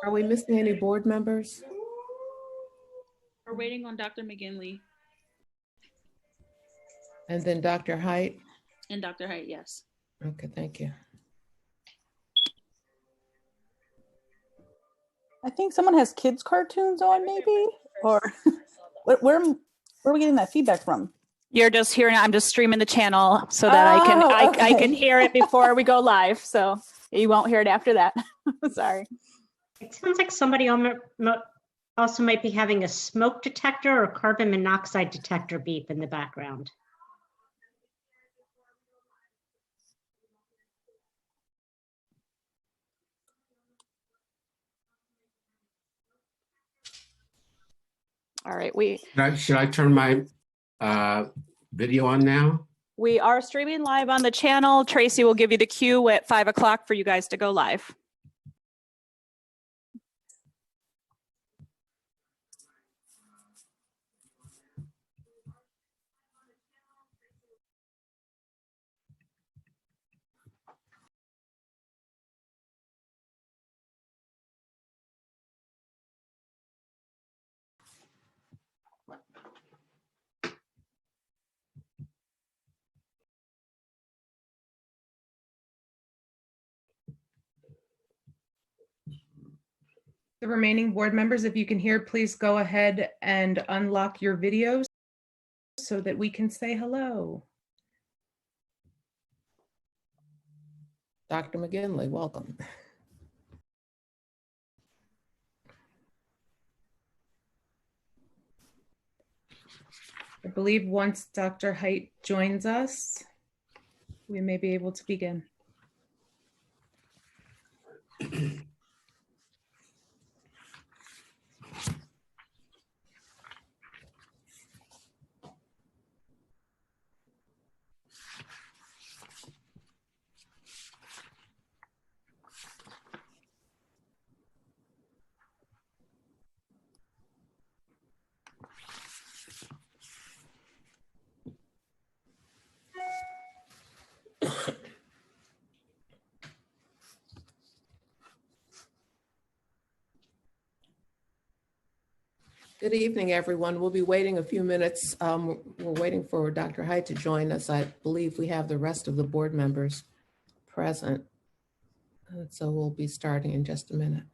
Are we missing any board members? We're waiting on Dr. McGinley And then Dr. Height? and Dr. Height, yes. Okay, thank you. I think someone has kids cartoons on maybe, or where are we getting that feedback from? You're just hearing it. I'm just streaming the channel so that I can hear it before we go live. So you won't hear it after that. Sorry. It sounds like somebody also might be having a smoke detector or carbon monoxide detector beep in the background. All right. Should I turn my video on now? We are streaming live on the channel. Tracy will give you the cue at 5 o'clock for you guys to go live. The remaining board members, if you can hear, please go ahead and unlock your videos so that we can say hello. Dr. McGinley, welcome. I believe once Dr. Height joins us, we may be able to begin. Good evening, everyone. We'll be waiting a few minutes. We're waiting for Dr. Height to join us. I believe we have the rest of the board members present. So we'll be starting in just a minute.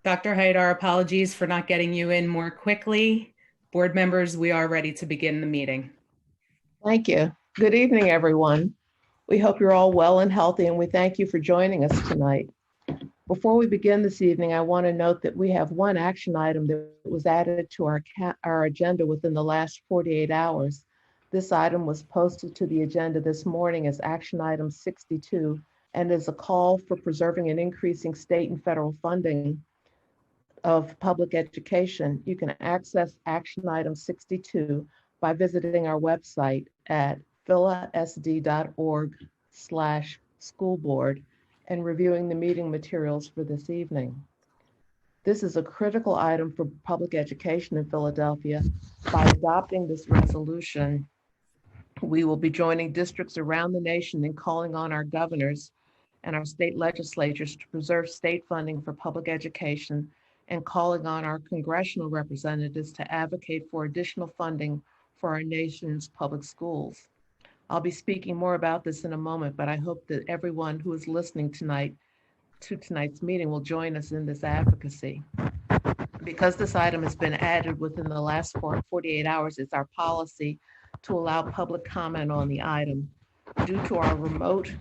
Dr. Height, our apologies for not getting you in more quickly. Board members, we are ready to begin the meeting. Thank you. Good evening, everyone. We hope you're all well and healthy, and we thank you for joining us tonight. Before we begin this evening, I want to note that we have one action item that was added to our agenda within the last 48 hours. This item was posted to the agenda this morning as action item 62 and is a call for preserving and increasing state and federal funding of public education. You can access action item 62 by visiting our website at philasd.org/schoolboard and reviewing the meeting materials for this evening. This is a critical item for public education in Philadelphia. By adopting this resolution, we will be joining districts around the nation in calling on our governors and our state legislatures to preserve state funding for public education and calling on our congressional representatives to advocate for additional funding for our nation's public schools. I'll be speaking more about this in a moment, but I hope that everyone who is listening tonight to tonight's meeting will join us in this advocacy. Because this item has been added within the last 48 hours, it's our policy to allow public comment on the item. Due to our remote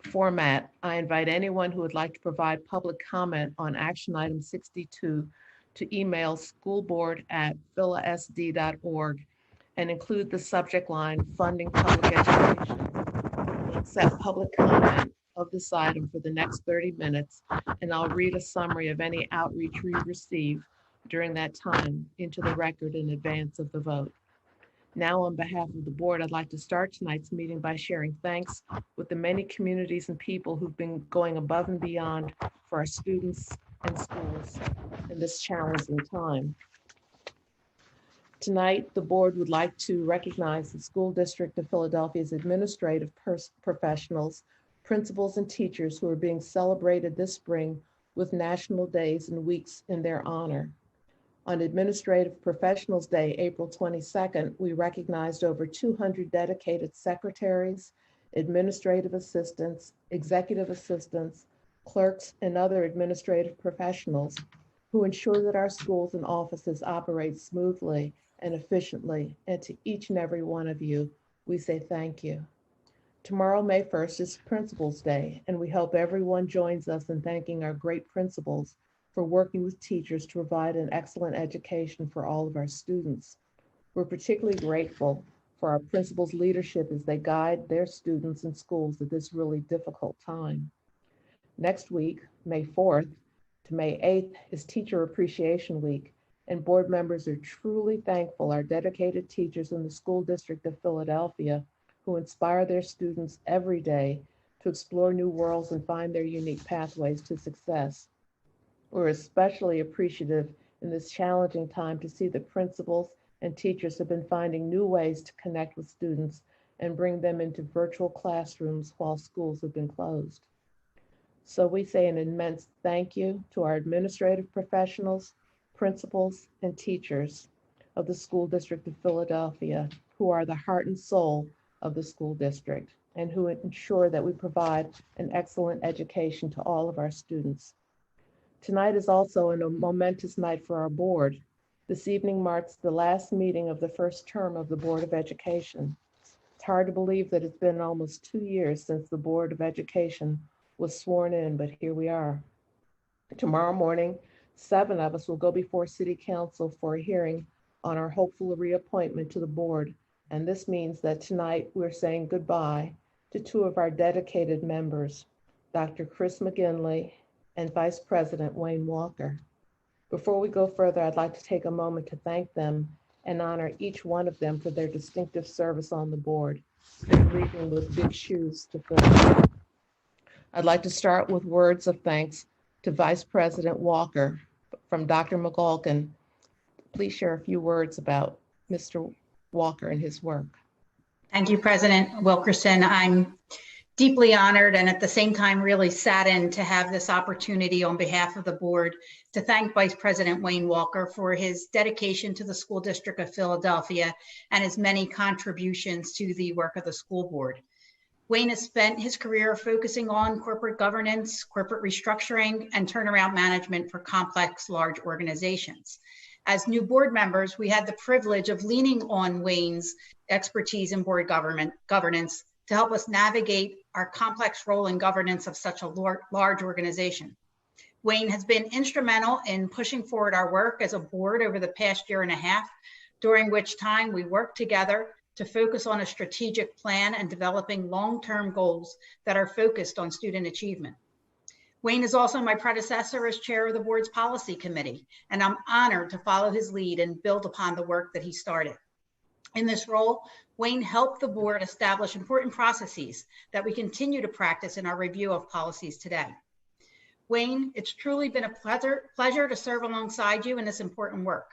format, I invite anyone who would like to provide public comment on action item 62 to email schoolboard@philasd.org and include the subject line funding public education. We'll accept public comment of this item for the next 30 minutes, and I'll read a summary of any outreach we receive during that time into the record in advance of the vote. Now, on behalf of the board, I'd like to start tonight's meeting by sharing thanks with the many communities and people who've been going above and beyond for our students and schools in this challenging time. Tonight, the board would like to recognize the School District of Philadelphia's administrative professionals, principals, and teachers who are being celebrated this spring with national days and weeks in their honor. On Administrative Professionals Day, April 22nd, we recognized over 200 dedicated secretaries, administrative assistants, executive assistants, clerks, and other administrative professionals who ensure that our schools and offices operate smoothly and efficiently. And to each and every one of you, we say thank you. Tomorrow, May 1st, is Principals Day, and we hope everyone joins us in thanking our great principals for working with teachers to provide an excellent education for all of our students. We're particularly grateful for our principals' leadership as they guide their students and schools at this really difficult time. Next week, May 4th to May 8th, is Teacher Appreciation Week, and board members are truly thankful our dedicated teachers in the School District of Philadelphia who inspire their students every day to explore new worlds and find their unique pathways to success. We're especially appreciative in this challenging time to see that principals and teachers have been finding new ways to connect with students and bring them into virtual classrooms while schools have been closed. So we say an immense thank you to our administrative professionals, principals, and teachers of the School District of Philadelphia, who are the heart and soul of the school district and who ensure that we provide an excellent education to all of our students. Tonight is also a momentous night for our board. This evening marks the last meeting of the first term of the Board of Education. It's hard to believe that it's been almost 2 years since the Board of Education was sworn in, but here we are. Tomorrow morning, 7 of us will go before City Council for a hearing on our hopeful reappointment to the board. And this means that tonight we're saying goodbye to 2 of our dedicated members, Dr. Chris McGinley and Vice President Wayne Walker. Before we go further, I'd like to take a moment to thank them and honor each one of them for their distinctive service on the board. They're leaving with big shoes to fill. I'd like to start with words of thanks to Vice President Walker from Dr. McGulkin. Please share a few words about Mr. Walker and his work. Thank you, President Wilkerson. I'm deeply honored and at the same time really saddened to have this opportunity on behalf of the board to thank Vice President Wayne Walker for his dedication to the School District of Philadelphia and his many contributions to the work of the school board. Wayne has spent his career focusing on corporate governance, corporate restructuring, and turnaround management for complex, large organizations. As new board members, we had the privilege of leaning on Wayne's expertise in board governance to help us navigate our complex role in governance of such a large organization. Wayne has been instrumental in pushing forward our work as a board over the past 1.5 years, during which time we worked together to focus on a strategic plan and developing long-term goals that are focused on student achievement. Wayne is also my predecessor as chair of the board's policy committee, and I'm honored to follow his lead and build upon the work that he started. In this role, Wayne helped the board establish important processes that we continue to practice in our review of policies today. Wayne, it's truly been a pleasure to serve alongside you in this important work.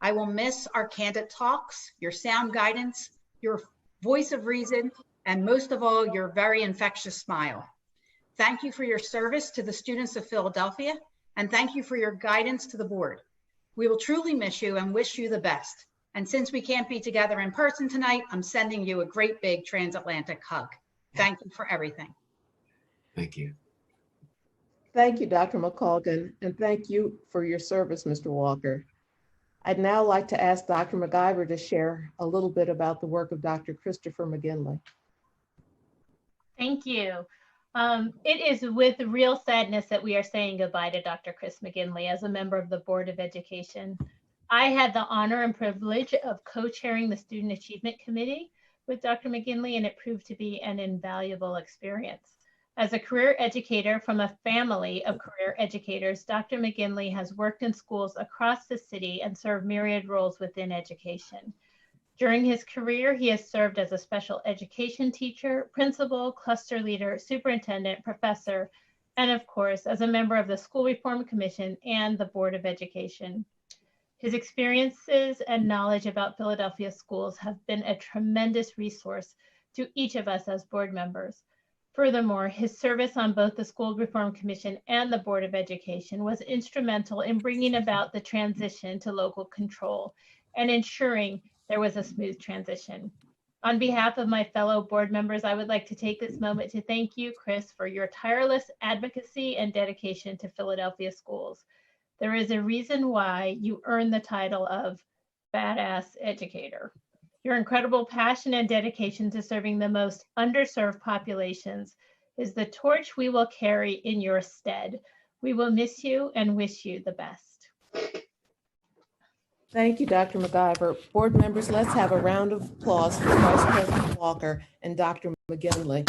I will miss our candid talks, your sound guidance, your voice of reason, and most of all, your very infectious smile. Thank you for your service to the students of Philadelphia, and thank you for your guidance to the board. We will truly miss you and wish you the best. And since we can't be together in person tonight, I'm sending you a great big transatlantic hug. Thank you for everything. Thank you. Thank you, Dr. McColgan, and thank you for your service, Mr. Walker. I'd now like to ask Dr. McIver to share a little bit about the work of Dr. Christopher McGinley. Thank you. It is with real sadness that we are saying goodbye to Dr. Chris McGinley as a member of the Board of Education. I had the honor and privilege of co-chairing the Student Achievement Committee with Dr. McGinley, and it proved to be an invaluable experience. As a career educator from a family of career educators, Dr. McGinley has worked in schools across the city and served myriad roles within education. During his career, he has served as a special education teacher, principal, cluster leader, superintendent, professor, and of course, as a member of the School Reform Commission and the Board of Education. His experiences and knowledge about Philadelphia schools have been a tremendous resource to each of us as board members. Furthermore, his service on both the School Reform Commission and the Board of Education was instrumental in bringing about the transition to local control and ensuring there was a smooth transition. On behalf of my fellow board members, I would like to take this moment to thank you, Chris, for your tireless advocacy and dedication to Philadelphia schools. There is a reason why you earned the title of Badass Educator. Your incredible passion and dedication to serving the most underserved populations is the torch we will carry in your stead. We will miss you and wish you the best. Thank you, Dr. McIver. Board members, let's have a round of applause for Vice President Walker and Dr. McGinley.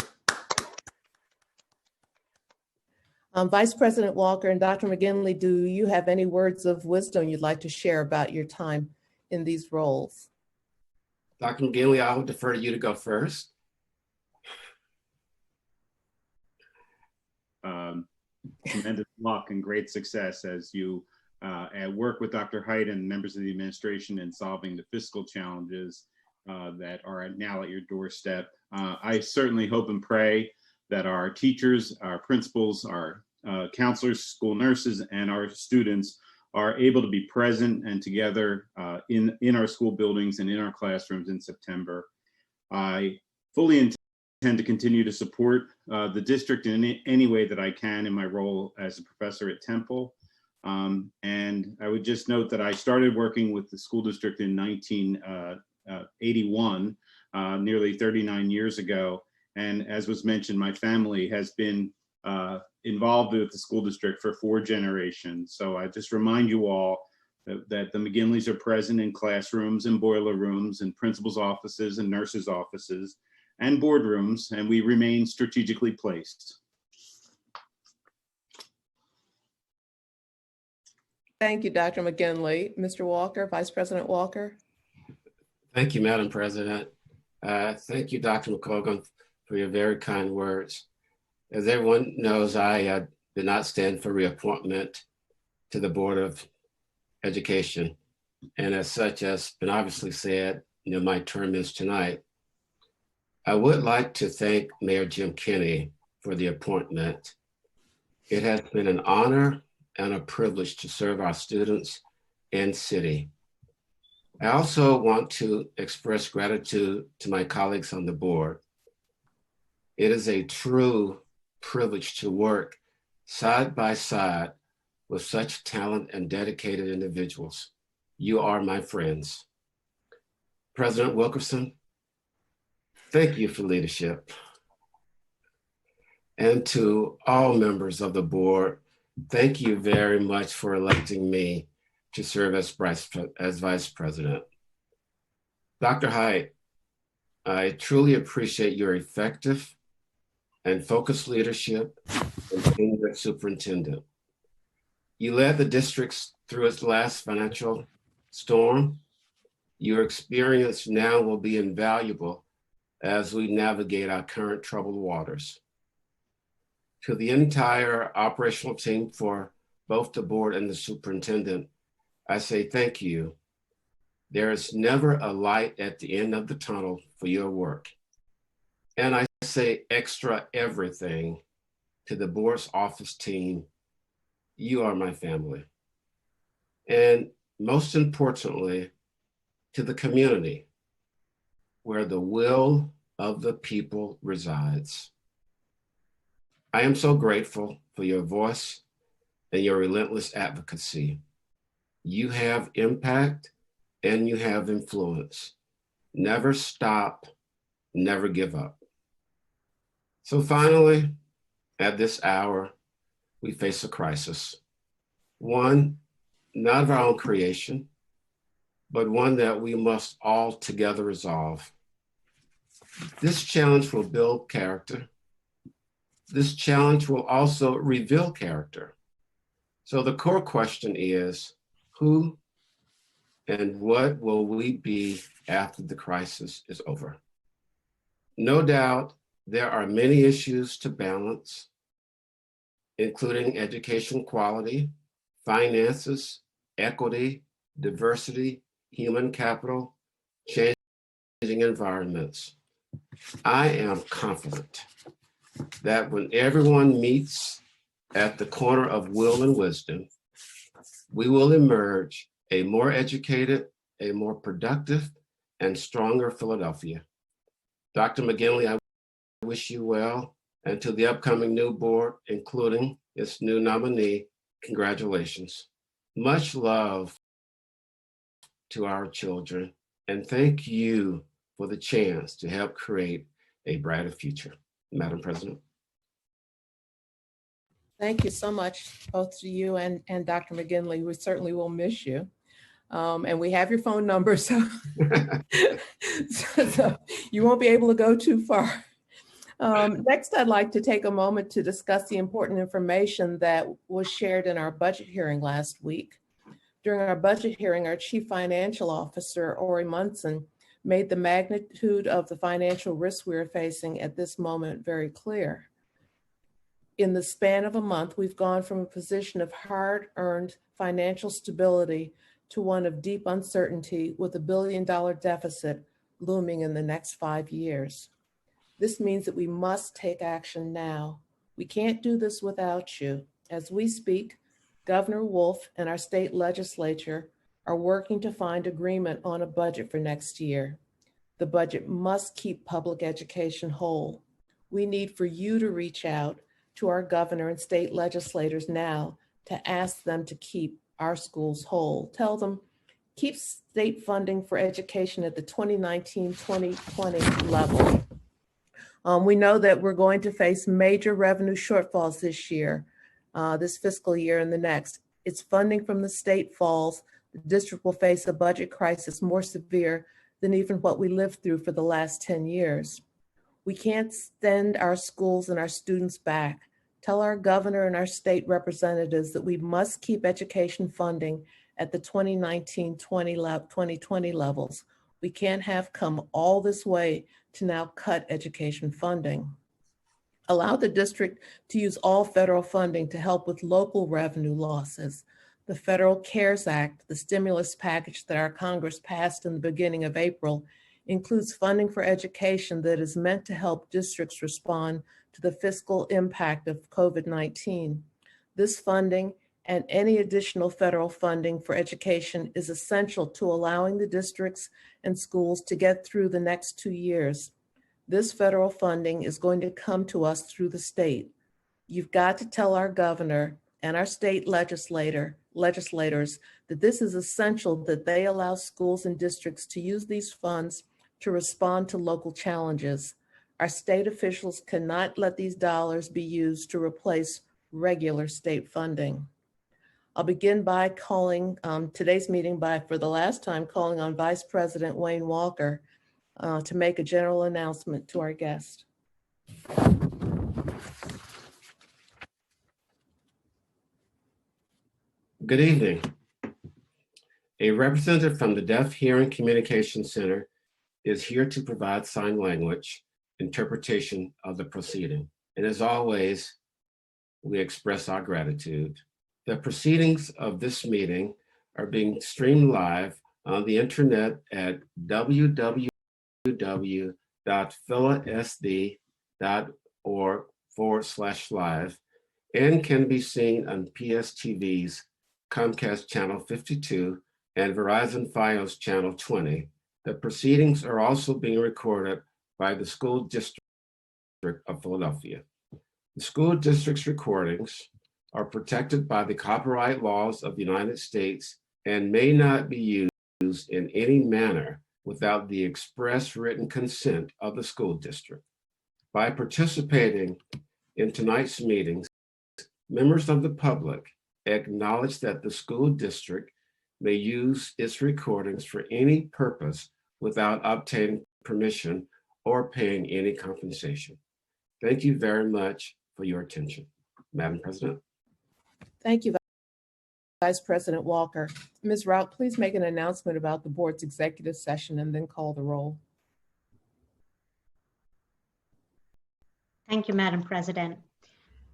Vice President Walker and Dr. McGinley, do you have any words of wisdom you'd like to share about your time in these roles? Dr. McGinley, I'll defer to you to go first. Tremendous luck and great success as you work with Dr. Haidt and members of the administration in solving the fiscal challenges that are now at your doorstep. I certainly hope and pray that our teachers, our principals, our counselors, school nurses, and our students are able to be present and together in our school buildings and in our classrooms in September. I fully intend to continue to support the district in any way that I can in my role as a professor at Temple. And I would just note that I started working with the school district in 1981, nearly 39 years ago. And as was mentioned, my family has been involved with the school district for 4 generations. So I just remind you all that the McGinleys are present in classrooms and boiler rooms and principals' offices and nurses' offices and boardrooms, and we remain strategically placed. Thank you, Dr. McGinley. Mr. Walker, Vice President Walker. Thank you, Madam President. Thank you, Dr. McColgan, for your very kind words. As everyone knows, I did not stand for reappointment to the Board of Education. And as such, as been obviously said, my term is tonight. I would like to thank Mayor Jim Kenney for the appointment. It has been an honor and a privilege to serve our students and city. I also want to express gratitude to my colleagues on the board. It is a true privilege to work side by side with such talent and dedicated individuals. You are my friends. President Wilkerson, thank you for leadership. And to all members of the board, thank you very much for electing me to serve as Vice President. Dr. Haidt, I truly appreciate your effective and focused leadership and tenure as superintendent. You led the districts through its last financial storm. Your experience now will be invaluable as we navigate our current troubled waters. To the entire operational team for both the board and the superintendent, I say thank you. There is never a light at the end of the tunnel for your work. And I say extra everything to the board's office team. You are my family. And most importantly, to the community where the will of the people resides. I am so grateful for your voice and your relentless advocacy. You have impact and you have influence. Never stop, never give up. So finally, at this hour, we face a crisis. One, not of our own creation, but one that we must all together resolve. This challenge will build character. This challenge will also reveal character. So the core question is, who and what will we be after the crisis is over? No doubt, there are many issues to balance, including education quality, finances, equity, diversity, human capital, changing environments. I am confident that when everyone meets at the corner of will and wisdom, we will emerge a more educated, a more productive, and stronger Philadelphia. Dr. McGinley, I wish you well, and to the upcoming new board, including its new nominee, congratulations. Much love to our children, and thank you for the chance to help create a brighter future. Madam President. Thank you so much, both to you and Dr. McGinley. We certainly will miss you. And we have your phone number, so, so you won't be able to go too far. Next, I'd like to take a moment to discuss the important information that was shared in our budget hearing last week. During our budget hearing, our Chief Financial Officer, Ori Munson, made the magnitude of the financial risks we are facing at this moment very clear. In the span of a month, we've gone from a position of hard-earned financial stability to one of deep uncertainty with $1 billion deficit looming in the next 5 years. This means that we must take action now. We can't do this without you. As we speak, Governor Wolf and our state legislature are working to find agreement on a budget for next year. The budget must keep public education whole. We need for you to reach out to our governor and state legislators now to ask them to keep our schools whole. Tell them, keep state funding for education at the 2019-2020 level. We know that we're going to face major revenue shortfalls this year, this fiscal year and the next. It's funding from the state falls. The district will face a budget crisis more severe than even what we lived through for the last 10 years. We can't send our schools and our students back. Tell our governor and our state representatives that we must keep education funding at the 2019-2020 levels. We can't have come all this way to now cut education funding. Allow the district to use all federal funding to help with local revenue losses. The Federal CARES Act, the stimulus package that our Congress passed in the beginning of April, includes funding for education that is meant to help districts respond to the fiscal impact of COVID-19. This funding and any additional federal funding for education is essential to allowing the districts and schools to get through the next 2 years. This federal funding is going to come to us through the state. You've got to tell our governor and our state legislators that this is essential, that they allow schools and districts to use these funds to respond to local challenges. Our state officials cannot let these dollars be used to replace regular state funding. I'll begin by calling today's meeting for the last time, calling on Vice President Wayne Walker to make a general announcement to our guest. Good evening. A representative from the Deaf Hearing Communication Center is here to provide sign language interpretation of the proceeding. And as always, we express our gratitude. The proceedings of this meeting are being streamed live on the internet at www.philasd.org/live and can be seen on PSTV's Comcast Channel 52 and Verizon Fios Channel 20. The proceedings are also being recorded by the School District of Philadelphia. The school district's recordings are protected by the copyright laws of the United States and may not be used in any manner without the express written consent of the school district. By participating in tonight's meetings, members of the public acknowledge that the school district may use its recordings for any purpose without obtaining permission or paying any compensation. Thank you very much for your attention. Madam President. Thank you, Vice President Walker. Ms. Rout, please make an announcement about the board's executive session and then call the roll. Thank you, Madam President.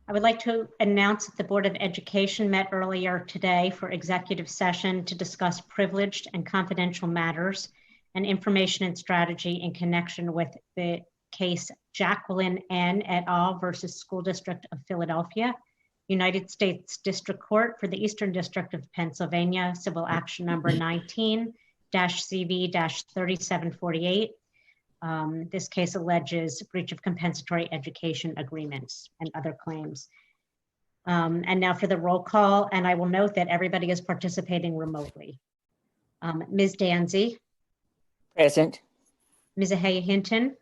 I would like to announce that the Board of Education met earlier today for executive session to discuss privileged and confidential matters and information and strategy in connection with the case Jacqueline N. et al. Versus School District of Philadelphia, United States District Court for the Eastern District of Pennsylvania, Civil Action Number 19-CV-3748. This case alleges breach of compensatory education agreements and other claims. And now for the roll call, and I will note that everybody is participating remotely. Ms. Danzy. Present. Ms. Ahaya Hinton.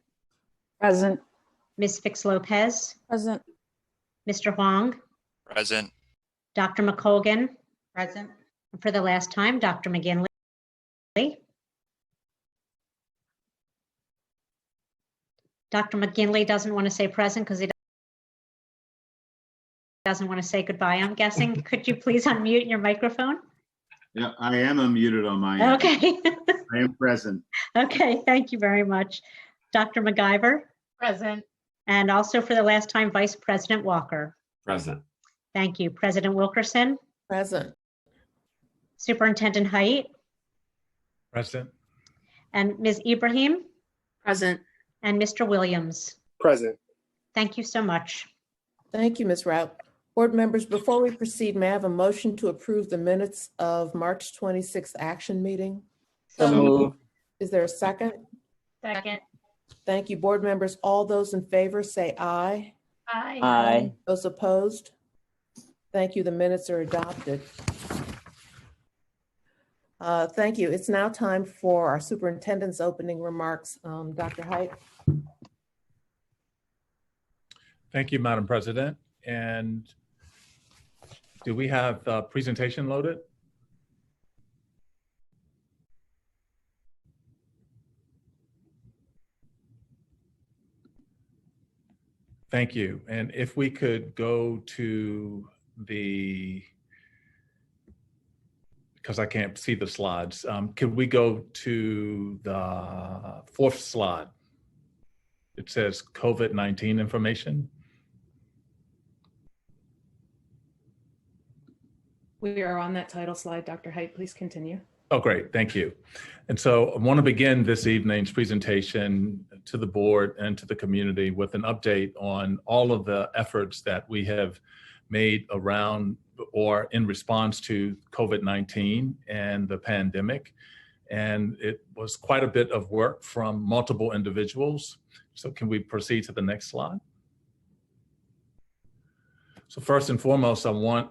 Present. Ms. Fix Lopez. Present. Mr. Huang. Present. Dr. McColgan. Present. And for the last time, Dr. McGinley. Dr. McGinley doesn't want to say present because he doesn't want to say goodbye, I'm guessing. Could you please unmute your microphone? Yeah, I am unmuted on my end. Okay. I am present. Okay, thank you very much. Dr. MacGyver. Present. And also for the last time, Vice President Walker. Present. Thank you. President Wilkerson. Present. Superintendent Height. Present. And Ms. Ibrahim. Present. And Mr. Williams. Present. Thank you so much. Thank you, Ms. Rout. Board members, before we proceed, may I have a motion to approve the minutes of March 26th action meeting? So moved. Is there a second? Second. Thank you. Board members, all those in favor say aye. Aye. Aye. Those opposed? Thank you. The minutes are adopted. Thank you. It's now time for our superintendent's opening remarks. Dr. Height. Thank you, Madam President. And do we have the presentation loaded? Thank you. And if we could go to the, because I can't see the slides, could we go to the fourth slide? It says COVID-19 information. We are on that title slide. Dr. Height, please continue. Oh, great. Thank you. And so I want to begin this evening's presentation to the board and to the community with an update on all of the efforts that we have made around or in response to COVID-19 and the pandemic. And it was quite a bit of work from multiple individuals. So can we proceed to the next slide? So first and foremost, I want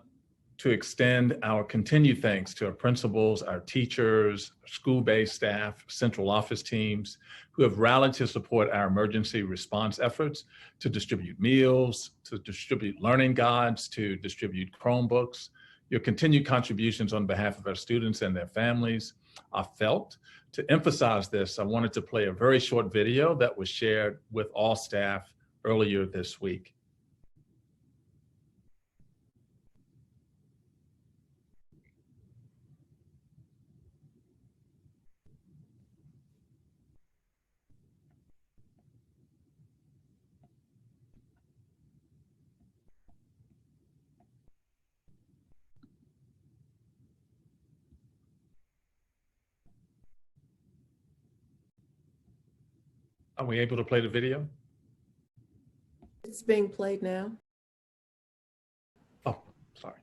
to extend our continued thanks to our principals, our teachers, school-based staff, central office teams who have rallied to support our emergency response efforts to distribute meals, to distribute learning guides, to distribute Chromebooks. Your continued contributions on behalf of our students and their families are felt. To emphasize this, I wanted to play a very short video that was shared with all staff earlier this week. Are we able to play the video? It's being played now. Oh, sorry.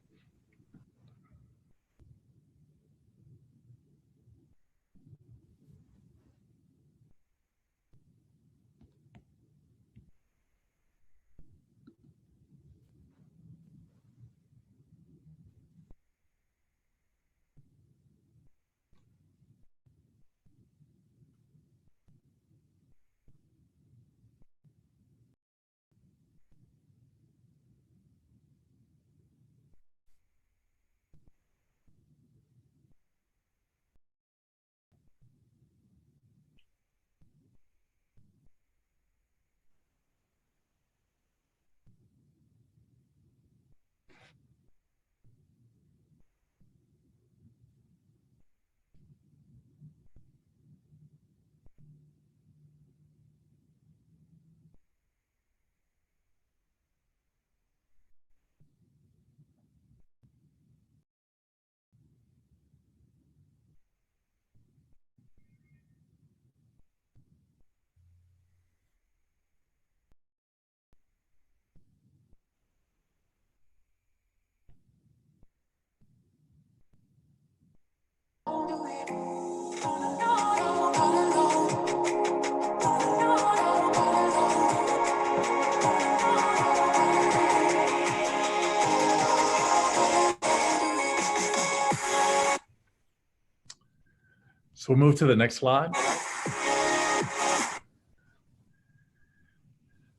So we'll move to the next slide.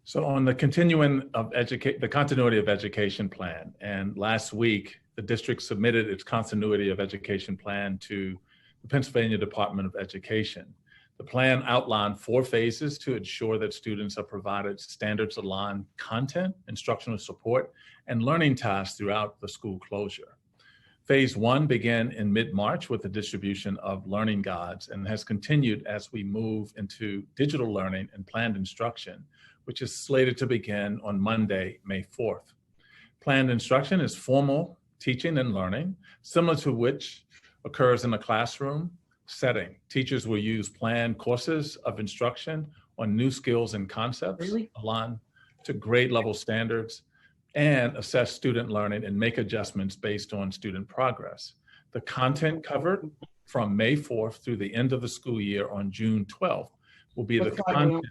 So on the the continuity of education plan, and last week, the district submitted its continuity of education plan to the Pennsylvania Department of Education. The plan outlined 4 phases to ensure that students are provided standards-aligned content, instructional support, and learning tasks throughout the school closure. Phase 1 began in mid-March with the distribution of learning guides and has continued as we move into digital learning and planned instruction, which is slated to begin on Monday, May 4th. Planned instruction is formal teaching and learning, similar to which occurs in a classroom setting. Teachers will use planned courses of instruction on new skills and concepts aligned to grade level standards and assess student learning and make adjustments based on student progress. The content covered from May 4th through the end of the school year on June 12th will be the content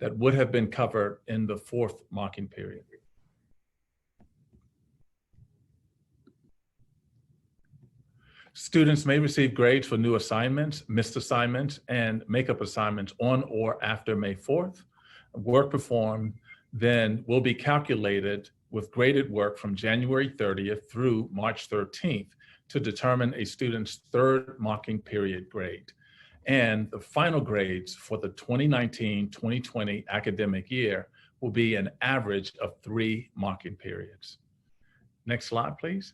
that would have been covered in the 4th marking period. Students may receive grades for new assignments, missed assignments, and makeup assignments on or after May 4th. Work performed then will be calculated with graded work from January 30th through March 13th to determine a student's 3rd marking period grade. And the final grades for the 2019-2020 academic year will be an average of 3 marking periods. Next slide, please.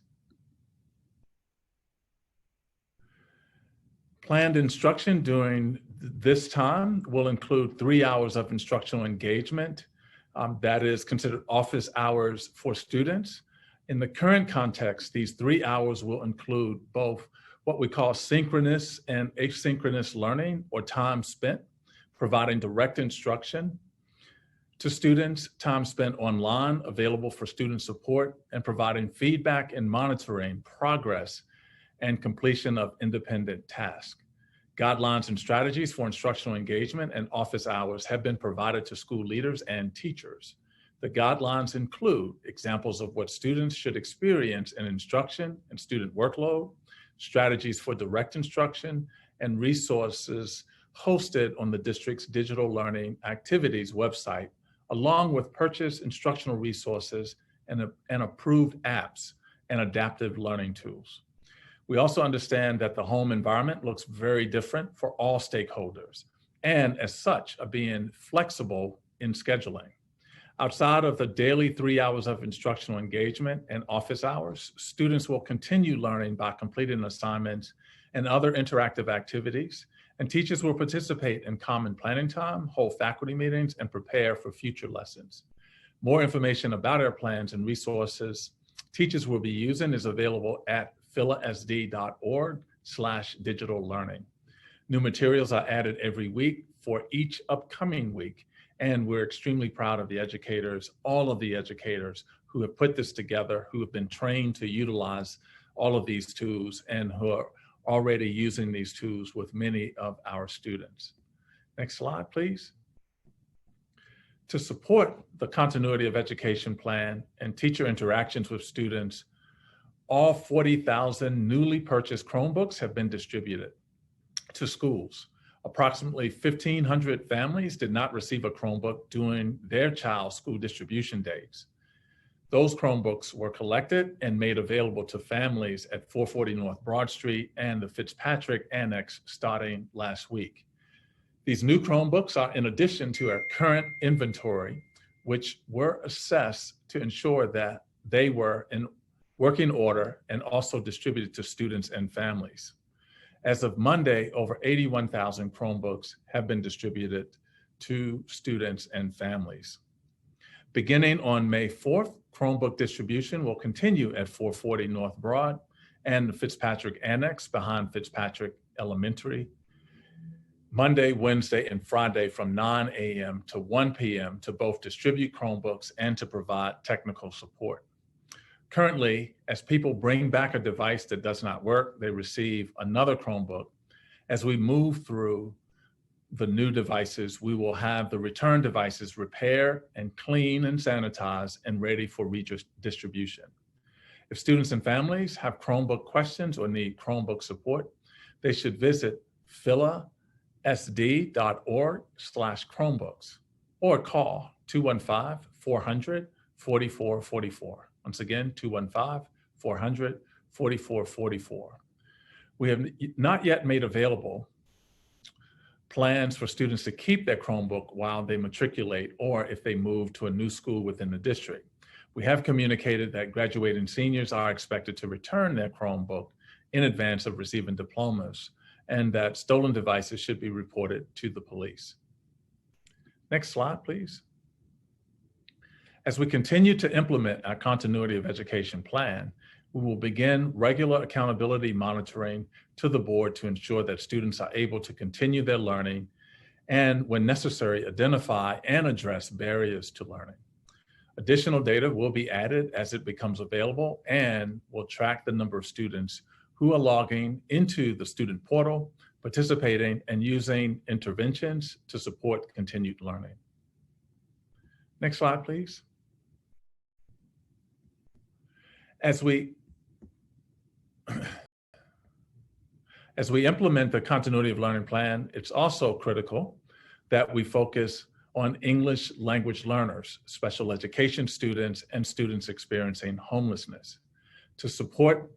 Planned instruction during this time will include 3 hours of instructional engagement. That is considered office hours for students. In the current context, these 3 hours will include both what we call synchronous and asynchronous learning, or time spent providing direct instruction to students, time spent online available for student support, and providing feedback and monitoring progress and completion of independent tasks. Guidelines and strategies for instructional engagement and office hours have been provided to school leaders and teachers. The guidelines include examples of what students should experience in instruction and student workload, strategies for direct instruction, and resources hosted on the district's digital learning activities website, along with purchased instructional resources and approved apps and adaptive learning tools. We also understand that the home environment looks very different for all stakeholders, and as such, are being flexible in scheduling. Outside of the daily 3 hours of instructional engagement and office hours, students will continue learning by completing assignments and other interactive activities, and teachers will participate in common planning time, hold faculty meetings, and prepare for future lessons. More information about our plans and resources teachers will be using is available at philasd.org/digital learning. New materials are added every week for each upcoming week, and we're extremely proud of the educators, all of the educators who have put this together, who have been trained to utilize all of these tools, and who are already using these tools with many of our students. Next slide, please. To support the continuity of education plan and teacher interactions with students, all 40,000 newly purchased Chromebooks have been distributed to schools. Approximately 1,500 families did not receive a Chromebook during their child's school distribution days. Those Chromebooks were collected and made available to families at 440 North Broad Street and the Fitzpatrick Annex starting last week. These new Chromebooks are in addition to our current inventory, which were assessed to ensure that they were in working order and also distributed to students and families. As of Monday, over 81,000 Chromebooks have been distributed to students and families. Beginning on May 4th, Chromebook distribution will continue at 440 North Broad and the Fitzpatrick Annex behind Fitzpatrick Elementary, Monday, Wednesday, and Friday from 9 a.m. to 1 p.m. to both distribute Chromebooks and to provide technical support. Currently, as people bring back a device that does not work, they receive another Chromebook. As we move through the new devices, we will have the return devices repair and clean and sanitize and ready for redistribution. If students and families have Chromebook questions or need Chromebook support, they should visit philasd.org/Chromebooks or call 215-400-4444. Once again, 215-400-4444. We have not yet made available plans for students to keep their Chromebook while they matriculate or if they move to a new school within the district. We have communicated that graduating seniors are expected to return their Chromebook in advance of receiving diplomas, and that stolen devices should be reported to the police. Next slide, please. As we continue to implement our continuity of education plan, we will begin regular accountability monitoring to the board to ensure that students are able to continue their learning and, when necessary, identify and address barriers to learning. Additional data will be added as it becomes available and will track the number of students who are logging into the student portal, participating, and using interventions to support continued learning. Next slide, please. As we implement the continuity of learning plan, it's also critical that we focus on English language learners, special education students, and students experiencing homelessness. To support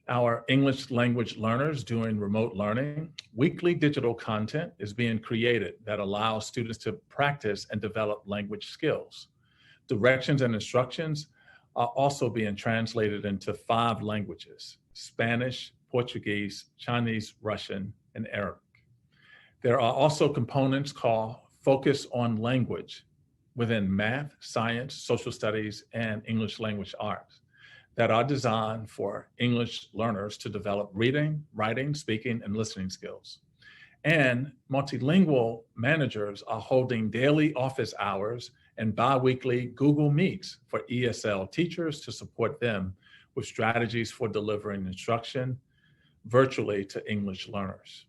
our English language learners during remote learning, weekly digital content is being created that allows students to practice and develop language skills. Directions and instructions are also being translated into 5 languages: Spanish, Portuguese, Chinese, Russian, and Arabic. There are also components called Focus on Language within math, science, social studies, and English language arts that are designed for English learners to develop reading, writing, speaking, and listening skills. And multilingual managers are holding daily office hours and bi-weekly Google Meets for ESL teachers to support them with strategies for delivering instruction virtually to English learners.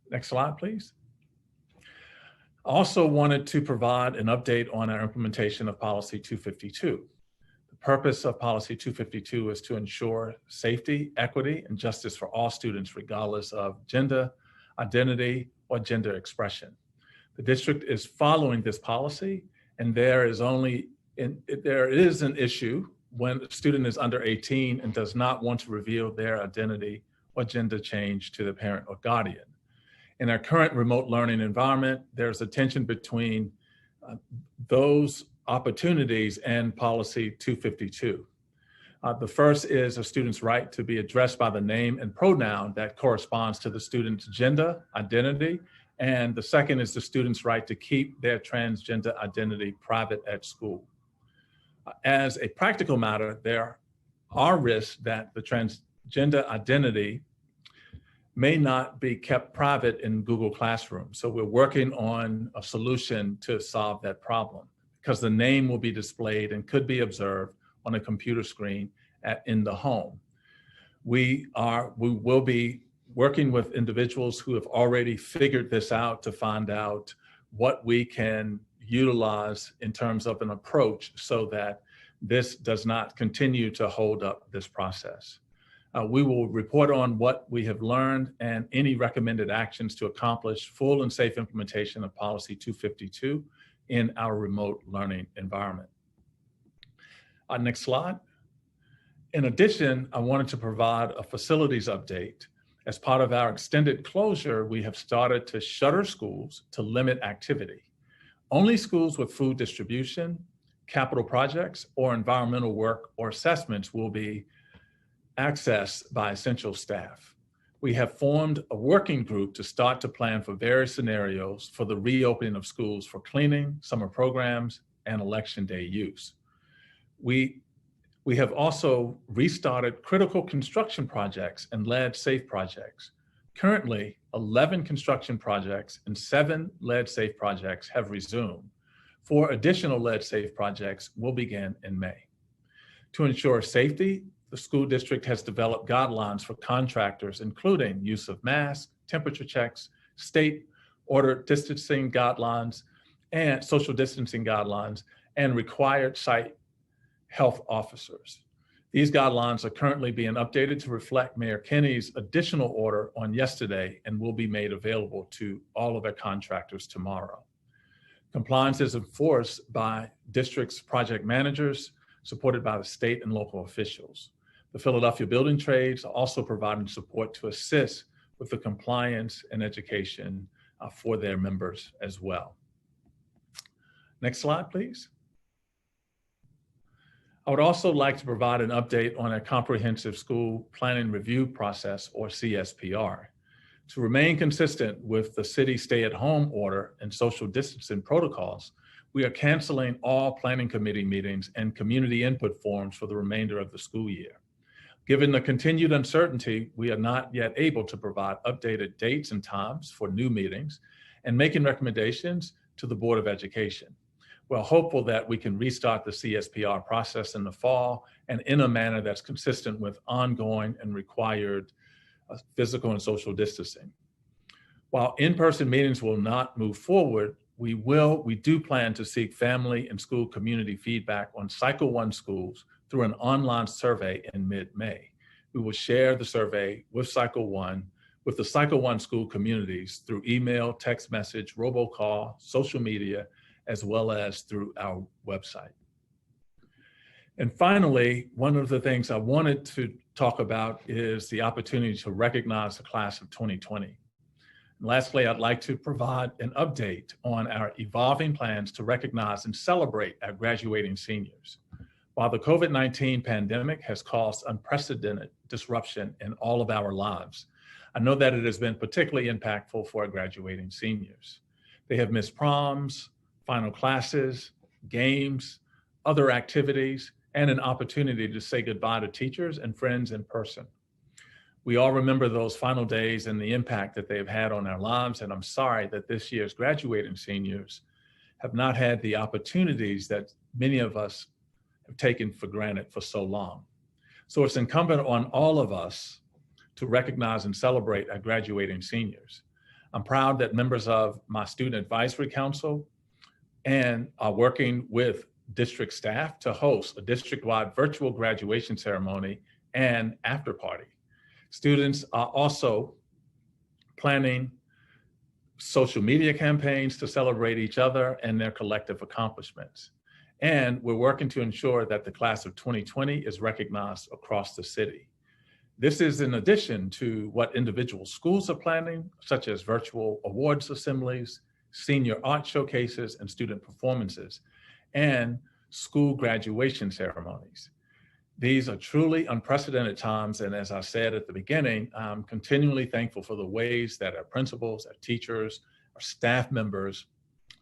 Next slide, please. I also wanted to provide an update on our implementation of Policy 252. The purpose of Policy 252 is to ensure safety, equity, and justice for all students, regardless of gender, identity, or gender expression. The district is following this policy, and there is an issue when a student is under 18 and does not want to reveal their identity or gender change to the parent or guardian. In our current remote learning environment, there's a tension between those opportunities and Policy 252. The first is a student's right to be addressed by the name and pronoun that corresponds to the student's gender identity. And the second is the student's right to keep their transgender identity private at school. As a practical matter, there are risks that the transgender identity may not be kept private in Google Classroom. So we're working on a solution to solve that problem, because the name will be displayed and could be observed on a computer screen in the home. We will be working with individuals who have already figured this out to find out what we can utilize in terms of an approach so that this does not continue to hold up this process. We will report on what we have learned and any recommended actions to accomplish full and safe implementation of Policy 252 in our remote learning environment. Next slide. In addition, I wanted to provide a facilities update. As part of our extended closure, we have started to shutter schools to limit activity. Only schools with food distribution, capital projects, or environmental work or assessments will be accessed by essential staff. We have formed a working group to start to plan for various scenarios for the reopening of schools for cleaning, summer programs, and election day use. We have also restarted critical construction projects and lead safe projects. Currently, 11 construction projects and 7 lead safe projects have resumed. 4 additional lead safe projects will begin in May. To ensure safety, the school district has developed guidelines for contractors, including use of masks, temperature checks, state ordered distancing guidelines, and social distancing guidelines, and required site health officers. These guidelines are currently being updated to reflect Mayor Kenny's additional order on yesterday and will be made available to all of our contractors tomorrow. Compliance is enforced by district's project managers, supported by the state and local officials. The Philadelphia Building Trades are also providing support to assist with the compliance and education for their members as well. Next slide, please. I would also like to provide an update on a comprehensive school planning review process, or CSPR. To remain consistent with the city stay-at-home order and social distancing protocols, we are canceling all planning committee meetings and community input forums for the remainder of the school year. Given the continued uncertainty, we are not yet able to provide updated dates and times for new meetings and making recommendations to the Board of Education. We're hopeful that we can restart the CSPR process in the fall and in a manner that's consistent with ongoing and required physical and social distancing. While in-person meetings will not move forward, we do plan to seek family and school community feedback on Cycle 1 schools through an online survey in mid-May. We will share the survey with the Cycle 1 school communities through email, text message, robocall, social media, as well as through our website. And finally, one of the things I wanted to talk about is the opportunity to recognize the class of 2020. And lastly, I'd like to provide an update on our evolving plans to recognize and celebrate our graduating seniors. While the COVID-19 pandemic has caused unprecedented disruption in all of our lives, I know that it has been particularly impactful for our graduating seniors. They have missed proms, final classes, games, other activities, and an opportunity to say goodbye to teachers and friends in person. We all remember those final days and the impact that they've had on our lives, and I'm sorry that this year's graduating seniors have not had the opportunities that many of us have taken for granted for so long. So it's incumbent on all of us to recognize and celebrate our graduating seniors. I'm proud that members of my Student Advisory Council and are working with district staff to host a district-wide virtual graduation ceremony and after party. Students are also planning social media campaigns to celebrate each other and their collective accomplishments. And we're working to ensure that the class of 2020 is recognized across the city. This is in addition to what individual schools are planning, such as virtual awards assemblies, senior art showcases, and student performances, and school graduation ceremonies. These are truly unprecedented times, and as I said at the beginning, I'm continually thankful for the ways that our principals, our teachers, our staff members,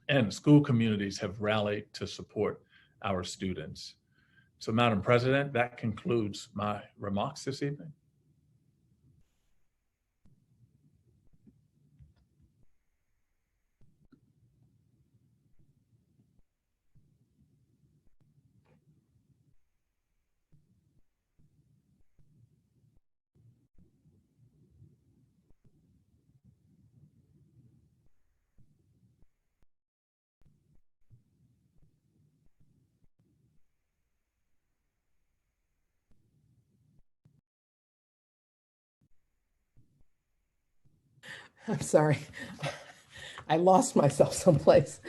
and school communities have rallied to support our students. So, Madam President, that concludes my remarks this evening. I'm sorry. I lost myself someplace.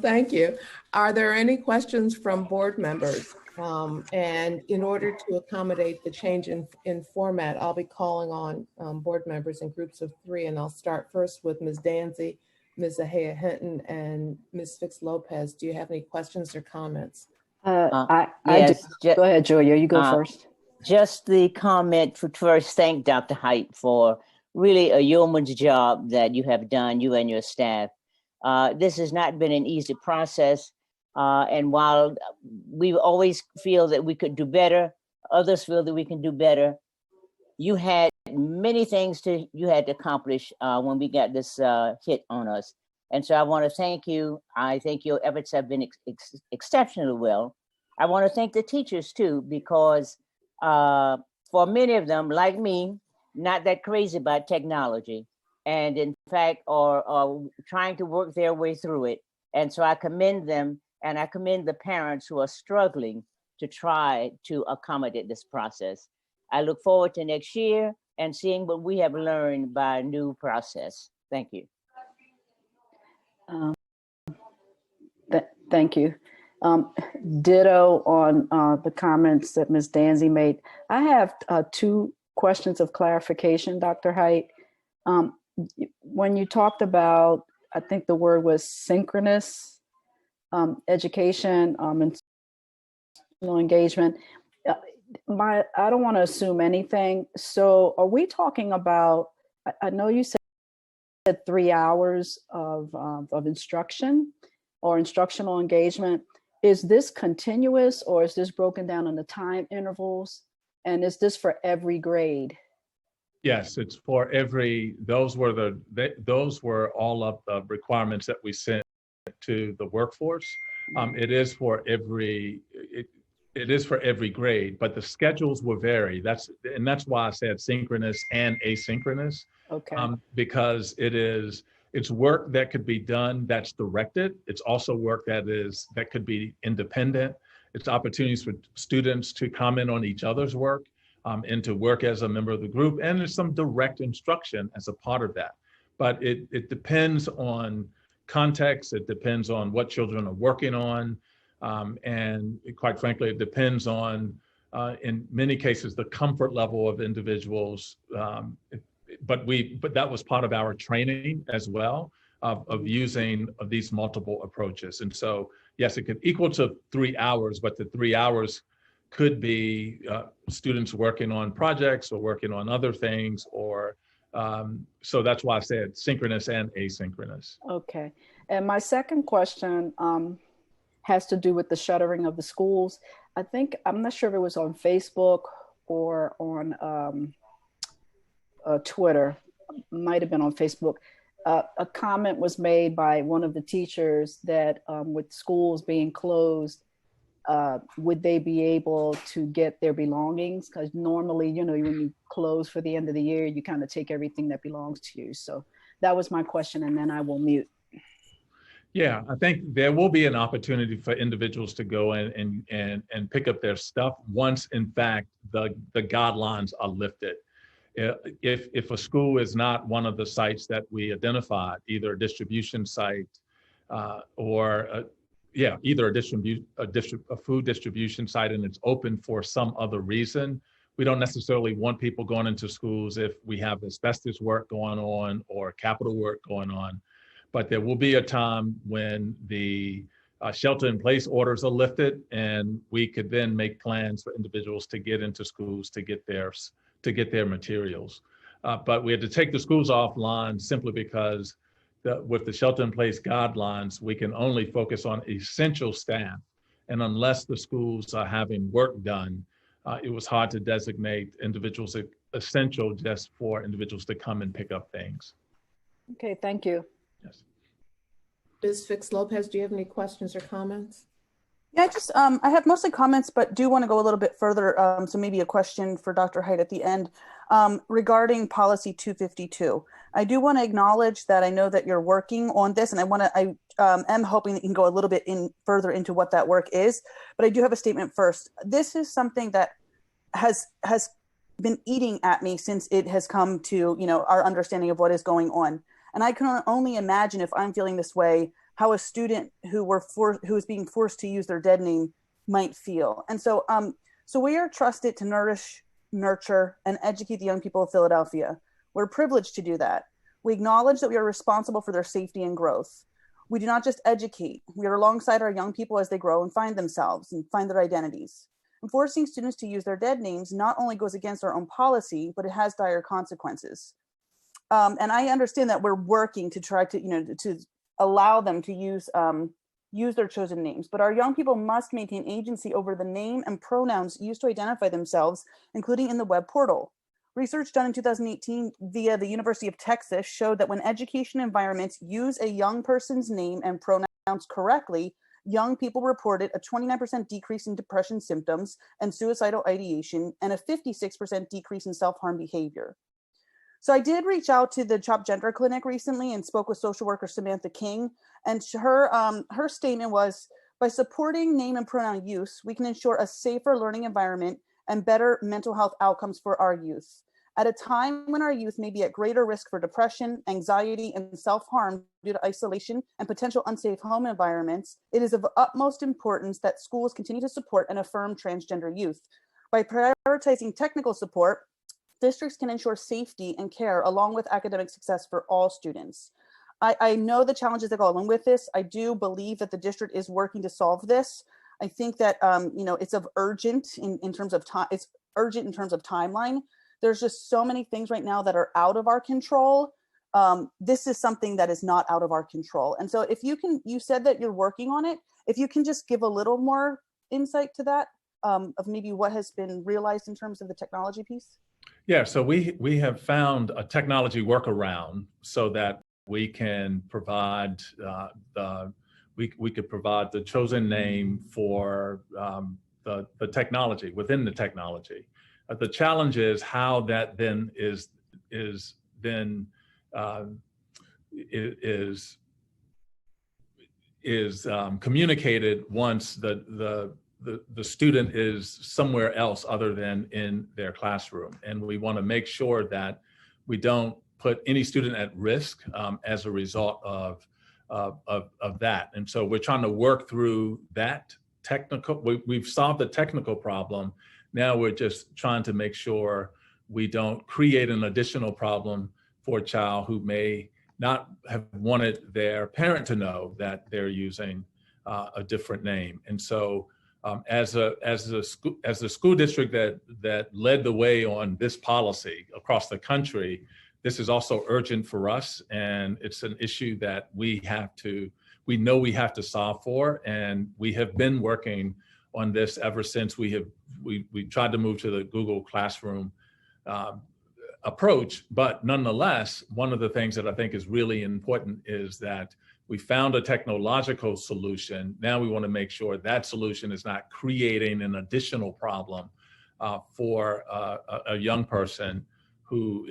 Thank you. Are there any questions from board members? And in order to accommodate the change in format, I'll be calling on board members in groups of 3, and I'll start first with Ms. Danzy, Ms. Ahaya Hinton, and Ms. Fix Lopez. Do you have any questions or comments? Yes, Go ahead, Julia. You go first. Just the comment to first thank Dr. Height for really a yeoman's job that you have done, you and your staff. This has not been an easy process. And while we always feel that we could do better, others feel that we can do better, you had many things you had to accomplish when we got this hit on us. And so I want to thank you. I think your efforts have been exceptionally well. I want to thank the teachers too, because for many of them, like me, not that crazy about technology, and in fact are trying to work their way through it. And so I commend them, and I commend the parents who are struggling to try to accommodate this process. I look forward to next year and seeing what we have learned by a new process. Thank you. Thank you. Ditto on the comments that Ms. Danzy made. I have two questions of clarification, Dr. Height. When you talked about, I think the word was synchronous education and engagement, I don't want to assume anything. So are we talking about, I know you said 3 hours of instruction or instructional engagement. Is this continuous or is this broken down into time intervals? And is this for every grade? Yes, it's for every, those were all of the requirements that we sent to the workforce. It is for every, it is for every grade, but the schedules will vary. That's why I said synchronous and asynchronous. Okay. Because it's work that could be done that's directed. It's also work that could be independent. It's opportunities for students to comment on each other's work and to work as a member of the group. And there's some direct instruction as a part of that. But it depends on context. It depends on what children are working on. And quite frankly, it depends on, in many cases, the comfort level of individuals. But that was part of our training as well of using these multiple approaches. And so, yes, it could equal to 3 hours, but the 3 hours could be students working on projects or working on other things, or so that's why I said synchronous and asynchronous. Okay. And my second question has to do with the shuttering of the schools. I'm not sure if it was on Facebook or on Twitter, might have been on Facebook. A comment was made by one of the teachers that with schools being closed, would they be able to get their belongings? Because normally, when you close for the end of the year, you kind of take everything that belongs to you. So that was my question, and then I will mute. Yeah, I think there will be an opportunity for individuals to go in and pick up their stuff once, in fact, the guidelines are lifted. If a school is not one of the sites that we identified, either a distribution site either a food distribution site, and it's open for some other reason, we don't necessarily want people going into schools if we have asbestos work going on or capital work going on. But there will be a time when the shelter-in-place orders are lifted, and we could then make plans for individuals to get into schools to get their materials. But we had to take the schools offline simply because with the shelter-in-place guidelines, we can only focus on essential staff. And unless the schools are having work done, it was hard to designate individuals essential just for individuals to come and pick up things. Okay, thank you. Yes. Ms. Fix Lopez, do you have any questions or comments? Yeah, I have mostly comments, but do want to go a little bit further. So maybe a question for Dr. Height at the end regarding policy 252. I do want to acknowledge that I know that you're working on this, and I am hoping that you can go a little bit further into what that work is. But I do have a statement first. This is something that has been eating at me since it has come to our understanding of what is going on. And I can only imagine, if I'm feeling this way, how a student who is being forced to use their dead name might feel. And so we are trusted to nourish, nurture, and educate the young people of Philadelphia. We're privileged to do that. We acknowledge that we are responsible for their safety and growth. We do not just educate. We are alongside our young people as they grow and find themselves and find their identities. And forcing students to use their dead names not only goes against our own policy, but it has dire consequences. And I understand that we're working to try to allow them to use their chosen names, but our young people must maintain agency over the name and pronouns used to identify themselves, including in the web portal. Research done in 2018 via the University of Texas showed that when education environments use a young person's name and pronouns correctly, young people reported a 29% decrease in depression symptoms and suicidal ideation, and a 56% decrease in self-harm behavior. So I did reach out to the CHOP Gender Clinic recently and spoke with social worker Samantha King, and her statement was, By supporting name and pronoun use, we can ensure a safer learning environment and better mental health outcomes for our youth. At a time when our youth may be at greater risk for depression, anxiety, and self-harm due to isolation and potential unsafe home environments, it is of utmost importance that schools continue to support and affirm transgender youth. By prioritizing technical support, districts can ensure safety and care along with academic success for all students. I know the challenges that go along with this. I do believe that the district is working to solve this. I think that it's urgent in terms of time. It's urgent in terms of timeline. There's just so many things right now that are out of our control. This is something that is not out of our control. And so if you said that you're working on it, if you can just give a little more insight to that of maybe what has been realized in terms of the technology piece. Yeah, so we have found a technology workaround so that we can provide we could provide the chosen name for the technology within the technology. The challenge is how that then is communicated once the student is somewhere else other than in their classroom. And we want to make sure that we don't put any student at risk as a result of that. And so we're trying to work through that technical, we've solved the technical problem. Now we're just trying to make sure we don't create an additional problem for a child who may not have wanted their parent to know that they're using a different name. And so as the school district that led the way on this policy across the country, this is also urgent for us, and it's an issue that we know we have to solve for, and we have been working on this ever since we tried to move to the Google Classroom approach. But nonetheless, one of the things that I think is really important is that we found a technological solution. Now we want to make sure that solution is not creating an additional problem for a young person who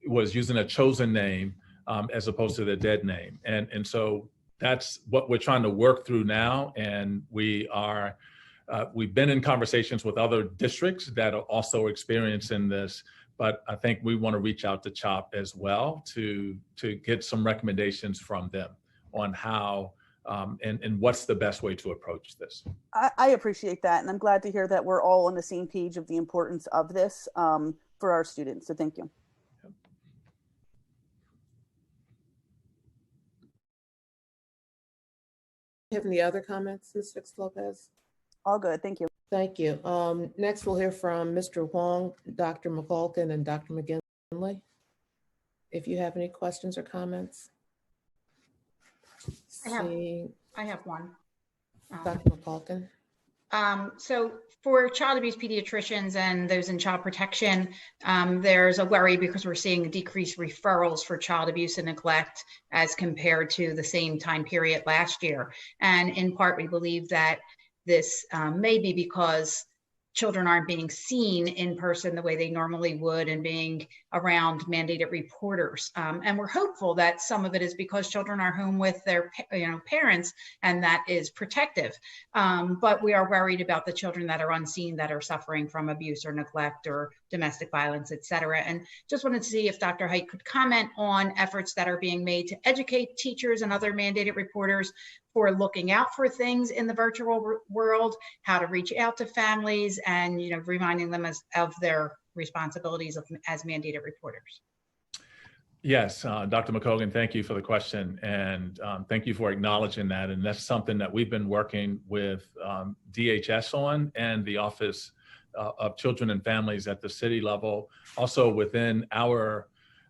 was using a chosen name as opposed to the dead name. And so that's what we're trying to work through now. And we've been in conversations with other districts that are also experiencing this, but I think we want to reach out to CHOP as well to get some recommendations from them on how and what's the best way to approach this. I appreciate that. And I'm glad to hear that we're all on the same page of the importance of this for our students. So thank you. Have any other comments, Ms. Fix-Lopez? All good. Thank you. Thank you. Next, we'll hear from Mr. Huang, Dr. McCulkin, and Dr. McGinley. If you have any questions or comments. I have one. Dr. McCulkin. So for child abuse pediatricians and those in child protection, there's a worry because we're seeing decreased referrals for child abuse and neglect as compared to the same time period last year. And in part, we believe that this may be because children aren't being seen in person the way they normally would and being around mandated reporters. And we're hopeful that some of it is because children are home with their parents, and that is protective. But we are worried about the children that are unseen, that are suffering from abuse or neglect or domestic violence, et cetera. And just wanted to see if Dr. Height could comment on efforts that are being made to educate teachers and other mandated reporters for looking out for things in the virtual world, how to reach out to families, and reminding them of their responsibilities as mandated reporters. Yes, Dr. McCulkin, thank you for the question, and thank you for acknowledging that. And that's something that we've been working with DHS on, and the Office of Children and Families at the city level, also within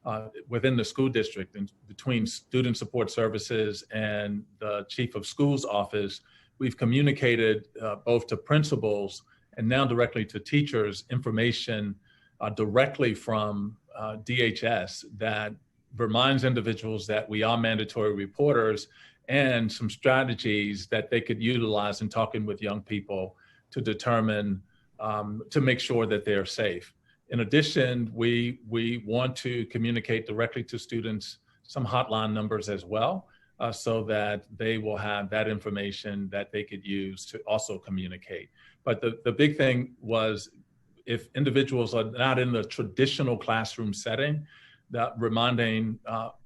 the school district, and between Student Support Services and the Chief of Schools office. We've communicated both to principals and now directly to teachers information directly from DHS that reminds individuals that we are mandatory reporters, and some strategies that they could utilize in talking with young people to determine, to make sure that they're safe. In addition, we want to communicate directly to students, some hotline numbers as well, so that they will have that information that they could use to also communicate. But the big thing was, if individuals are not in the traditional classroom setting, that reminding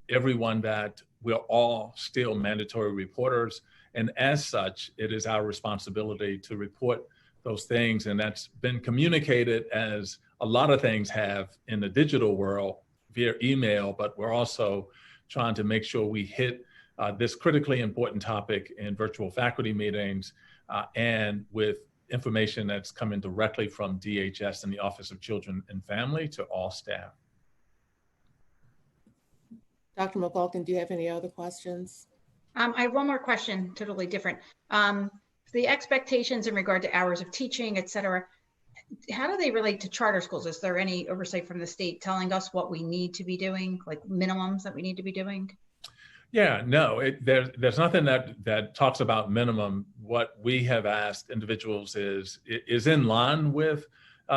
everyone that we're all still mandatory reporters. And as such, it is our responsibility to report those things. And that's been communicated, as a lot of things have in the digital world, via email, but we're also trying to make sure we hit this critically important topic in virtual faculty meetings and with information that's coming directly from DHS and the Office of Children and Family to all staff. Dr. McCulkin, do you have any other questions? I have one more question, totally different. The expectations in regard to hours of teaching, et cetera, how do they relate to charter schools? Is there any oversight from the state telling us what we need to be doing, like minimums that we need to be doing? Yeah, no, there's nothing that talks about minimum. What we have asked individuals is in line with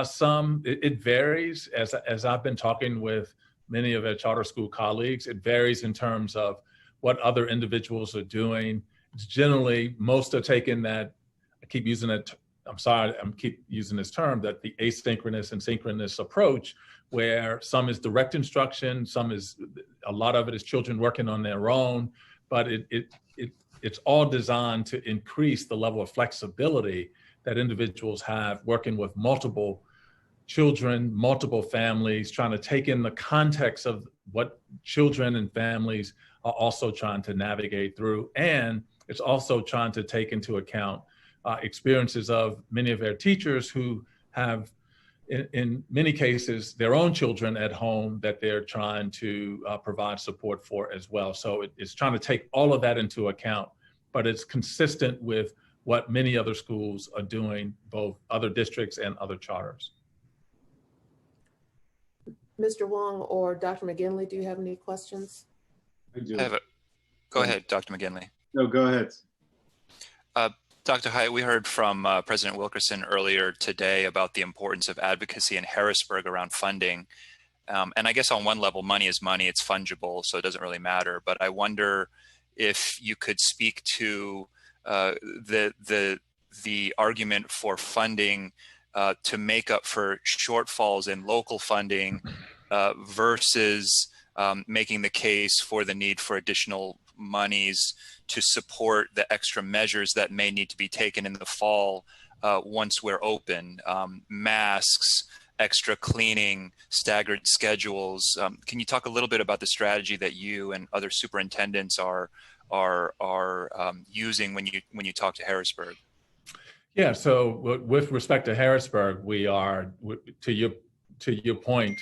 some. It varies. As I've been talking with many of our charter school colleagues, it varies in terms of what other individuals are doing. It's generally, most are taking that, I keep using it, I'm sorry, I keep using this term, that the asynchronous and synchronous approach, where some is direct instruction, a lot of it is children working on their own, but it's all designed to increase the level of flexibility that individuals have working with multiple children, multiple families, trying to take in the context of what children and families are also trying to navigate through. And it's also trying to take into account experiences of many of their teachers who have, in many cases, their own children at home that they're trying to provide support for as well. So it's trying to take all of that into account, but it's consistent with what many other schools are doing, both other districts and other charters. Mr. Wong or Dr. McGinley, do you have any questions? I do. Go ahead, Dr. McGinley. No, go ahead. Dr. Haidt, we heard from President Wilkerson earlier today about the importance of advocacy in Harrisburg around funding. And I guess on one level, money is money, it's fungible, so it doesn't really matter. But I wonder if you could speak to the argument for funding to make up for shortfalls in local funding versus making the case for the need for additional monies to support the extra measures that may need to be taken in the fall once we're open. Masks, extra cleaning, staggered schedules. Can you talk a little bit about the strategy that you and other superintendents are using when you talk to Harrisburg? Yeah, so with respect to Harrisburg, we are, to your point,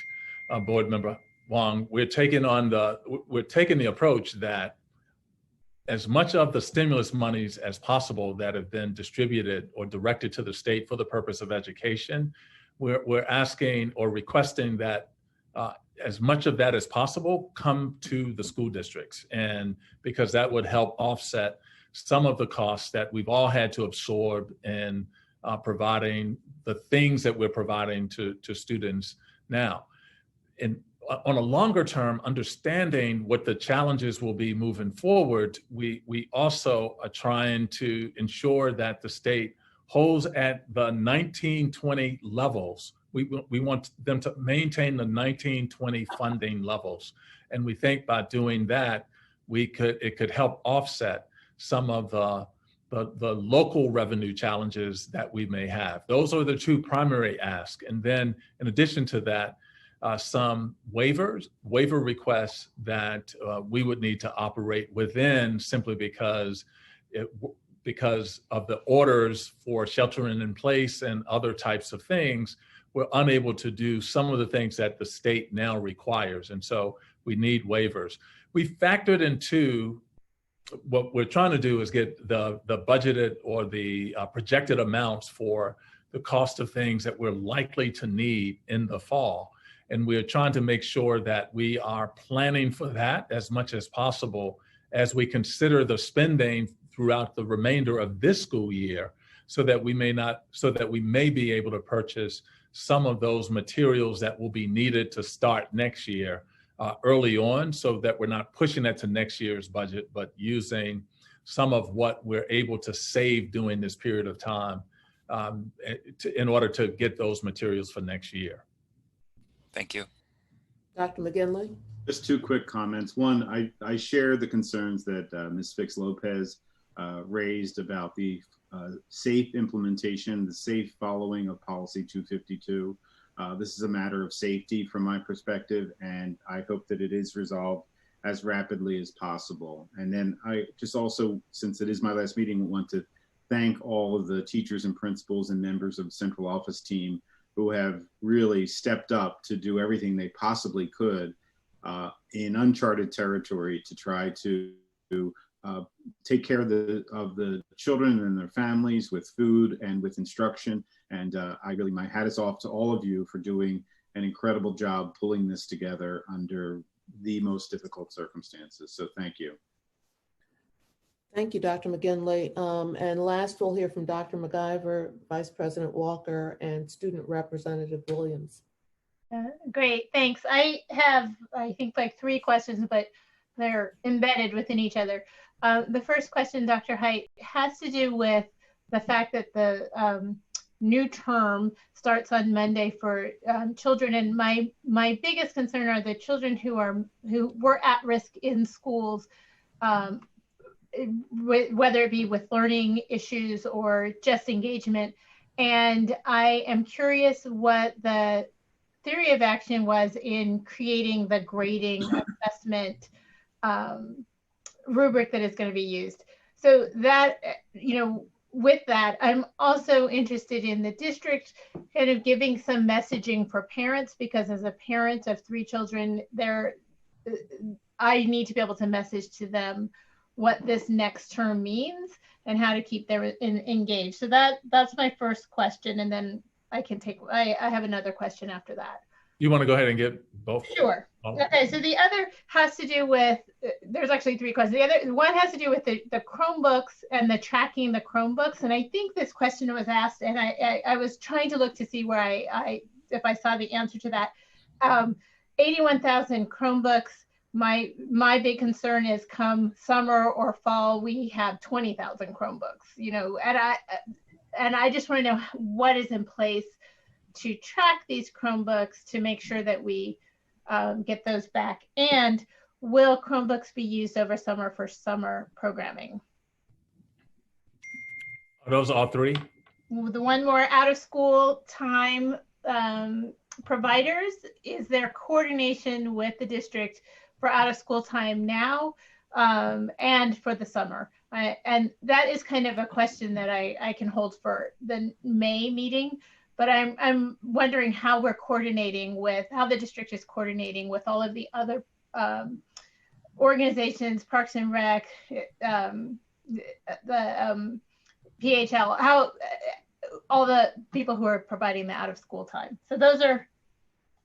Board Member Wong, we're taking the approach that as much of the stimulus monies as possible that have been distributed or directed to the state for the purpose of education, we're asking or requesting that as much of that as possible come to the school districts, and because that would help offset some of the costs that we've all had to absorb in providing the things that we're providing to students now. And on a longer term, understanding what the challenges will be moving forward, we also are trying to ensure that the state holds at the 1920 levels. We want them to maintain the 1920 funding levels. And we think by doing that, it could help offset some of the local revenue challenges that we may have. Those are the two primary asks. And then in addition to that, some waiver requests that we would need to operate within, simply because of the orders for sheltering in place and other types of things. We're unable to do some of the things that the state now requires. And so we need waivers. We factored into what we're trying to do is get the budgeted or the projected amounts for the cost of things that we're likely to need in the fall. And we're trying to make sure that we are planning for that as much as possible as we consider the spending throughout the remainder of this school year, so that we may be able to purchase some of those materials that will be needed to start next year early on so that we're not pushing that to next year's budget, but using some of what we're able to save during this period of time in order to get those materials for next year. Thank you. Dr. McGinley? Just two quick comments. One, I share the concerns that Ms. Fix-Lopez raised about the safe implementation, the safe following of Policy 252. This is a matter of safety from my perspective, and I hope that it is resolved as rapidly as possible. And then I just also, since it is my last meeting, want to thank all of the teachers and principals and members of the central office team who have really stepped up to do everything they possibly could in uncharted territory to try to take care of the children and their families with food and with instruction. And my hat is off to all of you for doing an incredible job pulling this together under the most difficult circumstances. So thank you. Thank you, Dr. McGinley. And last, we'll hear from Dr. McIver, Vice President Walker, and Student Representative Williams. Great, thanks. I have, I think, like 3 questions, but they're embedded within each other. The first question, Dr. Height, has to do with the fact that the new term starts on Monday for children, and my biggest concern are the children who were at risk in schools, whether it be with learning issues or just engagement. And I am curious what the theory of action was in creating the grading assessment rubric that is going to be used. So that, with that, I'm also interested in the district kind of giving some messaging for parents, because as a parent of 3 children, I need to be able to message to them what this next term means and how to keep them engaged. So that's my first question, and then I have another question after that. You want to go ahead and get both? Sure. Okay, so the other has to do with, there's actually 3 questions. The other one has to do with the Chromebooks and the tracking the Chromebooks. And I think this question was asked, and I was trying to look to see where if I saw the answer to that. 81,000 Chromebooks. My big concern is come summer or fall, we have 20,000 Chromebooks, and I just want to know what is in place to track these Chromebooks to make sure that we get those back. And will Chromebooks be used over summer for summer programming? Are those all 3? The one more out of school time providers, is there coordination with the district for out of school time now and for the summer? And that is kind of a question that I can hold for the May meeting. But I'm wondering how we're coordinating with, how the district is coordinating with all of the other organizations, Parks and Rec, the PHL, how all the people who are providing the out of school time. So those are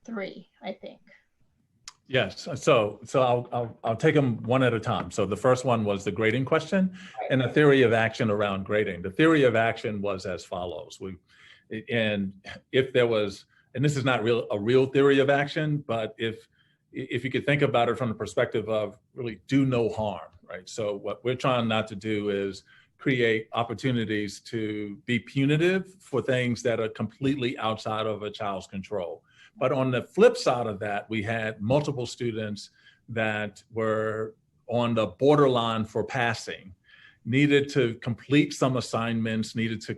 3, I think. Yes, so I'll take them one at a time. So the first one was the grading question and the theory of action around grading. The theory of action was as follows. And if there was, and this is not a real theory of action, but if you could think about it from the perspective of really do no harm, right? So what we're trying not to do is create opportunities to be punitive for things that are completely outside of a child's control. But on the flip side of that, we had multiple students that were on the borderline for passing, needed to complete some assignments, needed to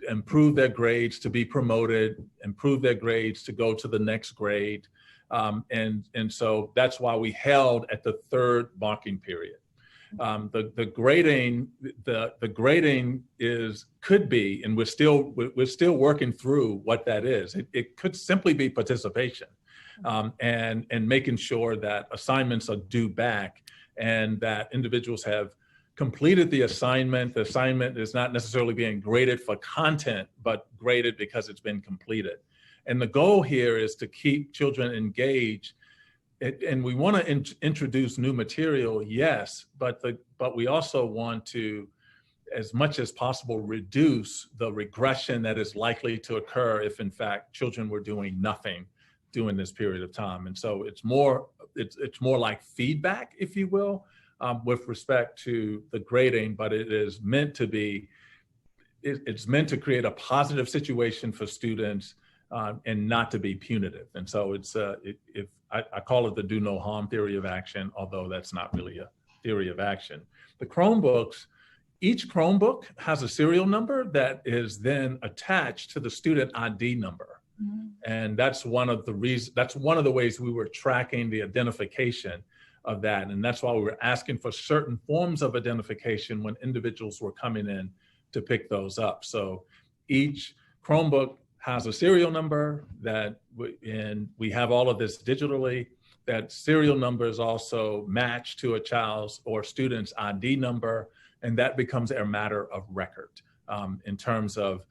improve their grades, to be promoted, improve their grades, to go to the next grade. And so that's why we held at the 3rd marking period. The grading could be, and we're still working through what that is. It could simply be participation, and making sure that assignments are due back and that individuals have completed the assignment. The assignment is not necessarily being graded for content, but graded because it's been completed. And the goal here is to keep children engaged. And we want to introduce new material, yes, but we also want to, as much as possible, reduce the regression that is likely to occur if, in fact, children were doing nothing during this period of time. And so it's more like feedback, if you will, with respect to the grading, but it is meant to be, it's meant to create a positive situation for students and not to be punitive. And so it's, I call it the do no harm theory of action, although that's not really a theory of action. The Chromebooks, each Chromebook has a serial number that is then attached to the student ID number. And that's one of the reasons, that's one of the ways we were tracking the identification of that. And that's why we were asking for certain forms of identification when individuals were coming in to pick those up. So each Chromebook has a serial number and we have all of this digitally. That serial number is also matched to a child's or student's ID number, and that becomes a matter of record in terms of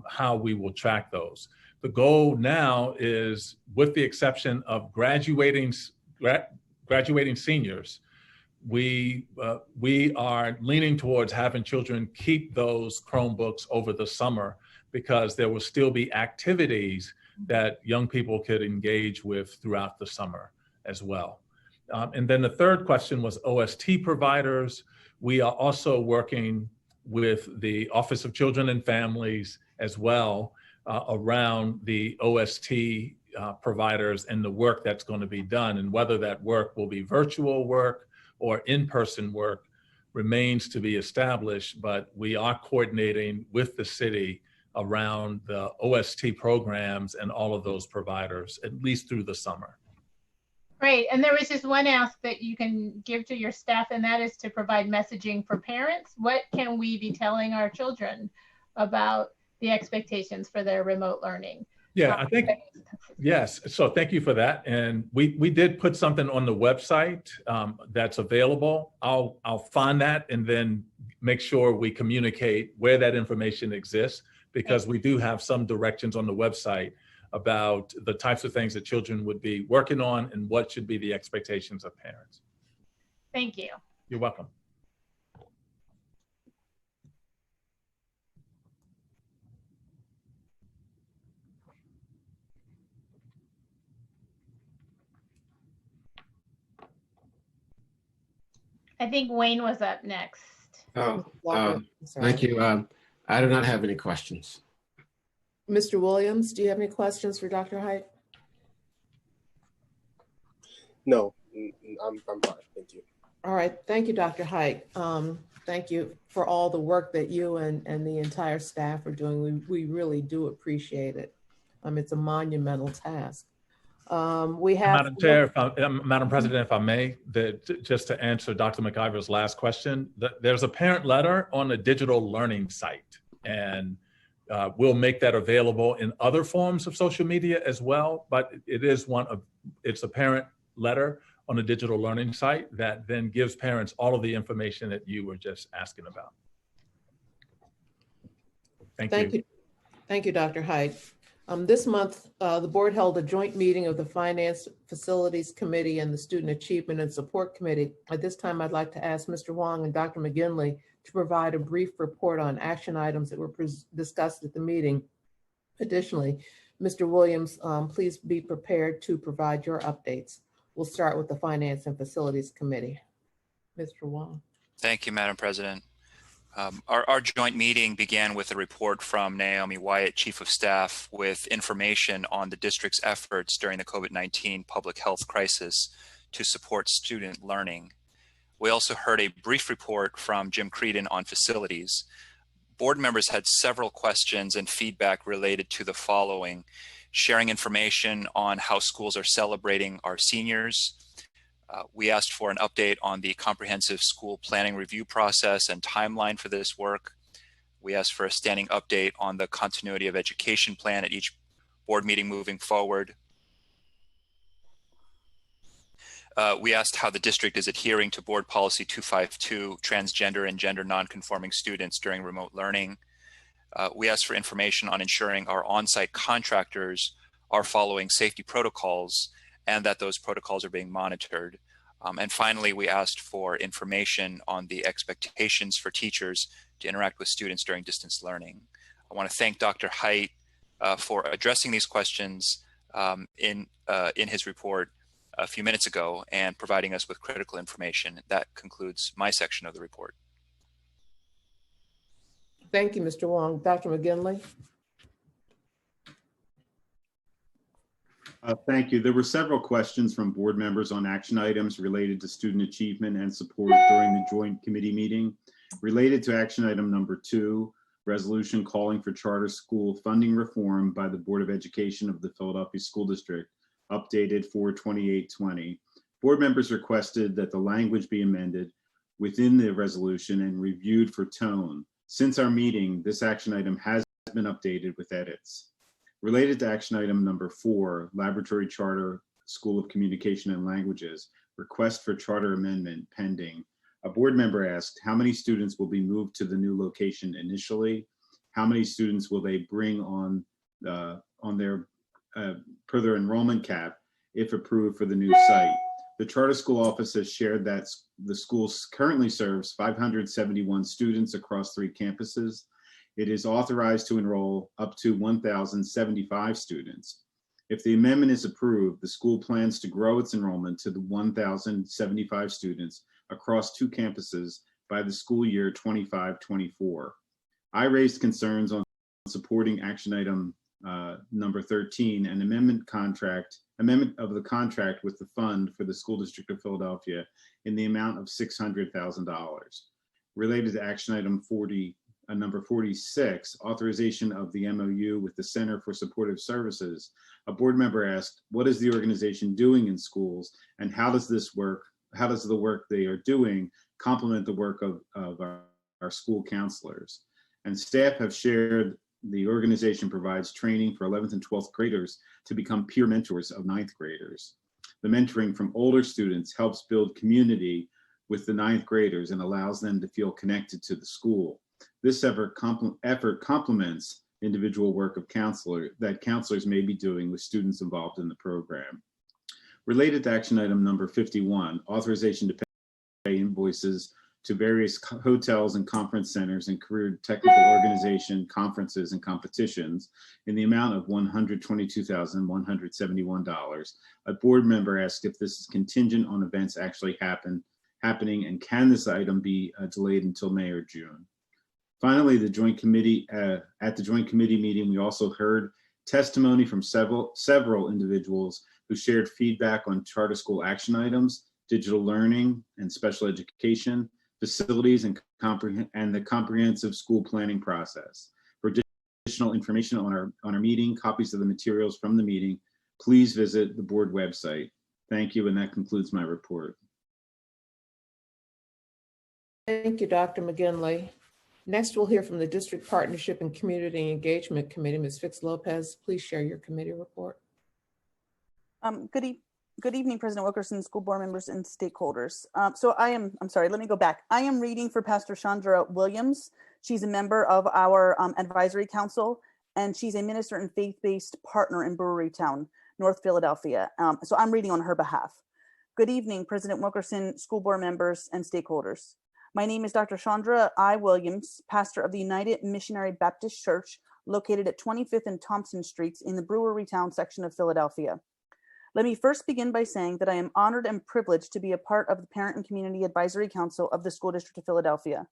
how we will track those. The goal now is, with the exception of graduating seniors, we are leaning towards having children keep those Chromebooks over the summer, because there will still be activities that young people could engage with throughout the summer as well. And then the third question was OST providers. We are also working with the Office of Children and Families as well around the OST providers and the work that's going to be done, and whether that work will be virtual work or in-person work remains to be established, but we are coordinating with the city around the OST programs and all of those providers, at least through the summer. Great. And there was just one ask that you can give to your staff, and that is to provide messaging for parents. What can we be telling our children about the expectations for their remote learning? Yeah, I think, yes. So thank you for that. And we did put something on the website that's available. I'll find that and then make sure we communicate where that information exists, because we do have some directions on the website about the types of things that children would be working on and what should be the expectations of parents. Thank you. You're welcome. I think Wayne was up next. Thank you. I do not have any questions. Mr. Williams, do you have any questions for Dr. Height? No, I'm fine. Thank you. All right. Thank you, Dr. Height. Thank you for all the work that you and the entire staff are doing. We really do appreciate it. It's a monumental task. We have— Madam Chair, Madam President, if I may, just to answer Dr. McIver's last question, there's a parent letter on the digital learning site, and we'll make that available in other forms of social media as well, but it's a parent letter on a digital learning site that then gives parents all of the information that you were just asking about. Thank you. Thank you, Dr. Height. This month, the board held a joint meeting of the Finance Facilities Committee and the Student Achievement and Support Committee. At this time, I'd like to ask Mr. Wong and Dr. McGinley to provide a brief report on action items that were discussed at the meeting. Additionally, Mr. Williams, please be prepared to provide your updates. We'll start with the Finance and Facilities Committee. Mr. Wong. Thank you, Madam President. Our joint meeting began with a report from Naomi Wyatt, Chief of Staff, with information on the district's efforts during the COVID-19 public health crisis to support student learning. We also heard a brief report from Jim Creedon on facilities. Board members had several questions and feedback related to the following: sharing information on how schools are celebrating our seniors. We asked for an update on the comprehensive school planning review process and timeline for this work. We asked for a standing update on the continuity of education plan at each board meeting moving forward. We asked how the district is adhering to Board Policy 252, transgender and gender nonconforming students during remote learning. We asked for information on ensuring our on-site contractors are following safety protocols and that those protocols are being monitored. And finally, we asked for information on the expectations for teachers to interact with students during distance learning. I want to thank Dr. Height for addressing these questions in his report a few minutes ago and providing us with critical information. That concludes my section of the report. Thank you, Mr. Wong. Dr. McGinley. Thank you. There were several questions from board members on action items related to student achievement and support during the joint committee meeting. Related to action item number 2, resolution calling for charter school funding reform by the Board of Education of the Philadelphia School District, updated for 28/20. Board members requested that the language be amended within the resolution and reviewed for tone. Since our meeting, this action item has been updated with edits. Related to action item number 4, Laboratory Charter School of Communication and Languages, request for charter amendment pending. A board member asked, how many students will be moved to the new location initially? How many students will they bring on their per their enrollment cap if approved for the new site? The charter school office has shared that the school currently serves 571 students across 3 campuses. It is authorized to enroll up to 1,075 students. If the amendment is approved, the school plans to grow its enrollment to the 1,075 students across 2 campuses by the school year 25-24. I raised concerns on supporting action item number 13, an amendment of the contract with the fund for the School District of Philadelphia in the amount of $600,000. Related to action item number 46, authorization of the MOU with the Center for Supportive Services. A board member asked, what is the organization doing in schools, and how does this work? How does the work they are doing complement the work of our school counselors? And staff have shared the organization provides training for 11th and 12th graders to become peer mentors of 9th graders. The mentoring from older students helps build community with the 9th graders and allows them to feel connected to the school. This effort complements individual work of counselors may be doing with students involved in the program. Related to action item number 51, authorization to pay invoices to various hotels and conference centers and career technical organization conferences and competitions in the amount of $122,171. A board member asked if this is contingent on events actually happening, and can this item be delayed until May or June? Finally, the joint committee at the joint committee meeting, we also heard testimony from several individuals who shared feedback on charter school action items, digital learning and special education, facilities, and the comprehensive school planning process. For additional information on our meeting, copies of the materials from the meeting, please visit the board website. Thank you, and that concludes my report. Thank you, Dr. McGinley. Next, we'll hear from the District Partnership and Community Engagement Committee. Ms. Fitz Lopez, please share your committee report. Good evening, President Wilkerson, school board members, and stakeholders. I'm sorry, let me go back. I am reading for Pastor Chandra Williams. She's a member of our advisory council, and she's a minister and faith-based partner in Brewery Town, North Philadelphia. So I'm reading on her behalf. Good evening, President Wilkerson, school board members, and stakeholders. My name is Dr. Chandra I. Williams, pastor of the United Missionary Baptist Church, located at 25th and Thompson Streets in the Brewery Town section of Philadelphia. Let me first begin by saying that I am honored and privileged to be a part of the Parent and Community Advisory Council of the School District of Philadelphia.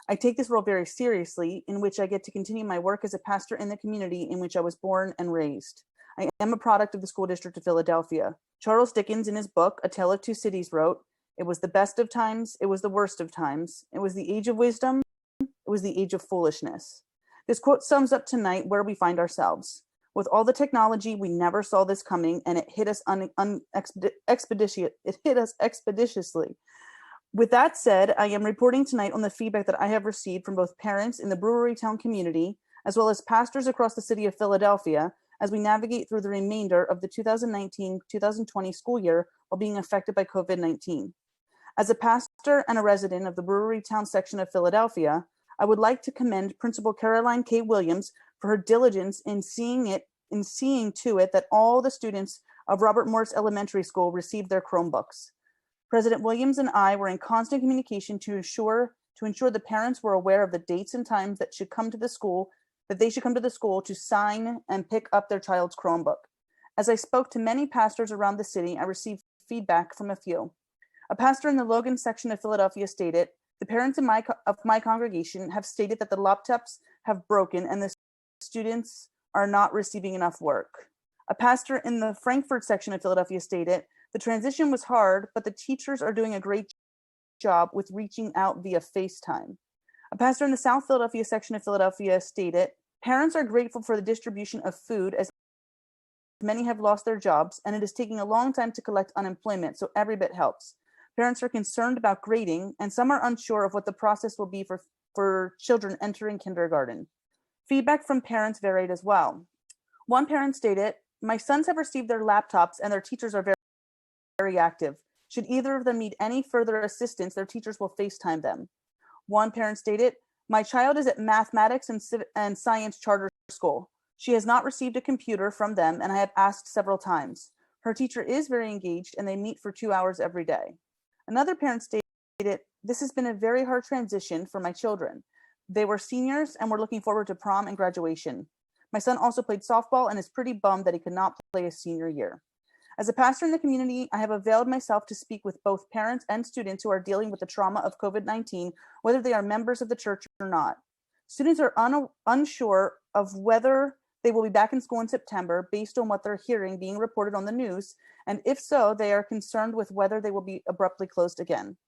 I take this role very seriously, in which I get to continue my work as a pastor in the community in which I was born and raised. I am a product of the School District of Philadelphia. Charles Dickens, in his book, A Tale of Two Cities, wrote, "It was the best of times, it was the worst of times. It was the age of wisdom, it was the age of foolishness." This quote sums up tonight where we find ourselves. With all the technology, we never saw this coming, and it hit us expeditiously. With that said, I am reporting tonight on the feedback that I have received from both parents in the Brewery Town community, as well as pastors across the city of Philadelphia, as we navigate through the remainder of the 2019-2020 school year while being affected by COVID-19. As a pastor and a resident of the Brewery Town section of Philadelphia, I would like to commend Principal Caroline K. Williams for her diligence in seeing to it that all the students of Robert Morris Elementary School received their Chromebooks. President Williams and I were in constant communication to ensure the parents were aware of the dates and times that they should come to the school to sign and pick up their child's Chromebook. As I spoke to many pastors around the city, I received feedback from a few. A pastor in the Logan section of Philadelphia stated, "The parents of my congregation have stated that the laptops have broken and the students are not receiving enough work." A pastor in the Frankfurt section of Philadelphia stated, "The transition was hard, but the teachers are doing a great job with reaching out via FaceTime." A pastor in the South Philadelphia section of Philadelphia stated, "Parents are grateful for the distribution of food as many have lost their jobs and it is taking a long time to collect unemployment, so every bit helps. Parents are concerned about grading and some are unsure of what the process will be for children entering kindergarten." Feedback from parents varied as well. One parent stated, "My sons have received their laptops and their teachers are very active. Should either of them need any further assistance, their teachers will FaceTime them." One parent stated, "My child is at mathematics and science charter school. She has not received a computer from them and I have asked several times. Her teacher is very engaged and they meet for 2 hours every day." Another parent stated, "This has been a very hard transition for my children. They were seniors and were looking forward to prom and graduation. My son also played softball and is pretty bummed that he could not play his senior year." As a pastor in the community, I have availed myself to speak with both parents and students who are dealing with the trauma of COVID-19, whether they are members of the church or not. Students are unsure of whether they will be back in school in September based on what they're hearing being reported on the news, and if so, they are concerned with whether they will be abruptly closed again.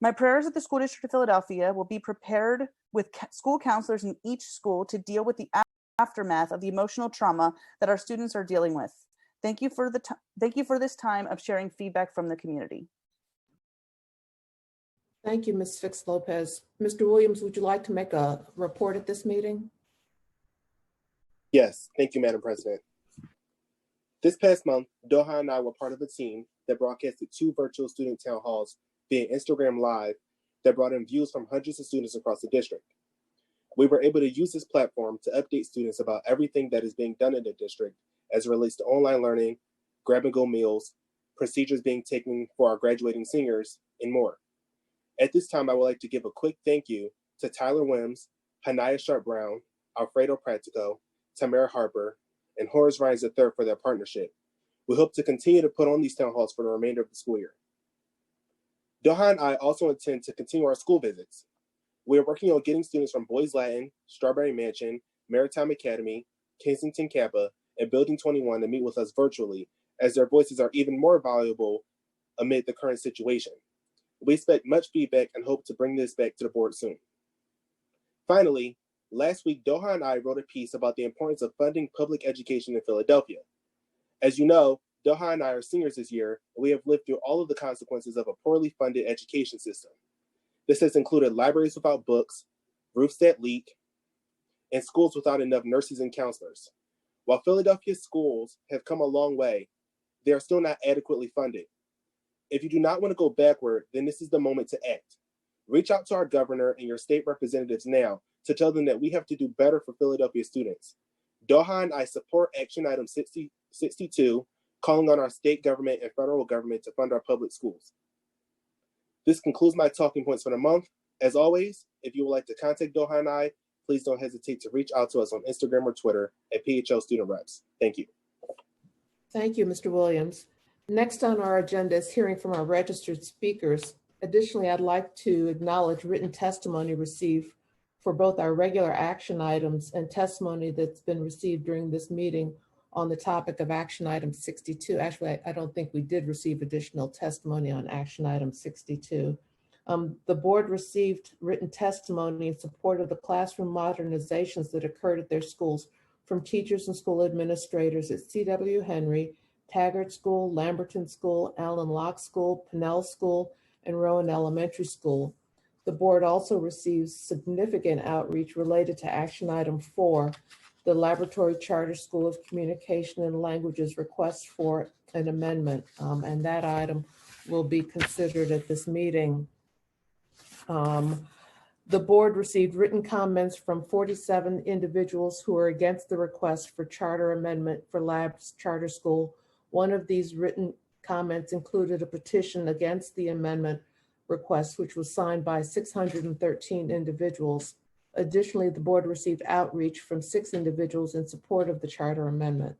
My prayers at the School District of Philadelphia will be prepared with school counselors in each school to deal with the aftermath of the emotional trauma that our students are dealing with. Thank you for this time of sharing feedback from the community. Thank you, Ms. Fix Lopez. Mr. Williams, would you like to make a report at this meeting? Yes, thank you, Madam President. This past month, Doha and I were part of a team that broadcasted 2 virtual student town halls via Instagram Live that brought in views from hundreds of students across the district. We were able to use this platform to update students about everything that is being done in the district as it relates to online learning, grab-and-go meals, procedures being taken for our graduating seniors, and more. At this time, I would like to give a quick thank you to Tyler Wims, Hanaya Sharp-Brown, Alfredo Pratico, Tamara Harper, and Horace Rhines III for their partnership. We hope to continue to put on these town halls for the remainder of the school year. Doha and I also intend to continue our school visits. We are working on getting students from Boys Latin, Strawberry Mansion, Maritime Academy, Kensington Kappa, and Building 21 to meet with us virtually, as their voices are even more valuable amid the current situation. We expect much feedback and hope to bring this back to the board soon. Finally, last week, Doha and I wrote a piece about the importance of funding public education in Philadelphia. As you know, Doha and I are seniors this year, and we have lived through all of the consequences of a poorly funded education system. This has included libraries without books, roofs that leak, and schools without enough nurses and counselors. While Philadelphia schools have come a long way, they are still not adequately funded. If you do not want to go backward, then this is the moment to act. Reach out to our governor and your state representatives now to tell them that we have to do better for Philadelphia students. Doha and I support action item 62, calling on our state government and federal government to fund our public schools. This concludes my talking points for the month. As always, if you would like to contact Doha and I, please don't hesitate to reach out to us on Instagram or Twitter at PHL Student Reps. Thank you. Thank you, Mr. Williams. Next on our agenda is hearing from our registered speakers. Additionally, I'd like to acknowledge written testimony received for both our regular action items and testimony that's been received during this meeting on the topic of action item 62. Actually, I don't think we did receive additional testimony on action item 62. The board received written testimony in support of the classroom modernizations that occurred at their schools from teachers and school administrators at C.W. Henry, Taggart School, Lamberton School, Allen Locke School, Pennell School, and Rowan Elementary School. The board also receives significant outreach related to action item 4, the Laboratory Charter School of Communication and Languages request for an amendment, and that item will be considered at this meeting. The board received written comments from 47 individuals who are against the request for charter amendment for Labs Charter School. One of these written comments included a petition against the amendment request, which was signed by 613 individuals. Additionally, the board received outreach from 6 individuals in support of the charter amendment.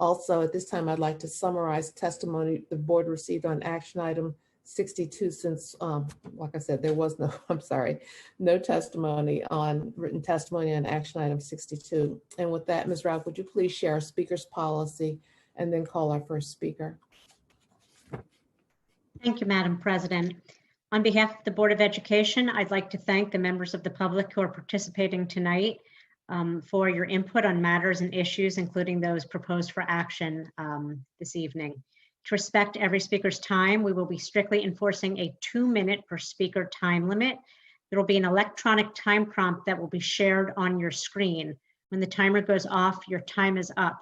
Also, at this time, I'd like to summarize testimony the board received on action item 62 since, like I said, there was no, I'm sorry, no testimony on written testimony on action item 62. And with that, Ms. Rauch, would you please share our speaker's policy and then call our first speaker? Thank you, Madam President. On behalf of the Board of Education, I'd like to thank the members of the public who are participating tonight for your input on matters and issues, including those proposed for action this evening. To respect every speaker's time, we will be strictly enforcing a 2-minute per speaker time limit. There will be an electronic time prompt that will be shared on your screen. When the timer goes off, your time is up.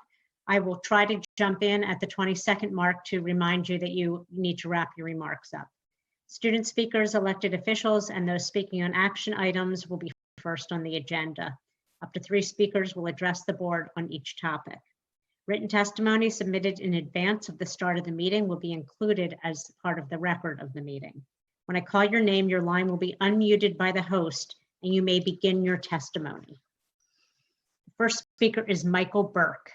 I will try to jump in at the 20-second mark to remind you that you need to wrap your remarks up. Student speakers, elected officials, and those speaking on action items will be first on the agenda. Up to 3 speakers will address the board on each topic. Written testimony submitted in advance of the start of the meeting will be included as part of the record of the meeting. When I call your name, your line will be unmuted by the host and you may begin your testimony. The first speaker is Michael Burke.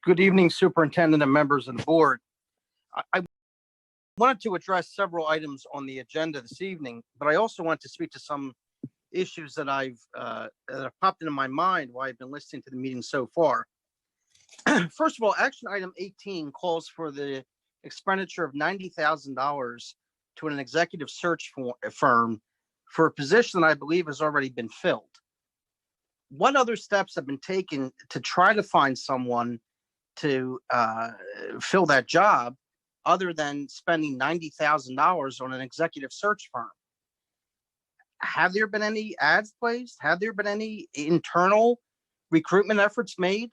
Good evening, Superintendent and members of the board. I wanted to address several items on the agenda this evening, but I also want to speak to some issues that that have popped into my mind while I've been listening to the meeting so far. First of all, action item 18 calls for the expenditure of $90,000 to an executive search firm for a position that I believe has already been filled. What other steps have been taken to try to find someone to fill that job other than spending $90,000 on an executive search firm? Have there been any ads placed? Have there been any internal recruitment efforts made?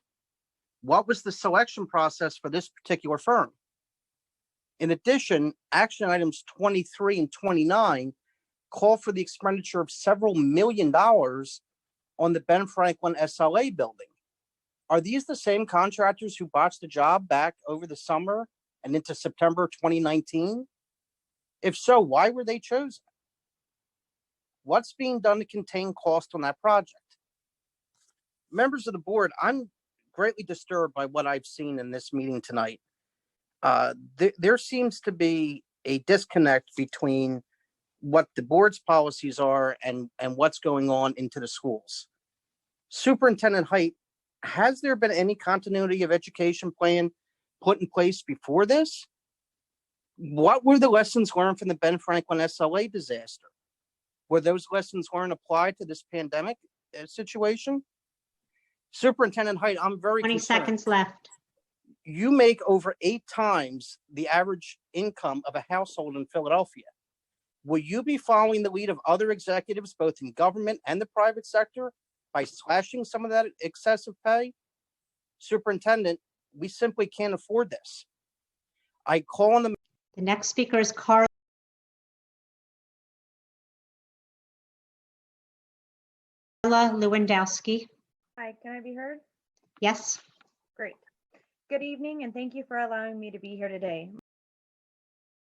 What was the selection process for this particular firm? In addition, action items 23 and 29 call for the expenditure of several $1 million on the Ben Franklin SLA building. Are these the same contractors who botched the job back over the summer and into September 2019? If so, why were they chosen? What's being done to contain cost on that project? Members of the board, I'm greatly disturbed by what I've seen in this meeting tonight. There seems to be a disconnect between what the board's policies are and what's going on into the schools. Superintendent Height, has there been any continuity of education plan put in place before this? What were the lessons learned from the Ben Franklin SLA disaster? Were those lessons learned applied to this pandemic situation? Superintendent Height, I'm very 20 concerned. seconds left. You make over 8 times the average income of a household in Philadelphia. Will you be following the lead of other executives, both in government and the private sector, by slashing some of that excessive pay? Superintendent, we simply can't afford this. I call on the next speaker is Carla Lewandowski. Hi, can I be heard? Yes. Great. Good evening, and thank you for allowing me to be here today.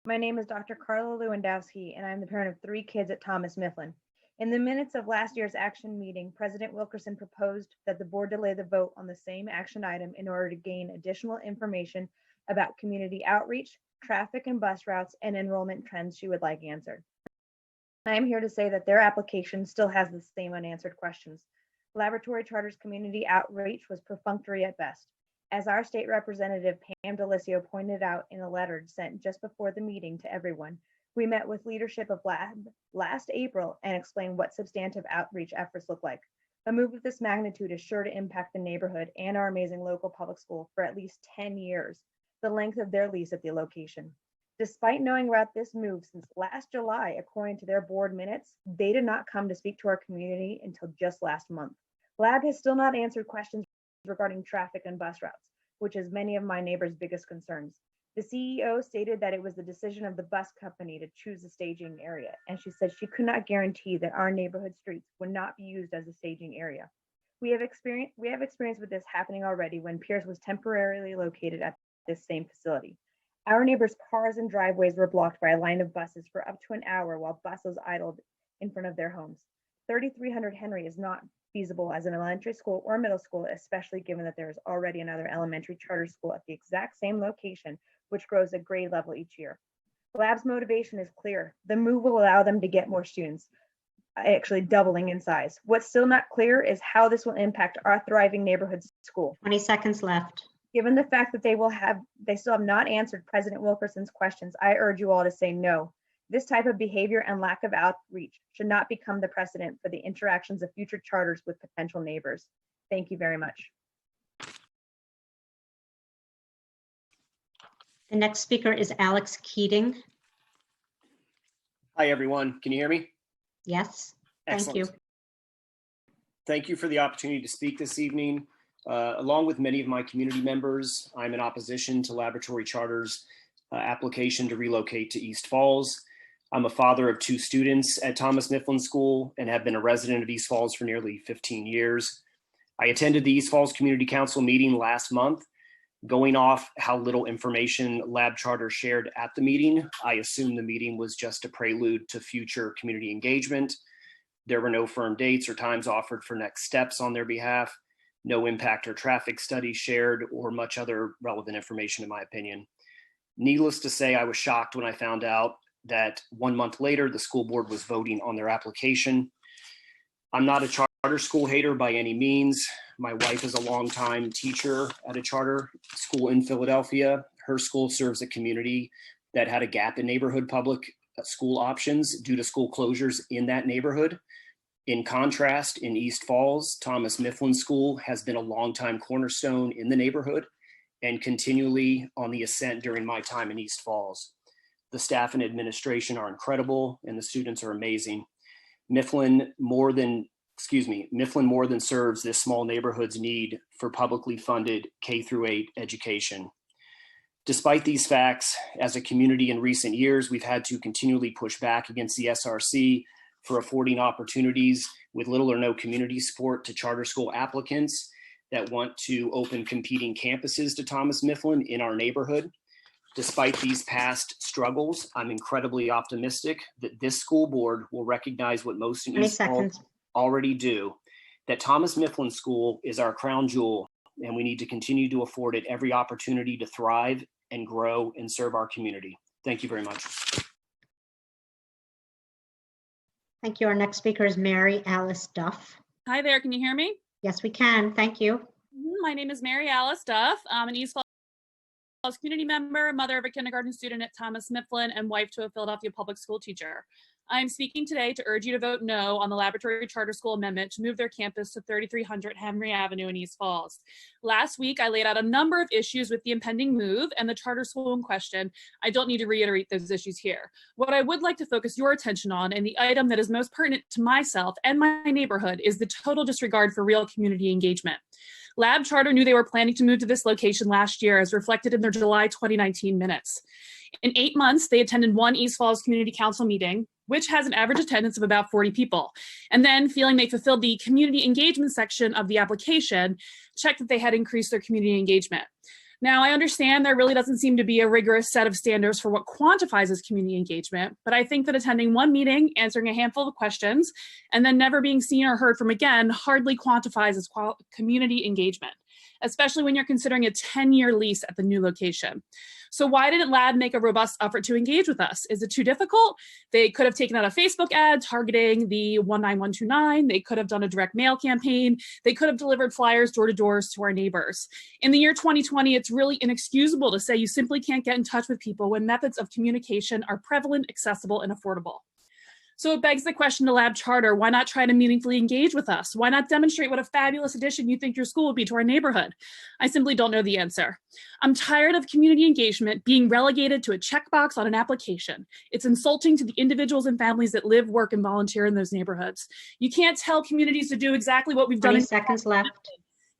My name is Dr. Carla Lewandowski, and I'm the parent of 3 kids at Thomas Mifflin. In the minutes of last year's action meeting, President Wilkerson proposed that the board delay the vote on the same action item in order to gain additional information about community outreach, traffic and bus routes, and enrollment trends she would like answered. I am here to say that their application still has the same unanswered questions. Laboratory Charter's community outreach was perfunctory at best. As our state representative Pam Delisio pointed out in a letter sent just before the meeting to everyone, we met with leadership of LAB last April and explained what substantive outreach efforts look like. A move of this magnitude is sure to impact the neighborhood and our amazing local public school for at least 10 years, the length of their lease at the location. Despite knowing about this move since last July, according to their board minutes, they did not come to speak to our community until just last month. LAB has still not answered questions regarding traffic and bus routes, which is many of my neighbors' biggest concerns. The CEO stated that it was the decision of the bus company to choose the staging area, and she said she could not guarantee that our neighborhood streets would not be used as a staging area. We have experience with this happening already when Pierce was temporarily located at this same facility. Our neighbors' cars and driveways were blocked by a line of buses for up to an hour while buses idled in front of their homes. 3300 Henry is not feasible as an elementary school or middle school, especially given that there is already another elementary charter school at the exact same location, which grows a grade level each year. Lab's motivation is clear. The move will allow them to get more students, actually doubling in size. What's still not clear is how this will impact our thriving neighborhood school. 20 seconds left. Given the fact that they still have not answered President Wilkerson's questions, I urge you all to say no. This type of behavior and lack of outreach should not become the precedent for the interactions of future charters with potential neighbors. Thank you very much. The next speaker is Alex Keating. Hi, everyone. Can you hear me? Yes, thank Excellent. you. Thank you for the opportunity to speak this evening. Along with many of my community members, I'm in opposition to Laboratory Charter's application to relocate to East Falls. I'm a father of 2 students at Thomas Mifflin School and have been a resident of East Falls for nearly 15 years. I attended the East Falls Community Council meeting last month. Going off how little information Lab Charter shared at the meeting, I assume the meeting was just a prelude to future community engagement. There were no firm dates or times offered for next steps on their behalf, no impact or traffic studies shared, or much other relevant information in my opinion. Needless to say, I was shocked when I found out that 1 month later, the school board was voting on their application. I'm not a charter school hater by any means. My wife is a longtime teacher at a charter school in Philadelphia. Her school serves a community that had a gap in neighborhood public school options due to school closures in that neighborhood. In contrast, in East Falls, Thomas Mifflin School has been a longtime cornerstone in the neighborhood and continually on the ascent during my time in East Falls. The staff and administration are incredible and the students are amazing. Mifflin more than serves this small neighborhood's need for publicly funded K-8 education. Despite these facts, as a community in recent years, we've had to continually push back against the SRC for affording opportunities with little or no community support to charter school applicants that want to open competing campuses to Thomas Mifflin in our neighborhood. Despite these past struggles, I'm incredibly optimistic that this school board will recognize what most in East Falls already do, that Thomas Mifflin School is our crown jewel, and we need to continue to afford it every opportunity to thrive and grow and serve our community. Thank you very much. Thank you. Our next speaker is Mary Alice Duff. Hi there, can you hear me? Yes, we can. Thank you. My name is Mary Alice Duff. I'm an East Falls community member, mother of a kindergarten student at Thomas Mifflin, and wife to a Philadelphia public school teacher. I'm speaking today to urge you to vote no on the Laboratory Charter School amendment to move their campus to 3300 Henry Avenue in East Falls. Last week, I laid out a number of issues with the impending move and the charter school in question. I don't need to reiterate those issues here. What I would like to focus your attention on, and the item that is most pertinent to myself and my neighborhood, is the total disregard for real community engagement. Lab Charter knew they were planning to move to this location last year, as reflected in their July 2019 minutes. In 8 months, they attended one East Falls Community Council meeting, which has an average attendance of about 40 people. And then, feeling they fulfilled the community engagement section of the application, checked that they had increased their community engagement. Now, I understand there really doesn't seem to be a rigorous set of standards for what quantifies as community engagement, but I think that attending one meeting, answering a handful of questions, and then never being seen or heard from again hardly quantifies as community engagement, especially when you're considering a 10-year lease at the new location. So why didn't Lab make a robust effort to engage with us? Is it too difficult? They could have taken out a Facebook ad targeting the 19129. They could have done a direct mail campaign. They could have delivered flyers door to doors to our neighbors. In the year 2020, it's really inexcusable to say you simply can't get in touch with people when methods of communication are prevalent, accessible, and affordable. So it begs the question to Lab Charter, why not try to meaningfully engage with us? Why not demonstrate what a fabulous addition you think your school would be to our neighborhood? I simply don't know the answer. I'm tired of community engagement being relegated to a checkbox on an application. It's insulting to the individuals and families that live, work, and volunteer in those neighborhoods. You can't tell communities to do exactly what we've done. 20 seconds left.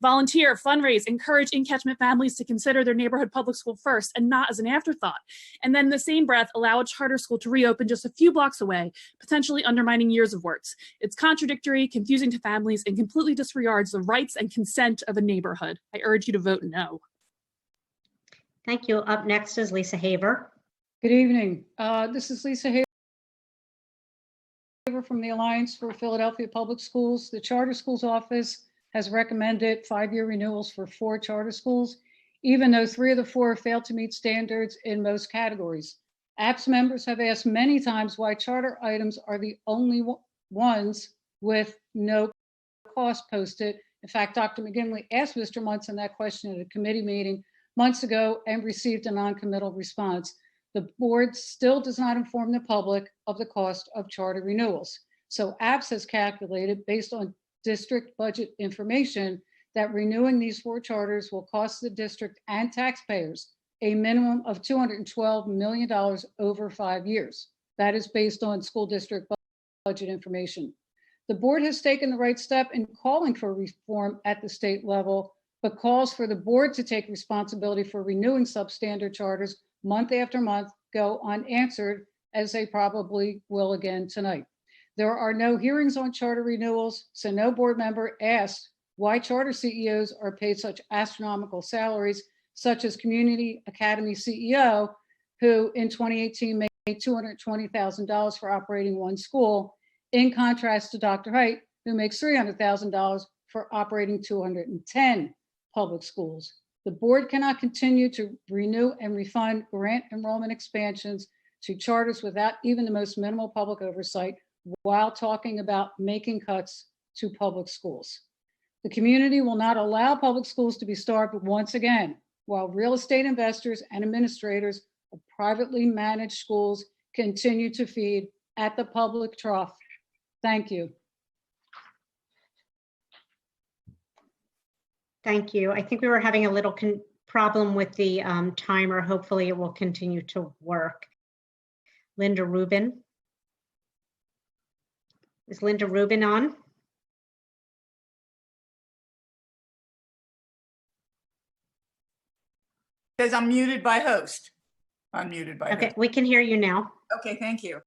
Volunteer, fundraise, encourage in-catchment families to consider their neighborhood public school first and not as an afterthought. And then in the same breath, allow a charter school to reopen just a few blocks away, potentially undermining years of works. It's contradictory, confusing to families, and completely disregards the rights and consent of a neighborhood. I urge you to vote no. Thank you. Up next is Lisa Haver. Good evening. This is Lisa Haver Weaver from the Alliance for Philadelphia Public Schools. The Charter Schools Office has recommended 5-year renewals for 4 charter schools, even though 3 of the 4 failed to meet standards in most categories. APS members have asked many times why charter items are the only ones with no cost posted. In fact, Dr. McGinley asked Mr. Munson that question at a committee meeting months ago and received a non-committal response. The board still does not inform the public of the cost of charter renewals. So APS has calculated, based on district budget information, that renewing these 4 charters will cost the district and taxpayers a minimum of $212 million over 5 years. That is based on school district budget information. The board has taken the right step in calling for reform at the state level, but calls for the board to take responsibility for renewing substandard charters month after month go unanswered, as they probably will again tonight. There are no hearings on charter renewals, so no board member asked why charter CEOs are paid such astronomical salaries, such as Community Academy CEO, who in 2018 made $220,000 for operating 1 school, in contrast to Dr. Height, who makes $300,000 for operating 210 public schools. The board cannot continue to renew and refund grant enrollment expansions to charters without even the most minimal public oversight, while talking about making cuts to public schools. The community will not allow public schools to be starved once again, while real estate investors and administrators of privately managed schools continue to feed at the public trough. Thank you. Thank you. I think we were having a little problem with the timer. Hopefully it will continue to work. Linda Rubin. Is Linda Rubin on? Says I'm muted by host. Unmuted by Okay, host. we can hear you now. Okay, thank you.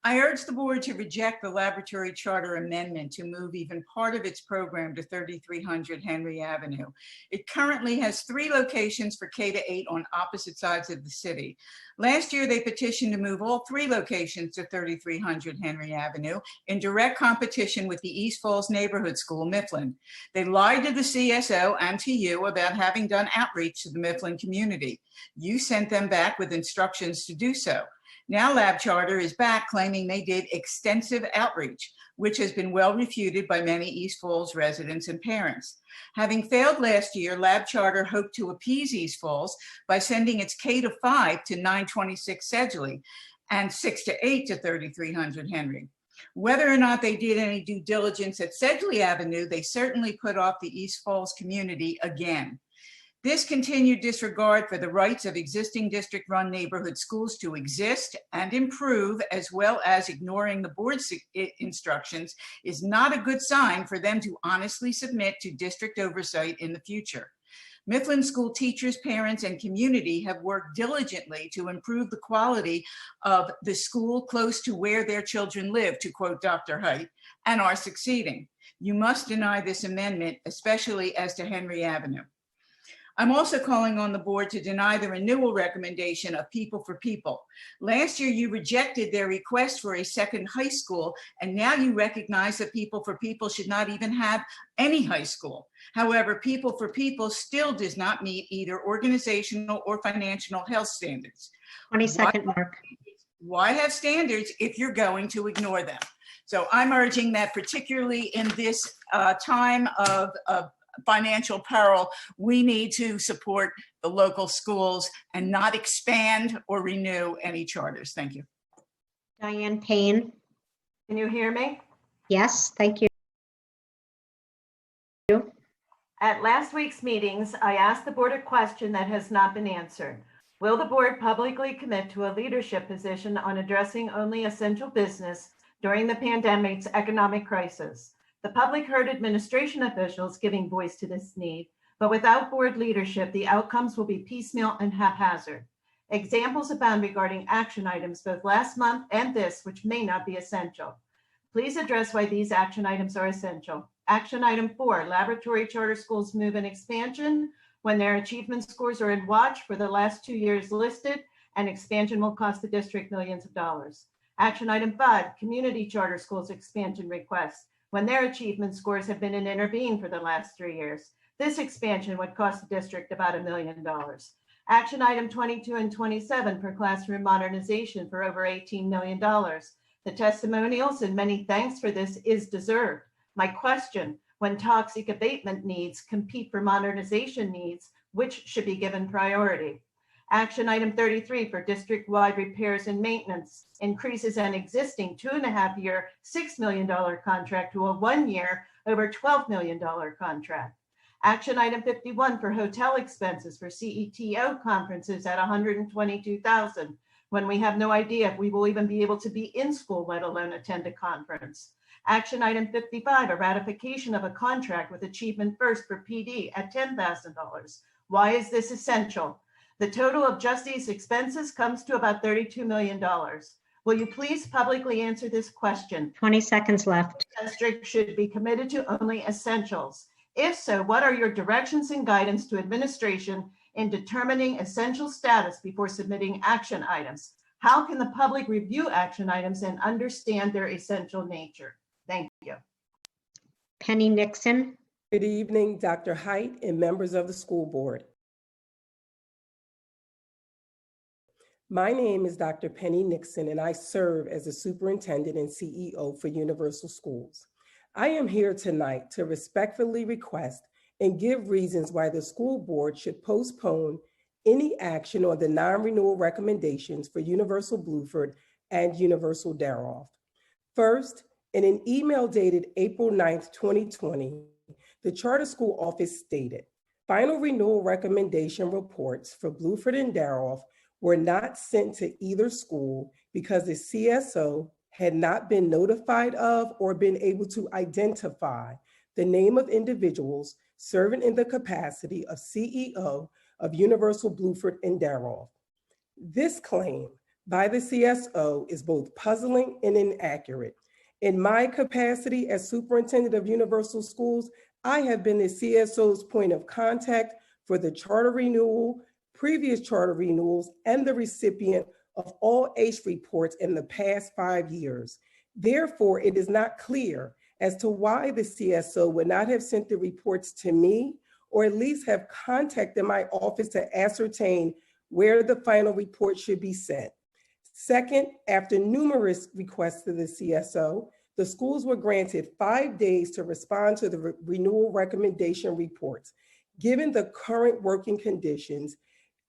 I urge the board to reject the laboratory charter amendment to move even part of its program to 3300 Henry Avenue. It currently has 3 locations for K-8 on opposite sides of the city. Last year, they petitioned to move all 3 locations to 3300 Henry Avenue in direct competition with the East Falls Neighborhood School, Mifflin. They lied to the CSO and to you about having done outreach to the Mifflin community. You sent them back with instructions to do so. Now Lab Charter is back claiming they did extensive outreach, which has been well refuted by many East Falls residents and parents. Having failed last year, Lab Charter hoped to appease East Falls by sending its K-5 to 926 Sedgley and 6-8 to 3300 Henry. Whether or not they did any due diligence at Sedgley Avenue, they certainly put off the East Falls community again. This continued disregard for the rights of existing district-run neighborhood schools to exist and improve, as well as ignoring the board's instructions, is not a good sign for them to honestly submit to district oversight in the future. Mifflin school teachers, parents, and community have worked diligently to improve the quality of the school close to where their children live, to quote Dr. Height, and are succeeding. You must deny this amendment, especially as to Henry Avenue. I'm also calling on the board to deny the renewal recommendation of People for People. Last year, you rejected their request for a second high school, and now you recognize that People for People should not even have any high school. However, People for People still does not meet either organizational or financial health standards. 22nd mark. Why have standards if you're going to ignore them? So I'm urging that, particularly in this time of financial peril, we need to support the local schools and not expand or renew any charters. Thank you. Diane Payne. Can you hear me? Yes, thank you. At last week's meetings, I asked the board a question that has not been answered. Will the board publicly commit to a leadership position on addressing only essential business during the pandemic's economic crisis? The public heard administration officials giving voice to this need, but without board leadership, the outcomes will be piecemeal and haphazard. Examples abound regarding action items both last month and this, which may not be essential. Please address why these action items are essential. Action item 4, laboratory charter schools move and expansion when their achievement scores are in watch for the last 2 years listed, and expansion will cost the district millions of dollars. Action item 5, community charter schools expansion request, when their achievement scores have been in intervene for the last 3 years. This expansion would cost the district about $1 million. Action item 22 and 27 for classroom modernization for over $18 million. The testimonials and many thanks for this is deserved. My question, when toxic abatement needs compete for modernization needs, which should be given priority? Action item 33 for district-wide repairs and maintenance increases an existing 2.5-year, $6 million contract to a 1-year, over $12 million contract. Action item 51 for hotel expenses for CETO conferences at $122,000, when we have no idea if we will even be able to be in school, let alone attend a conference. Action item 55, a ratification of a contract with Achievement First for PD at $10,000. Why is this essential? The total of just these expenses comes to about $32 million. Will you please publicly answer this question? 20 seconds left. District should be committed to only essentials. If so, what are your directions and guidance to administration in determining essential status before submitting action items? How can the public review action items and understand their essential nature? Thank you. Penny Nixon. Good evening, Dr. Height and members of the school board. My name is Dr. Penny Nixon, and I serve as the superintendent and CEO for Universal Schools. I am here tonight to respectfully request and give reasons why the school board should postpone any action on the non-renewal recommendations for Universal Bluford and Universal Daroff. First, in an email dated April 9th, 2020, the charter school office stated, final renewal recommendation reports for Bluford and Daroff were not sent to either school because the CSO had not been notified of or been able to identify the name of individuals serving in the capacity of CEO of Universal Bluford and Daroff. This claim by the CSO is both puzzling and inaccurate. In my capacity as superintendent of Universal Schools, I have been the CSO's point of contact for the charter renewal, previous charter renewals, and the recipient of all ACE reports in the past 5 years. Therefore, it is not clear as to why the CSO would not have sent the reports to me, or at least have contacted my office to ascertain where the final report should be sent. Second, after numerous requests to the CSO, the schools were granted 5 days to respond to the renewal recommendation reports. Given the current working conditions,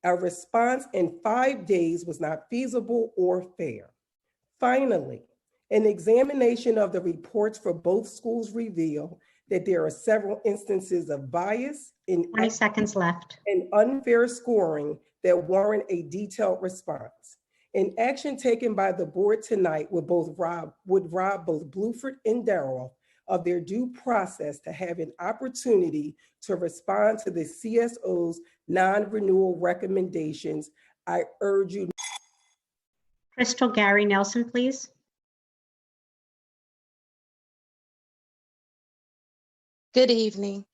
a response in 5 days was not feasible or fair. Finally, an examination of the reports for both schools reveal that there are several instances of bias in 20 seconds left and unfair scoring that warrant a detailed response. An action taken by the board tonight would rob both Bluford and Daroff of their due process to have an opportunity to respond to the CSO's non-renewal recommendations. I urge you. Crystal Gary Nelson, please. Good evening.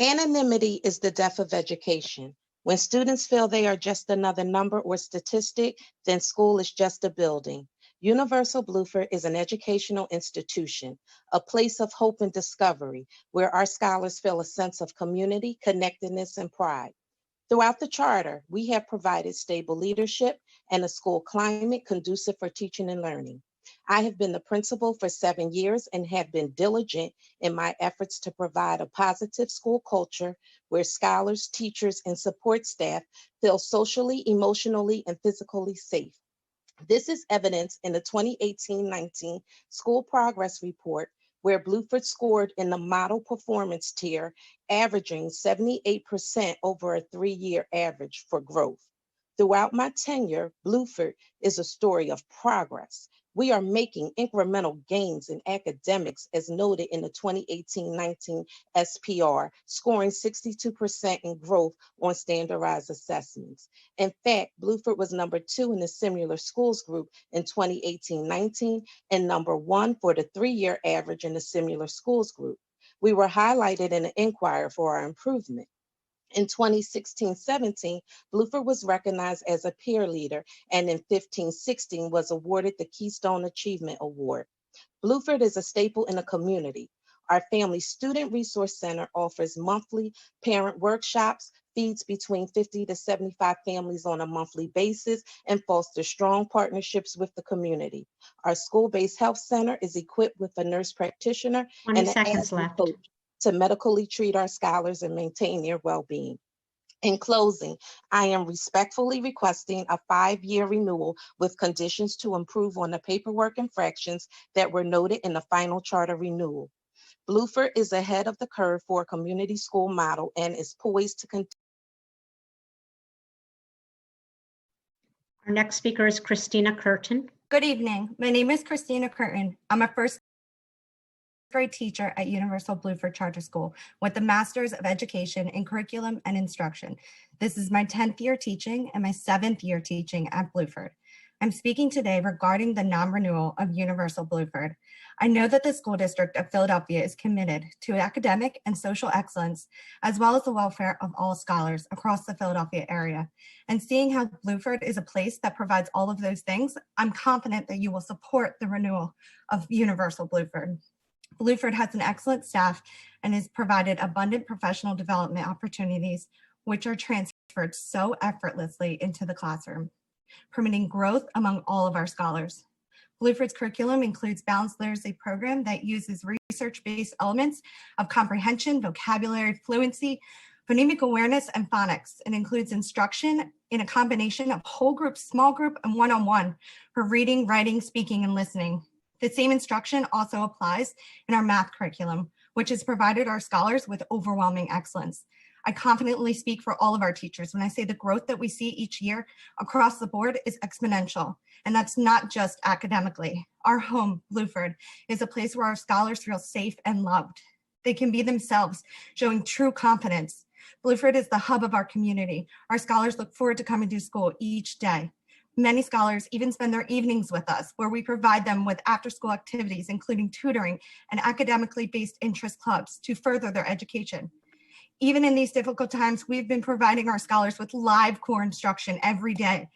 Anonymity is the death of education. When students feel they are just another number or statistic, then school is just a building. Universal Bluford is an educational institution, a place of hope and discovery, where our scholars feel a sense of community, connectedness, and pride. Throughout the charter, we have provided stable leadership and a school climate conducive for teaching and learning. I have been the principal for 7 years and have been diligent in my efforts to provide a positive school culture where scholars, teachers, and support staff feel socially, emotionally, and physically safe. This is evidenced in the 2018-19 School Progress Report, where Bluford scored in the model performance tier, averaging 78% over a 3-year average for growth. Throughout my tenure, Bluford is a story of progress. We are making incremental gains in academics as noted in the 2018-19 SPR, scoring 62% in growth on standardized assessments. In fact, Bluford was number 2 in the similar schools group in 2018-19 and number 1 for the 3-year average in the similar schools group. We were highlighted in the Inquirer for our improvement. In 2016-17, Bluford was recognized as a peer leader, and in 15-16 was awarded the Keystone Achievement Award. Bluford is a staple in the community. Our Family Student Resource Center offers monthly parent workshops, feeds between 50 to 75 families on a monthly basis, and fosters strong partnerships with the community. Our school-based health center is equipped with a nurse practitioner 20 and an seconds asthma left. coach to medically treat our scholars and maintain their well-being. In closing, I am respectfully requesting a 5-year renewal with conditions to improve on the paperwork infractions that were noted in the final charter renewal. Bluford is ahead of the curve for a community school model and is poised to continue. Our next speaker is Christina Curtin. Good evening. My name is Christina Curtin. I'm a first grade teacher at Universal Bluford Charter School with the Masters of Education in Curriculum and Instruction. This is my 10th year teaching and my 7th year teaching at Bluford. I'm speaking today regarding the non-renewal of Universal Bluford. I know that the School District of Philadelphia is committed to academic and social excellence, as well as the welfare of all scholars across the Philadelphia area. And seeing how Bluford is a place that provides all of those things, I'm confident that you will support the renewal of Universal Bluford. Bluford has an excellent staff and has provided abundant professional development opportunities, which are transferred so effortlessly into the classroom, permitting growth among all of our scholars. Bluford's curriculum includes balanced literacy program that uses research-based elements of comprehension, vocabulary fluency, phonemic awareness, and phonics. It includes instruction in a combination of whole group, small group, and one-on-one for reading, writing, speaking, and listening. The same instruction also applies in our math curriculum, which has provided our scholars with overwhelming excellence. I confidently speak for all of our teachers when I say the growth that we see each year across the board is exponential, and that's not just academically. Our home, Bluford, is a place where our scholars feel safe and loved. They can be themselves, showing true confidence. Bluford is the hub of our community. Our scholars look forward to coming to school each day. Many scholars even spend their evenings with us, where we provide them with after-school activities, including tutoring and academically based interest clubs to further their education. Even in these difficult times, we've been providing our scholars with live core instruction every day,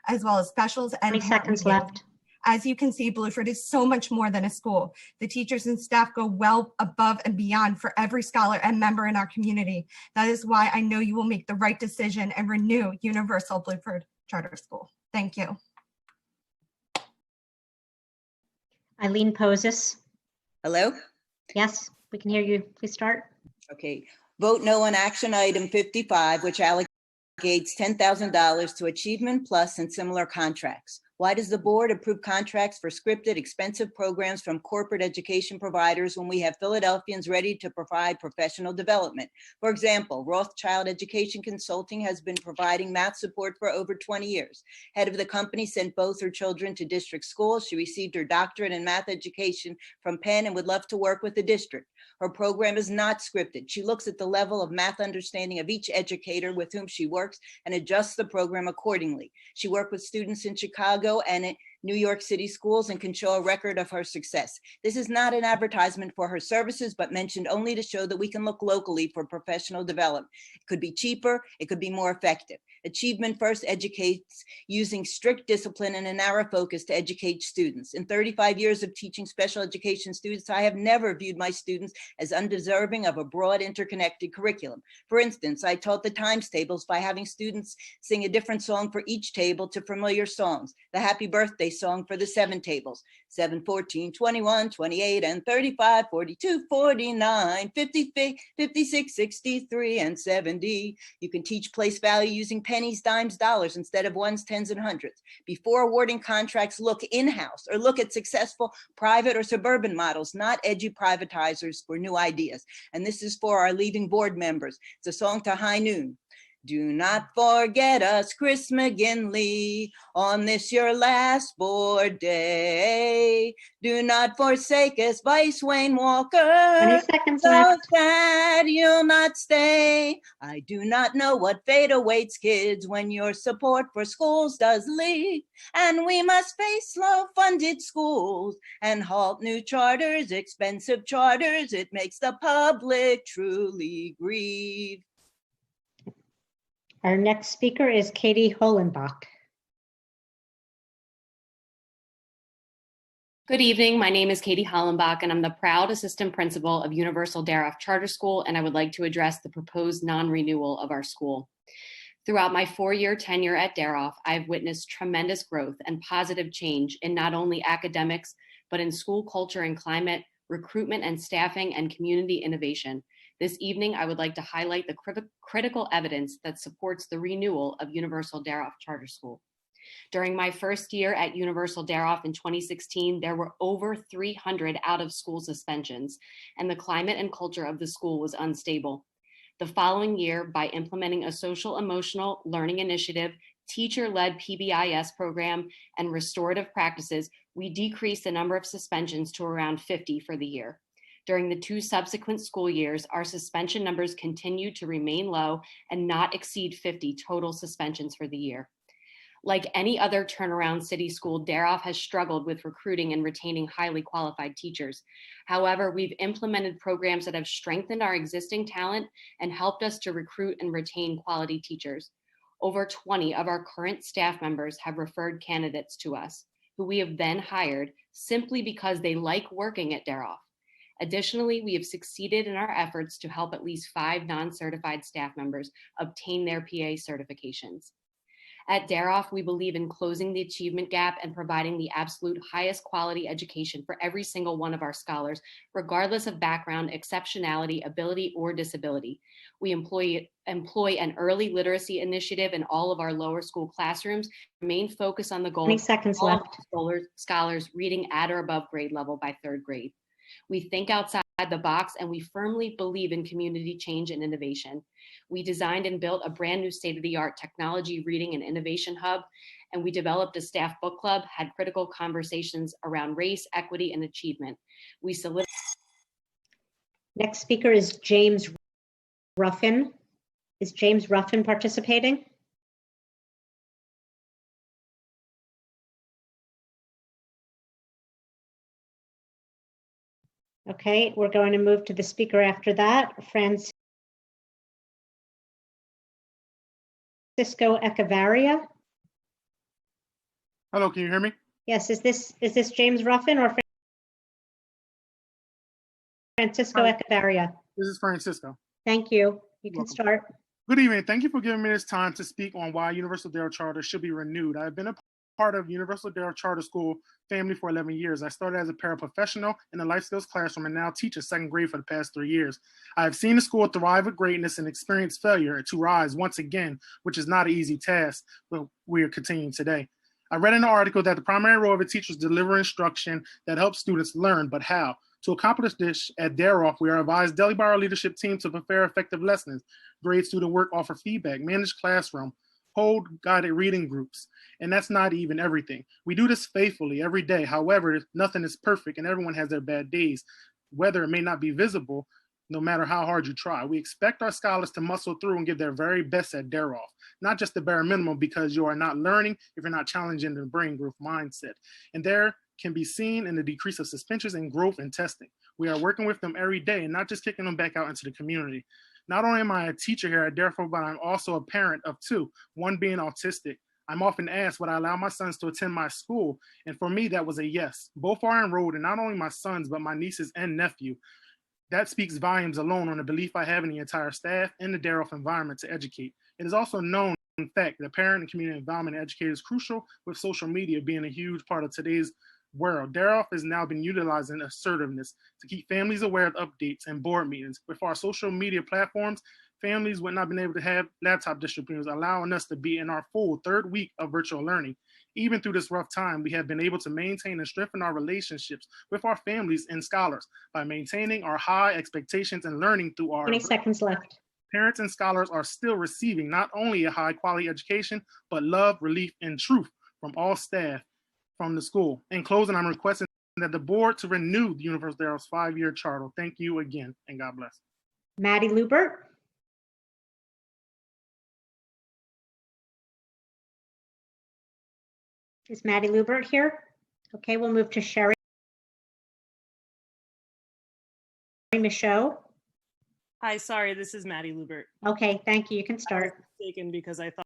as well as specials and 20 seconds left. As you can see, Bluford is so much more than a school. The teachers and staff go well above and beyond for every scholar and member in our community. That is why I know you will make the right decision and renew Universal Bluford Charter School. Thank you. Eileen Poses. Hello? Yes, we can hear you. Please start. Okay. Vote no on action item 55, which allocates $10,000 to Achievement Plus and similar contracts. Why does the board approve contracts for scripted, expensive programs from corporate education providers when we have Philadelphians ready to provide professional development? For example, Rothschild Education Consulting has been providing math support for over 20 years. Head of the company sent both her children to district schools. She received her doctorate in math education from Penn and would love to work with the district. Her program is not scripted. She looks at the level of math understanding of each educator with whom she works and adjusts the program accordingly. She worked with students in Chicago and in New York City schools and can show a record of her success. This is not an advertisement for her services, but mentioned only to show that we can look locally for professional development. It could be cheaper, it could be more effective. Achievement First educates using strict discipline and a narrow focus to educate students. In 35 years of teaching special education students, I have never viewed my students as undeserving of a broad interconnected curriculum. For instance, I taught the times tables by having students sing a different song for each table to familiar songs. The happy birthday song for the 7 tables, 7, 14, 21, 28, and 35, 42, 49, 50, 56, 63, and 70. You can teach place value using pennies, dimes, dollars instead of ones, tens, and hundreds. Before awarding contracts, look in-house or look at successful private or suburban models, not edgy privatizers for new ideas. And this is for our leaving board members. It's a song to High Noon. Do not forget us, Chris McGinley, on this your last board day. Do not forsake us, Vice Wayne Walker. 20 seconds so left. sad you'll not stay. I do not know what fate awaits kids when your support for schools does leave. And we must face low-funded schools and halt new charters, expensive charters. It makes the public truly grieve. Our next speaker is Katie Holenbach. Good evening. My name is Katie Hollenbach, and I'm the proud assistant principal of Universal Daroff Charter School, and I would like to address the proposed non-renewal of our school. Throughout my 4-year tenure at Daroff, I've witnessed tremendous growth and positive change in not only academics, but in school culture and climate, recruitment and staffing, and community innovation. This evening, I would like to highlight the critical evidence that supports the renewal of Universal Daroff Charter School. During my first year at Universal Daroff in 2016, there were over 300 out-of-school suspensions, and the climate and culture of the school was unstable. The following year, by implementing a social-emotional learning initiative, teacher-led PBIS program, and restorative practices, we decreased the number of suspensions to around 50 for the year. During the 2 subsequent school years, our suspension numbers continued to remain low and not exceed 50 total suspensions for the year. Like any other turnaround city school, Daroff has struggled with recruiting and retaining highly qualified teachers. However, we've implemented programs that have strengthened our existing talent and helped us to recruit and retain quality teachers. Over 20 of our current staff members have referred candidates to us, who we have then hired simply because they like working at Daroff. Additionally, we have succeeded in our efforts to help at least 5 non-certified staff members obtain their PA certifications. At Daroff, we believe in closing the achievement gap and providing the absolute highest quality education for every single one of our scholars, regardless of background, exceptionality, ability, or disability. We employ an early literacy initiative in all of our lower school classrooms, remain focused on the goal 20 seconds of all left. Scholars reading at or above grade level by 3rd grade. We think outside the box, and we firmly believe in community change and innovation. We designed and built a brand new state-of-the-art technology reading and innovation hub, and we developed a staff book club, had critical conversations around race, equity, and achievement. We solidified. Next speaker is James Ruffin. Is James Ruffin participating? Okay, we're going to move to the speaker after that, Francisco Echevarria. Hello, can you hear me? Yes, is this James Ruffin or Francisco Echevarria? This is Francisco. Thank you. You can start. Good evening. Thank you for giving me this time to speak on why Universal Daroff Charter should be renewed. I've been a part of Universal Daroff Charter School family for 11 years. I started as a paraprofessional in the life skills classroom and now teach in 2nd grade for the past 3 years. I have seen the school thrive with greatness and experience failure to rise once again, which is not an easy task, but we are continuing today. I read in an article that the primary role of a teacher is deliver instruction that helps students learn, but how? To accomplish this at Daroff, we are advised daily by our leadership team to prepare effective lessons, grade student work, offer feedback, manage classroom, hold guided reading groups. And that's not even everything. We do this faithfully every day. However, nothing is perfect and everyone has their bad days, whether it may not be visible, no matter how hard you try. We expect our scholars to muscle through and give their very best at Daroff, not just the bare minimum, because you are not learning if you're not challenging the brain growth mindset. And there can be seen in the decrease of suspensions and growth in testing. We are working with them every day and not just kicking them back out into the community. Not only am I a teacher here at Daroff, but I'm also a parent of 2, one being autistic. I'm often asked would I allow my sons to attend my school, and for me that was a yes. Both are enrolled, and not only my sons, but my nieces and nephew. That speaks volumes alone on the belief I have in the entire staff and the Daroff environment to educate. It is also known, in fact, that parent and community involvement in educators is crucial, with social media being a huge part of today's world. Daroff has now been utilizing assertiveness to keep families aware of updates and board meetings. With our social media platforms, families would not have been able to have laptop distributors, allowing us to be in our full 3rd week of virtual learning. Even through this rough time, we have been able to maintain and strengthen our relationships with our families and scholars by maintaining our high expectations and learning through our 20 seconds left. Parents and scholars are still receiving not only a high quality education, but love, relief, and truth from all staff from the school. In closing, I'm requesting that the board to renew the Universal Daroff's 5-year charter. Thank you again, and God bless. Maddie Lubert. Is Maddie Lubert here? Okay, we'll move to Sherry Michaud. Hi, sorry, this is Maddie Lubert. Okay, thank you. You can I start. was mistaken because I thought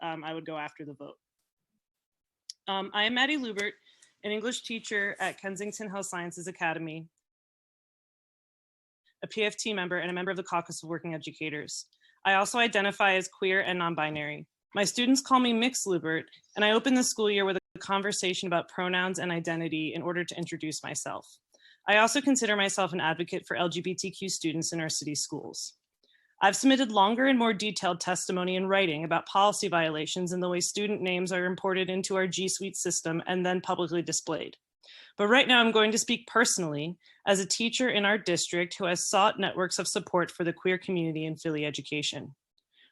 I would go after the vote. I am Maddie Lubert, an English teacher at Kensington Health Sciences Academy, a PFT member, and a member of the Caucus of Working Educators. I also identify as queer and non-binary. My students call me Mix Lubert, and I open the school year with a conversation about pronouns and identity in order to introduce myself. I also consider myself an advocate for LGBTQ students in our city schools. I've submitted longer and more detailed testimony in writing about policy violations and the way student names are imported into our G Suite system and then publicly displayed. But right now I'm going to speak personally as a teacher in our district who has sought networks of support for the queer community in Philly education.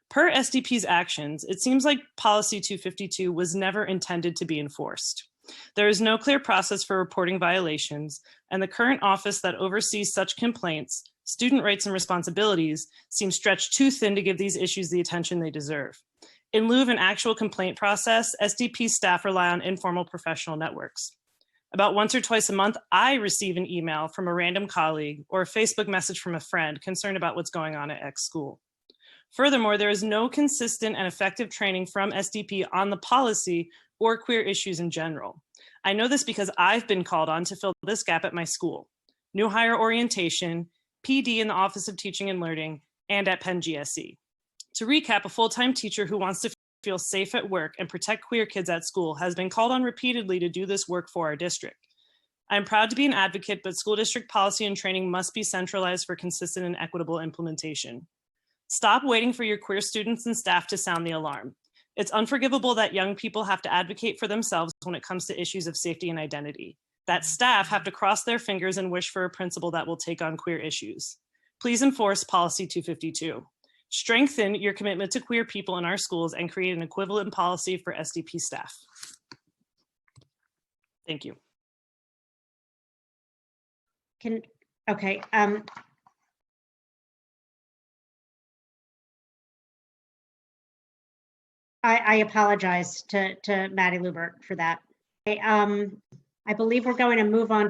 Per SDP's actions, it seems like Policy 252 was never intended to be enforced. There is no clear process for reporting violations, and the current office that oversees such complaints, student rights and responsibilities, seems stretched too thin to give these issues the attention they deserve. In lieu of an actual complaint process, SDP staff rely on informal professional networks. About once or twice a month, I receive an email from a random colleague or a Facebook message from a friend concerned about what's going on at X school. Furthermore, there is no consistent and effective training from SDP on the policy or queer issues in general. I know this because I've been called on to fill this gap at my school. New hire orientation, PD in the Office of Teaching and Learning, and at Penn GSE. To recap, a full-time teacher who wants to feel safe at work and protect queer kids at school has been called on repeatedly to do this work for our district. I'm proud to be an advocate, but school district policy and training must be centralized for consistent and equitable implementation. Stop waiting for your queer students and staff to sound the alarm. It's unforgivable that young people have to advocate for themselves when it comes to issues of safety and identity. That staff have to cross their fingers and wish for a principal that will take on queer issues. Please enforce Policy 252. Strengthen your commitment to queer people in our schools and create an equivalent policy for SDP staff. Thank you. Okay. I apologize to Maddie Lubert for that. I believe we're going to move on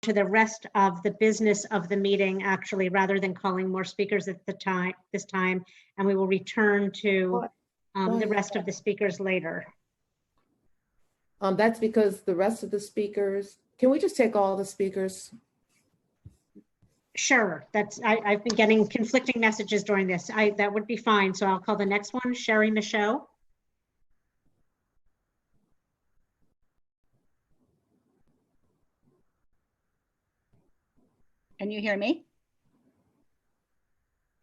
to the rest of the business of the meeting, actually, rather than calling more speakers at this time, and we will return to the rest of the speakers later. That's because the rest of the speakers, can we just take all the speakers? Sure, I've been getting conflicting messages during this. That would be fine. So I'll call the next one, Sherry Michaud. Can you hear me?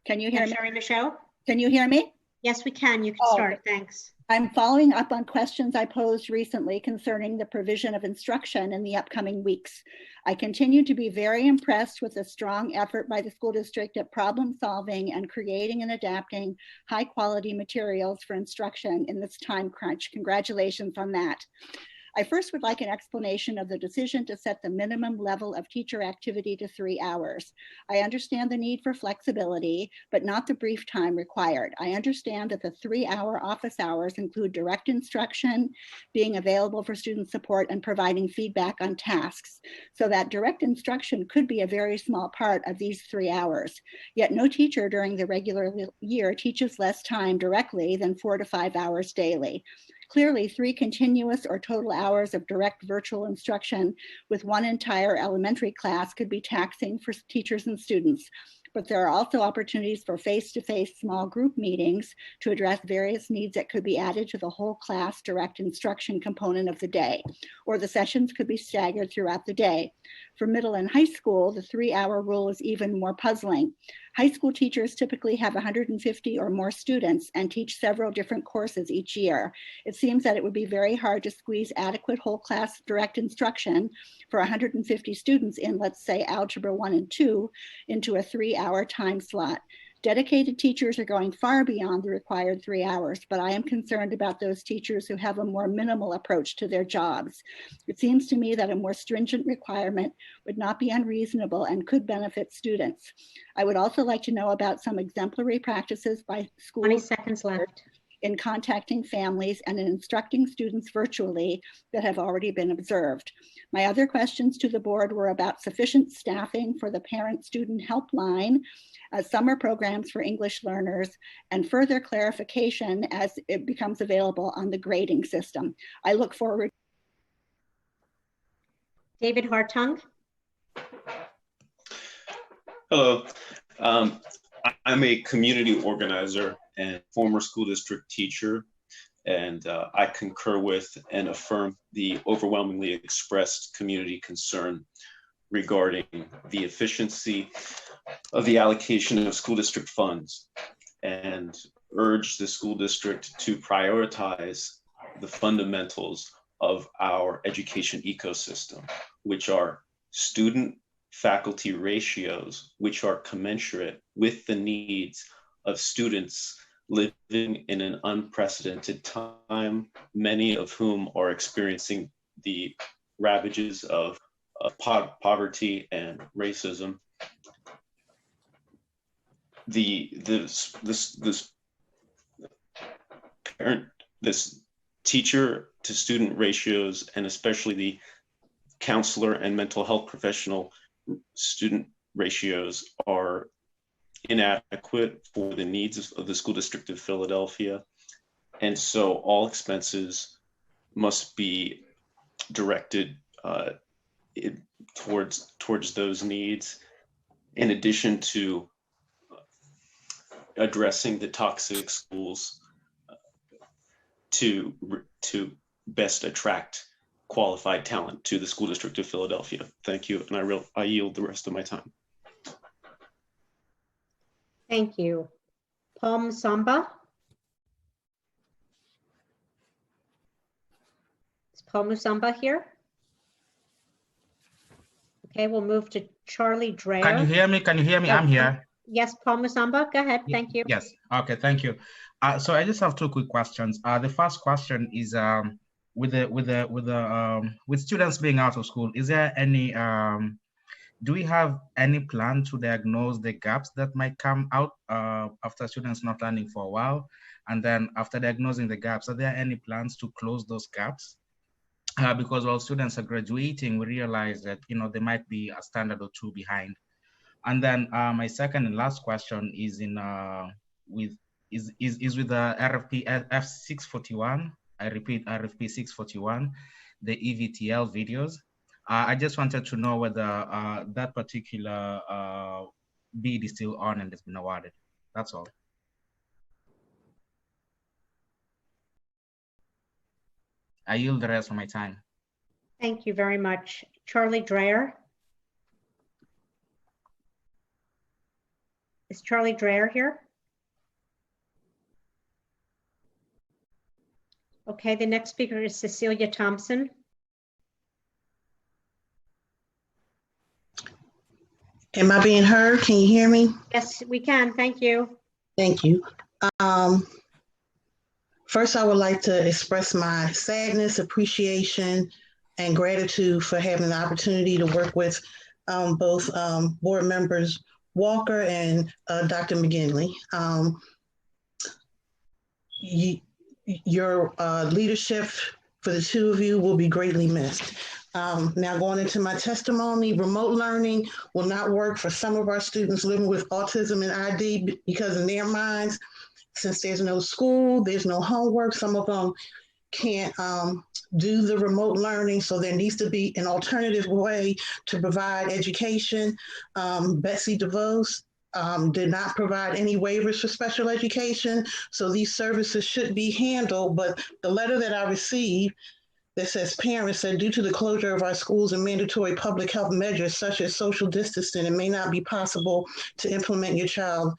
Can you hear me? Sherry Michaud? Can you hear me? Yes, we can. You can start. Thanks. I'm following up on questions I posed recently concerning the provision of instruction in the upcoming weeks. I continue to be very impressed with the strong effort by the school district at problem solving and creating and adapting high quality materials for instruction in this time crunch. Congratulations on that. I first would like an explanation of the decision to set the minimum level of teacher activity to 3 hours. I understand the need for flexibility, but not the brief time required. I understand that the 3-hour office hours include direct instruction, being available for student support, and providing feedback on tasks. So that direct instruction could be a very small part of these 3 hours. Yet no teacher during the regular year teaches less time directly than 4 to 5 hours daily. Clearly, 3 continuous or total hours of direct virtual instruction with 1 entire elementary class could be taxing for teachers and students. But there are also opportunities for face-to-face small group meetings to address various needs that could be added to the whole class direct instruction component of the day, or the sessions could be staggered throughout the day. For middle and high school, the 3-hour rule is even more puzzling. High school teachers typically have 150 or more students and teach several different courses each year. It seems that it would be very hard to squeeze adequate whole class direct instruction for 150 students in, let's say, Algebra 1 and 2 into a 3-hour time slot. Dedicated teachers are going far beyond the required 3 hours, but I am concerned about those teachers who have a more minimal approach to their jobs. It seems to me that a more stringent requirement would not be unreasonable and could benefit students. I would also like to know about some exemplary practices by schools. 20 seconds left. in contacting families and in instructing students virtually that have already been observed. My other questions to the board were about sufficient staffing for the parent-student helpline, summer programs for English learners, and further clarification as it becomes available on the grading system. I look forward. David Hartung. Hello, I'm a community organizer and former school district teacher, and I concur with and affirm the overwhelmingly expressed community concern regarding the efficiency of the allocation of school district funds, and urge the school district to prioritize the fundamentals of our education ecosystem, which are student faculty ratios, which are commensurate with the needs of students living in an unprecedented time, many of whom are experiencing the ravages of poverty and racism. This teacher to student ratios, and especially the counselor and mental health professional student ratios, are inadequate for the needs of the school district of Philadelphia. And so all expenses must be directed towards those needs, in addition to addressing the toxic schools to best attract qualified talent to the school district of Philadelphia. Thank you, and I yield the rest of my time. Thank you. Paul Musamba. Is Paul Musamba here? Okay, we'll move to Charlie Dreher. Can you hear me? Can you hear me? I'm here. Yes, Paul Musamba, go ahead. Thank you. Yes. Okay, thank you. So I just have two quick questions. The first question is with students being out of school, is there any do we have any plan to diagnose the gaps that might come out after students not learning for a while? And then after diagnosing the gaps, are there any plans to close those gaps? Because while students are graduating, we realize that they might be a standard or two behind. And then my second and last question is with the RFP F641. I repeat, RFP 641, the EVTL videos. I just wanted to know whether that particular bid is still on and has been awarded. That's all. I yield the rest of my time. Thank you very much. Charlie Dreher. Is Charlie Dreher here? Okay, the next speaker is Cecilia Thompson. Am I being heard? Can you hear me? Yes, we can. Thank you. Thank you. First, I would like to express my sadness, appreciation, and gratitude for having the opportunity to work with both board members Walker and Dr. McGinley. Your leadership for the two of you will be greatly missed. Now going into my testimony, remote learning will not work for some of our students living with autism and ID because in their minds, since there's no school, there's no homework, some of them can't do the remote learning. So there needs to be an alternative way to provide education. Betsy DeVos did not provide any waivers for special education. So these services should be handled. But the letter that I received that says parents said due to the closure of our schools and mandatory public health measures such as social distancing, it may not be possible to implement your child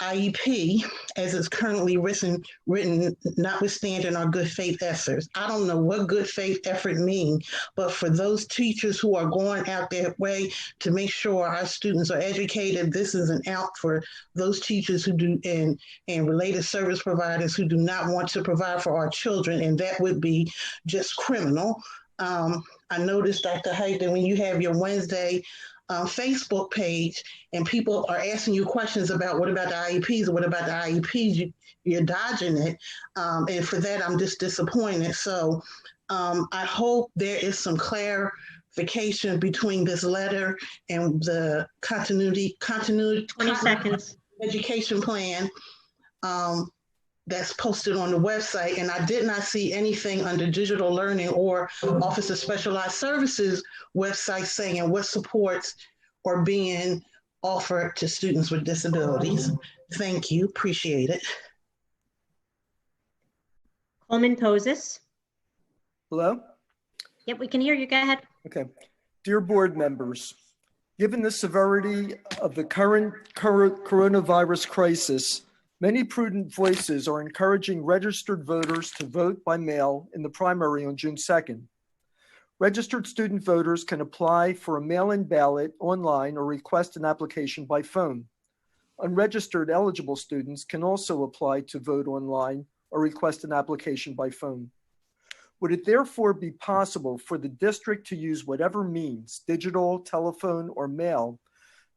IEP as it's currently written, notwithstanding our good faith efforts. I don't know what good faith effort means, but for those teachers who are going out their way to make sure our students are educated, this is an out for those teachers who do and related service providers who do not want to provide for our children, and that would be just criminal. I noticed, Dr. Height, that when you have your Wednesday Facebook page and people are asking you questions about what about the IEPs or what about the IEPs, you're dodging it. And for that, I'm just disappointed. So I hope there is some clarification between this letter and the continuity 20 seconds. education plan that's posted on the website. And I did not see anything under digital learning or Office of Specialized Services website saying what supports are being offered to students with disabilities. Thank you, appreciate it. Coleman Poses. Hello? Yep, we can hear you. Go ahead. Okay. Dear board members, given the severity of the current coronavirus crisis, many prudent voices are encouraging registered voters to vote by mail in the primary on June 2nd. Registered student voters can apply for a mail-in ballot online or request an application by phone. Unregistered eligible students can also apply to vote online or request an application by phone. Would it therefore be possible for the district to use whatever means, digital, telephone, or mail,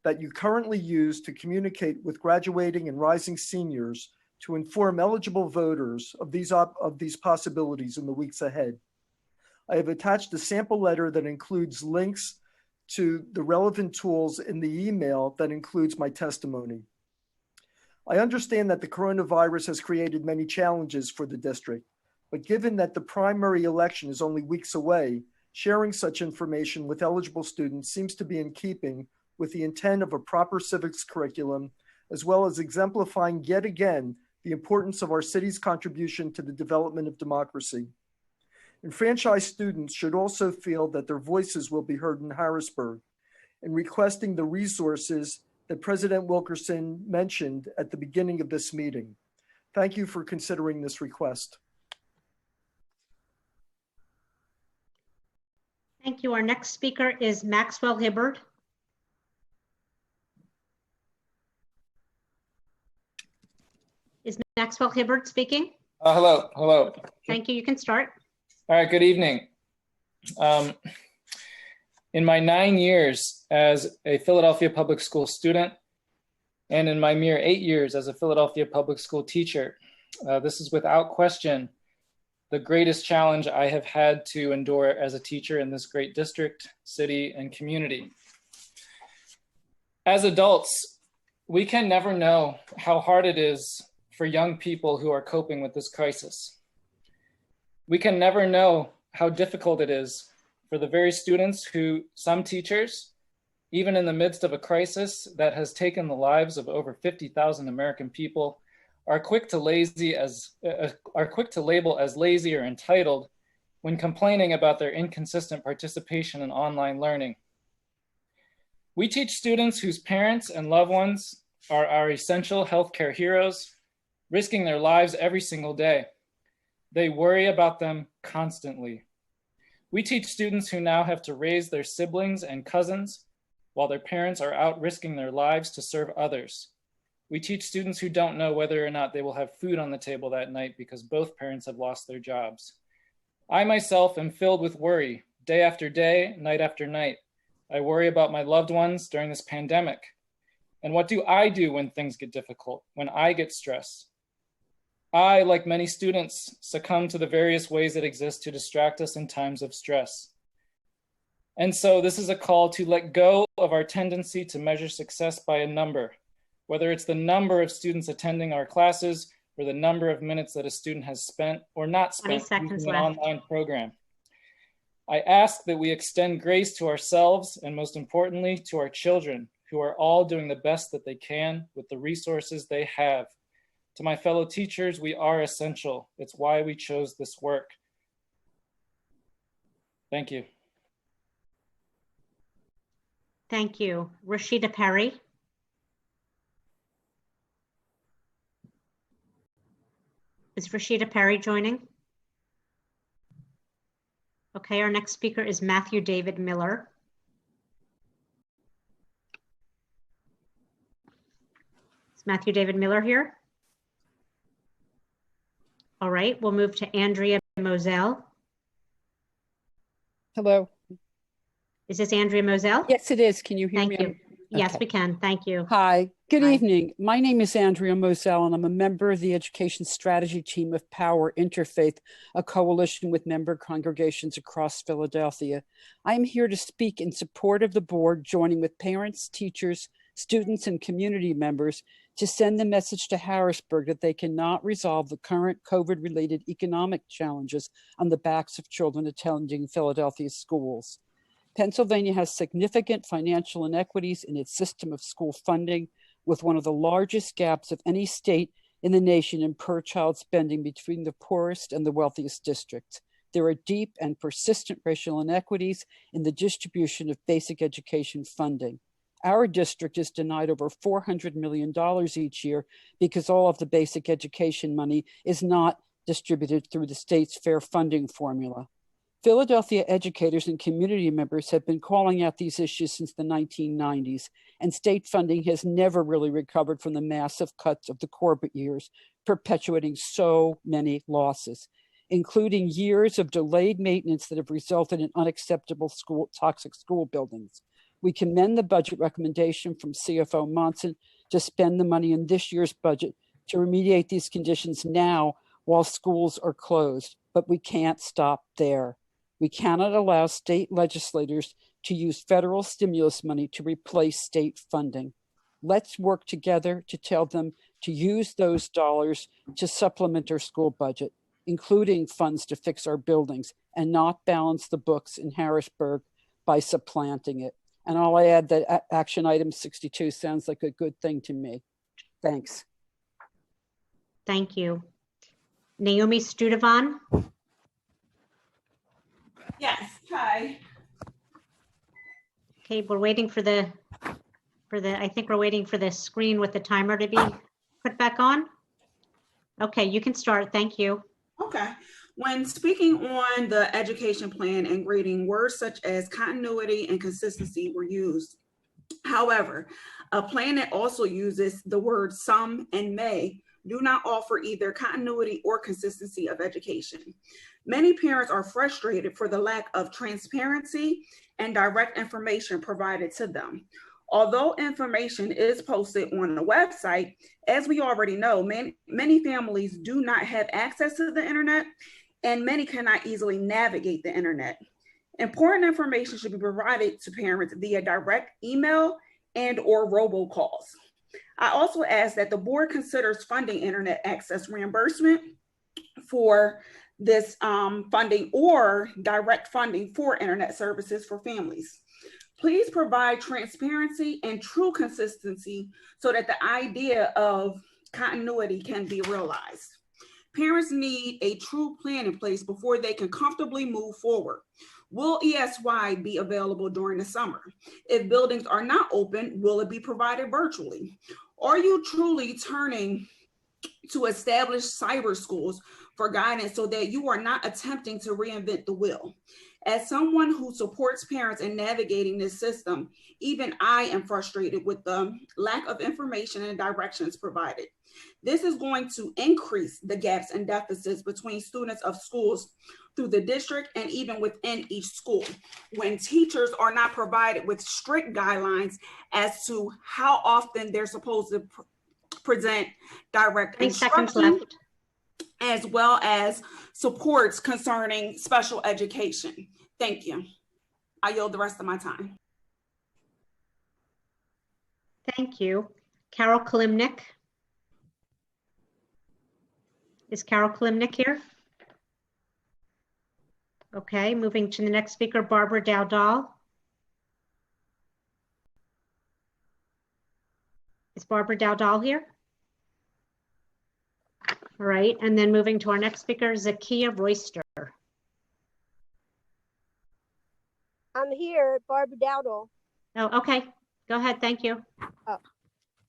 that you currently use to communicate with graduating and rising seniors to inform eligible voters of these possibilities in the weeks ahead? I have attached a sample letter that includes links to the relevant tools in the email that includes my testimony. I understand that the coronavirus has created many challenges for the district, but given that the primary election is only weeks away, sharing such information with eligible students seems to be in keeping with the intent of a proper civics curriculum, as well as exemplifying yet again the importance of our city's contribution to the development of democracy. Enfranchised students should also feel that their voices will be heard in Harrisburg, in requesting the resources that President Wilkerson mentioned at the beginning of this meeting. Thank you for considering this request. Thank you. Our next speaker is Maxwell Hibbard. Is Maxwell Hibbard speaking? Hello. Thank you. You can start. All right, good evening. In my 9 years as a Philadelphia public school student, and in my mere 8 years as a Philadelphia public school teacher, this is without question the greatest challenge I have had to endure as a teacher in this great district, city, and community. As adults, we can never know how hard it is for young people who are coping with this crisis. We can never know how difficult it is for the very students who, some teachers, even in the midst of a crisis that has taken the lives of over 50,000 American people, are quick to label as lazy or entitled when complaining about their inconsistent participation in online learning. We teach students whose parents and loved ones are our essential healthcare heroes, risking their lives every single day. They worry about them constantly. We teach students who now have to raise their siblings and cousins while their parents are out risking their lives to serve others. We teach students who don't know whether or not they will have food on the table that night because both parents have lost their jobs. I myself am filled with worry day after day, night after night. I worry about my loved ones during this pandemic. And what do I do when things get difficult, when I get stressed? I, like many students, succumb to the various ways that exist to distract us in times of stress. And so this is a call to let go of our tendency to measure success by a number, whether it's the number of students attending our classes or the number of minutes that a student has spent or not spent using an online program. I ask that we extend grace to ourselves and most importantly to our children who are all doing the best that they can with the resources they have. To my fellow teachers, we are essential. It's why we chose this work. Thank you. Thank you. Rashida Perry. Is Rashida Perry joining? Okay, our next speaker is Matthew David Miller. Is Matthew David Miller here? All right, we'll move to Andrea Moselle. Hello. Is this Andrea Moselle? Yes, it is. Can you hear Thank me? you. Yes, Okay. we can. Thank you. Hi, good Hi. evening. My name is Andrea Moselle, and I'm a member of the Education Strategy Team of Power Interfaith, a coalition with member congregations across Philadelphia. I'm here to speak in support of the board, joining with parents, teachers, students, and community members to send the message to Harrisburg that they cannot resolve the current COVID-related economic challenges on the backs of children attending Philadelphia schools. Pennsylvania has significant financial inequities in its system of school funding, with one of the largest gaps of any state in the nation in per-child spending between the poorest and the wealthiest districts. There are deep and persistent racial inequities in the distribution of basic education funding. Our district is denied over $400 million each year because all of the basic education money is not distributed through the state's fair funding formula. Philadelphia educators and community members have been calling out these issues since the 1990s, and state funding has never really recovered from the massive cuts of the Corbett years, perpetuating so many losses, including years of delayed maintenance that have resulted in unacceptable toxic school buildings. We commend the budget recommendation from CFO Monson to spend the money in this year's budget to remediate these conditions now while schools are closed, but we can't stop there. We cannot allow state legislators to use federal stimulus money to replace state funding. Let's work together to tell them to use those dollars to supplement our school budget, including funds to fix our buildings, and not balance the books in Harrisburg by supplanting it. And I'll add that action item 62 sounds like a good thing to me. Thanks. Thank you. Naomi Studevan? Yes, hi. Okay, we're waiting for the, I think we're waiting for the screen with the timer to be put back on. Okay, you can start. Thank you. Okay. When speaking on the education plan and grading, words such as continuity and consistency were used. However, a plan that also uses the words some and may do not offer either continuity or consistency of education. Many parents are frustrated for the lack of transparency and direct information provided to them. Although information is posted on the website, as we already know, many families do not have access to the internet, and many cannot easily navigate the internet. Important information should be provided to parents via direct email and or robocalls. I also ask that the board considers funding internet access reimbursement for this funding or direct funding for internet services for families. Please provide transparency and true consistency so that the idea of continuity can be realized. Parents need a true plan in place before they can comfortably move forward. Will ESY be available during the summer? If buildings are not open, will it be provided virtually? Are you truly turning to establish cyber schools for guidance so that you are not attempting to reinvent the wheel? As someone who supports parents in navigating this system, even I am frustrated with the lack of information and directions provided. This is going to increase the gaps and deficits between students of schools through the district and even within each school, when teachers are not provided with strict guidelines as to how often they're supposed to present direct instruction, as well as supports concerning special education. Thank you. I yield the rest of my time. Thank you. Carol Kalimnik. Is Carol Kalimnik here? Okay, moving to the next speaker, Barbara Dowdall. Is Barbara Dowdall here? All right, and then moving to our next speaker, Zakia Royster. I'm here, Barbara Dowdall. Oh, okay. Go ahead. Thank you. Oh,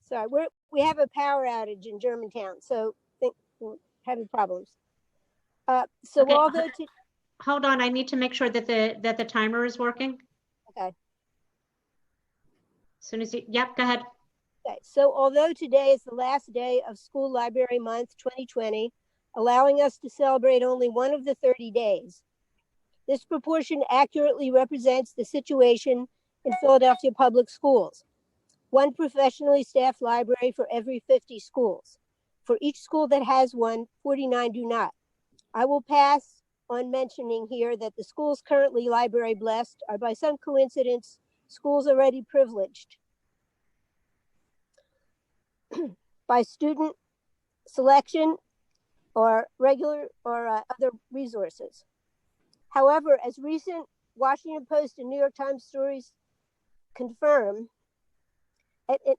sorry. We have a power outage in Germantown, so we're having problems. So Okay. although Hold on, I need to make sure that the timer is working. okay. As soon as you, yep, go ahead. Okay. So although today is the last day of School Library Month 2020, allowing us to celebrate only one of the 30 days, This proportion accurately represents the situation in Philadelphia public schools. One professionally staffed library for every 50 schools. For each school that has one, 49 do not. I will pass on mentioning here that the schools currently library blessed are by some coincidence schools already privileged by student selection or regular or other resources. However, as recent Washington Post and New York Times stories confirm,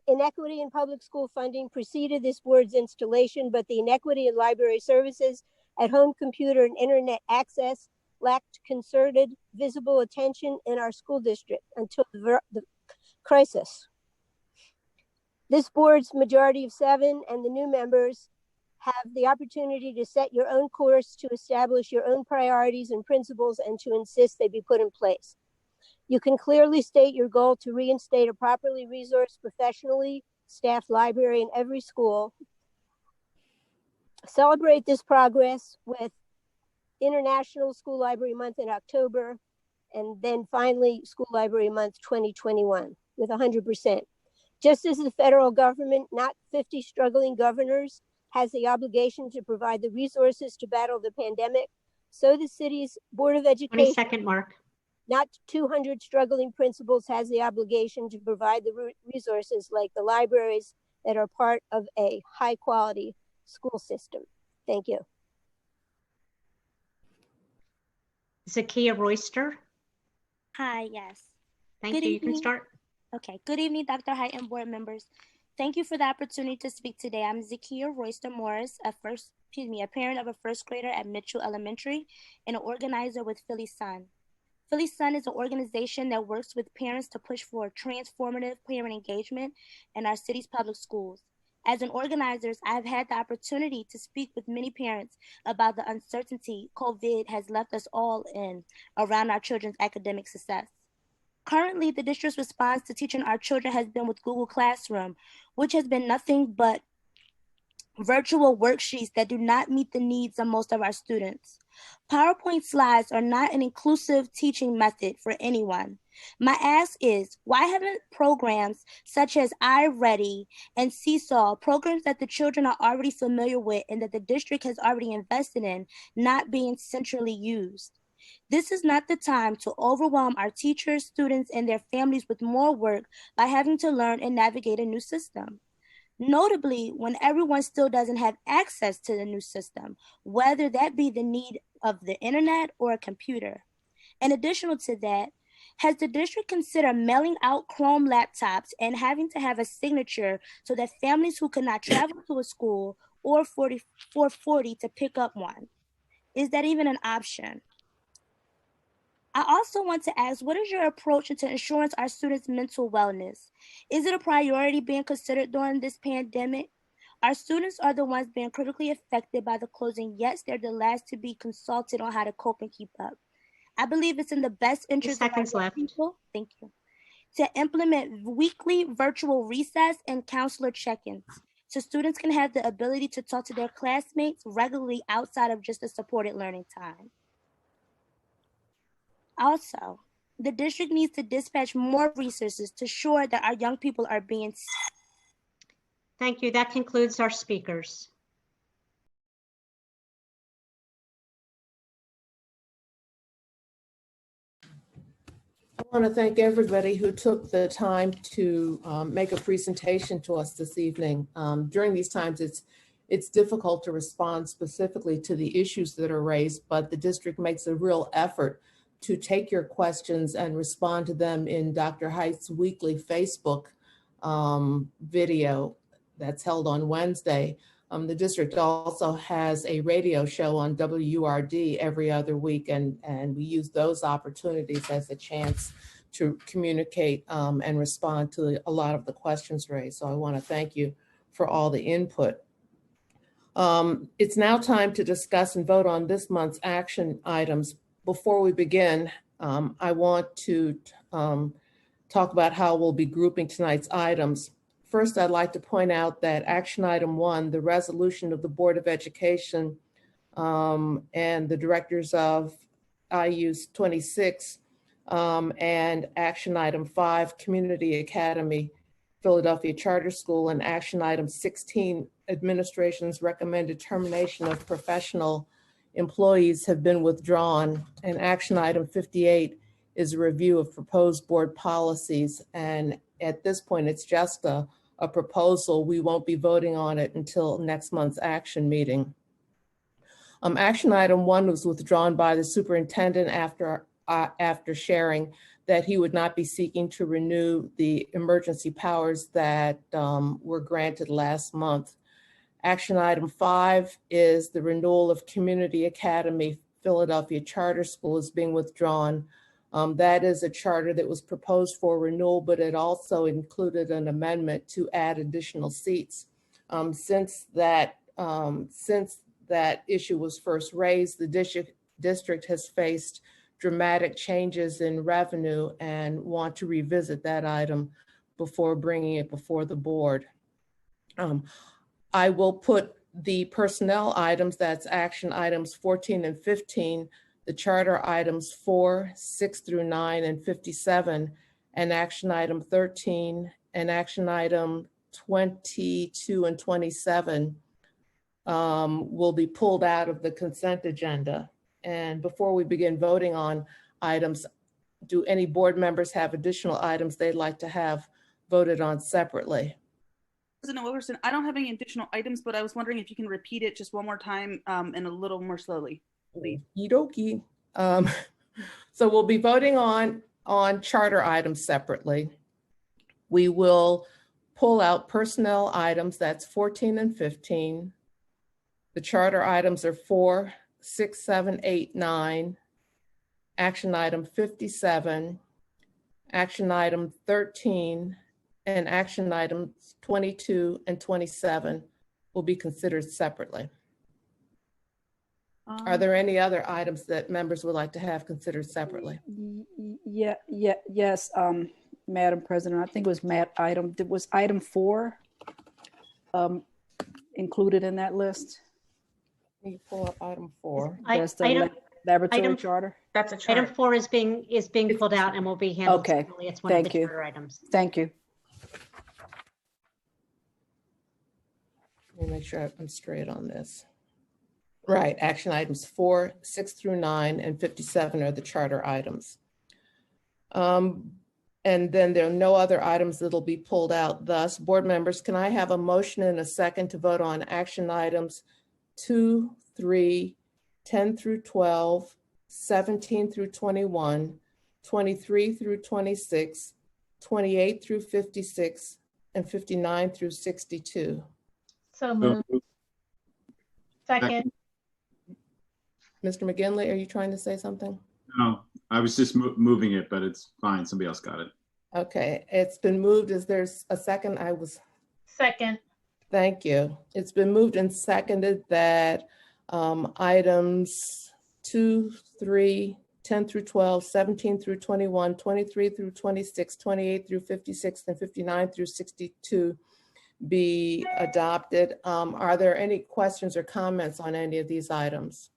inequity in public school funding preceded this board's installation, but the inequity in library services, at-home computer and internet access lacked concerted, visible attention in our school district until the crisis. This board's majority of 7 and the new members have the opportunity to set your own course, to establish your own priorities and principles, and to insist they be put in place. You can clearly state your goal to reinstate a properly resourced, professionally staffed library in every school. Celebrate this progress with International School Library Month in October, and then finally School Library Month 2021 with 100%. Just as the federal government, not 50 struggling governors, has the obligation to provide the resources to battle the pandemic, so the city's Board of Education, 22nd mark, not 200 struggling principals, has the obligation to provide the resources like the libraries that are part of a high quality school system. Thank you. Zakia Royster. Hi, yes. Thank Good you. You can evening. start. Okay, good evening, Dr. Height and board members. Thank you for the opportunity to speak today. I'm Zakia Royster Morris, a parent of a first grader at Mitchell Elementary and an organizer with Philly Sun. Philly Sun is an organization that works with parents to push for transformative parent engagement in our city's public schools. As an organizer, I have had the opportunity to speak with many parents about the uncertainty COVID has left us all in around our children's academic success. Currently, the district's response to teaching our children has been with Google Classroom, which has been nothing but virtual worksheets that do not meet the needs of most of our students. PowerPoint slides are not an inclusive teaching method for anyone. My ask is, why haven't programs such as iReady and Seesaw, programs that the children are already familiar with and that the district has already invested in, not being centrally used? This is not the time to overwhelm our teachers, students, and their families with more work by having to learn and navigate a new system. Notably, when everyone still doesn't have access to the new system, whether that be the need of the internet or a computer. In addition to that, has the district considered mailing out Chrome laptops and having to have a signature so that families who could not travel to a school or 440 to pick up one? Is that even an option? I also want to ask, what is your approach to ensuring our students' mental wellness? Is it a priority being considered during this pandemic? Our students are the ones being critically affected by the closing, yet they're the last to be consulted on how to cope and keep up. I believe it's in the best interest of our people, thank you, to implement weekly virtual recess and counselor check-ins so students can have the ability to talk to their classmates regularly outside of just a supported learning time. Also, the district needs to dispatch more resources to ensure that our young people are being. Thank you. That concludes our speakers. I want to thank everybody who took the time to make a presentation to us this evening. During these times, it's difficult to respond specifically to the issues that are raised, but the district makes a real effort to take your questions and respond to them in Dr. Height's weekly Facebook video that's held on Wednesday. The district also has a radio show on WURD every other week, and we use those opportunities as a chance to communicate and respond to a lot of the questions raised. So I want to thank you for all the input. It's now time to discuss and vote on this month's action items. Before we begin, I want to talk about how we'll be grouping tonight's items. First, I'd like to point out that action item 1, the resolution of the Board of Education and the directors of IU's 26, and action item 5, Community Academy, Philadelphia Charter School, and action item 16, administration's recommended termination of professional employees have been withdrawn. And action item 58 is a review of proposed board policies. And at this point, it's just a proposal. We won't be voting on it until next month's action meeting. Action item 1 was withdrawn by the superintendent after sharing that he would not be seeking to renew the emergency powers that were granted last month. Action item 5 is the renewal of Community Academy Philadelphia Charter School is being withdrawn. That is a charter that was proposed for renewal, but it also included an amendment to add additional seats. Since that issue was first raised, the district has faced dramatic changes in revenue and want to revisit that item before bringing it before the board. I will put the personnel items, that's action items 14 and 15, the charter items 4, 6 through 9, and 57, and action item 13, and action item 22 and 27 will be pulled out of the consent agenda. And before we begin voting on items, do any board members have additional items they'd like to have voted on separately? President Wilkerson, I don't have any additional items, but I was wondering if you can repeat it just one more time and a little more slowly, please. Okie dokie. So we'll be voting on charter items separately. We will pull out personnel items, that's 14 and 15. The charter items are 4, 6, 7, 8, 9. Action item 57, action item 13, and action items 22 and 27 will be considered separately. Are there any other items that members would like to have considered separately? Yes, Madam President, I think it was was item 4 included in that list? Can you pull up item 4? That's the laboratory item- charter? That's a charter. Item 4 is being pulled out and will be handled Okay, separately. It's one of the thank you. charter items. Thank you. Let me make sure I'm straight on this. Right, action items 4, 6 through 9, and 57 are the charter items. And then there are no other items that'll be pulled out. Thus, board members, can I have a motion and a second to vote on action items 2, 3, 10 through 12, 17 through 21, 23 through 26, 28 through 56, and 59 through 62? So moved. Second. Mr. McGinley, are you trying to say something? No, I was just moving it, but it's fine. Somebody else got it. Okay, it's been moved. Is there a second? Second. Thank you. It's been moved and seconded that items 2, 3, 10 through 12, 17 through 21, 23 through 26, 28 through 56, and 59 through 62 be adopted. Are there any questions or comments on any of these items?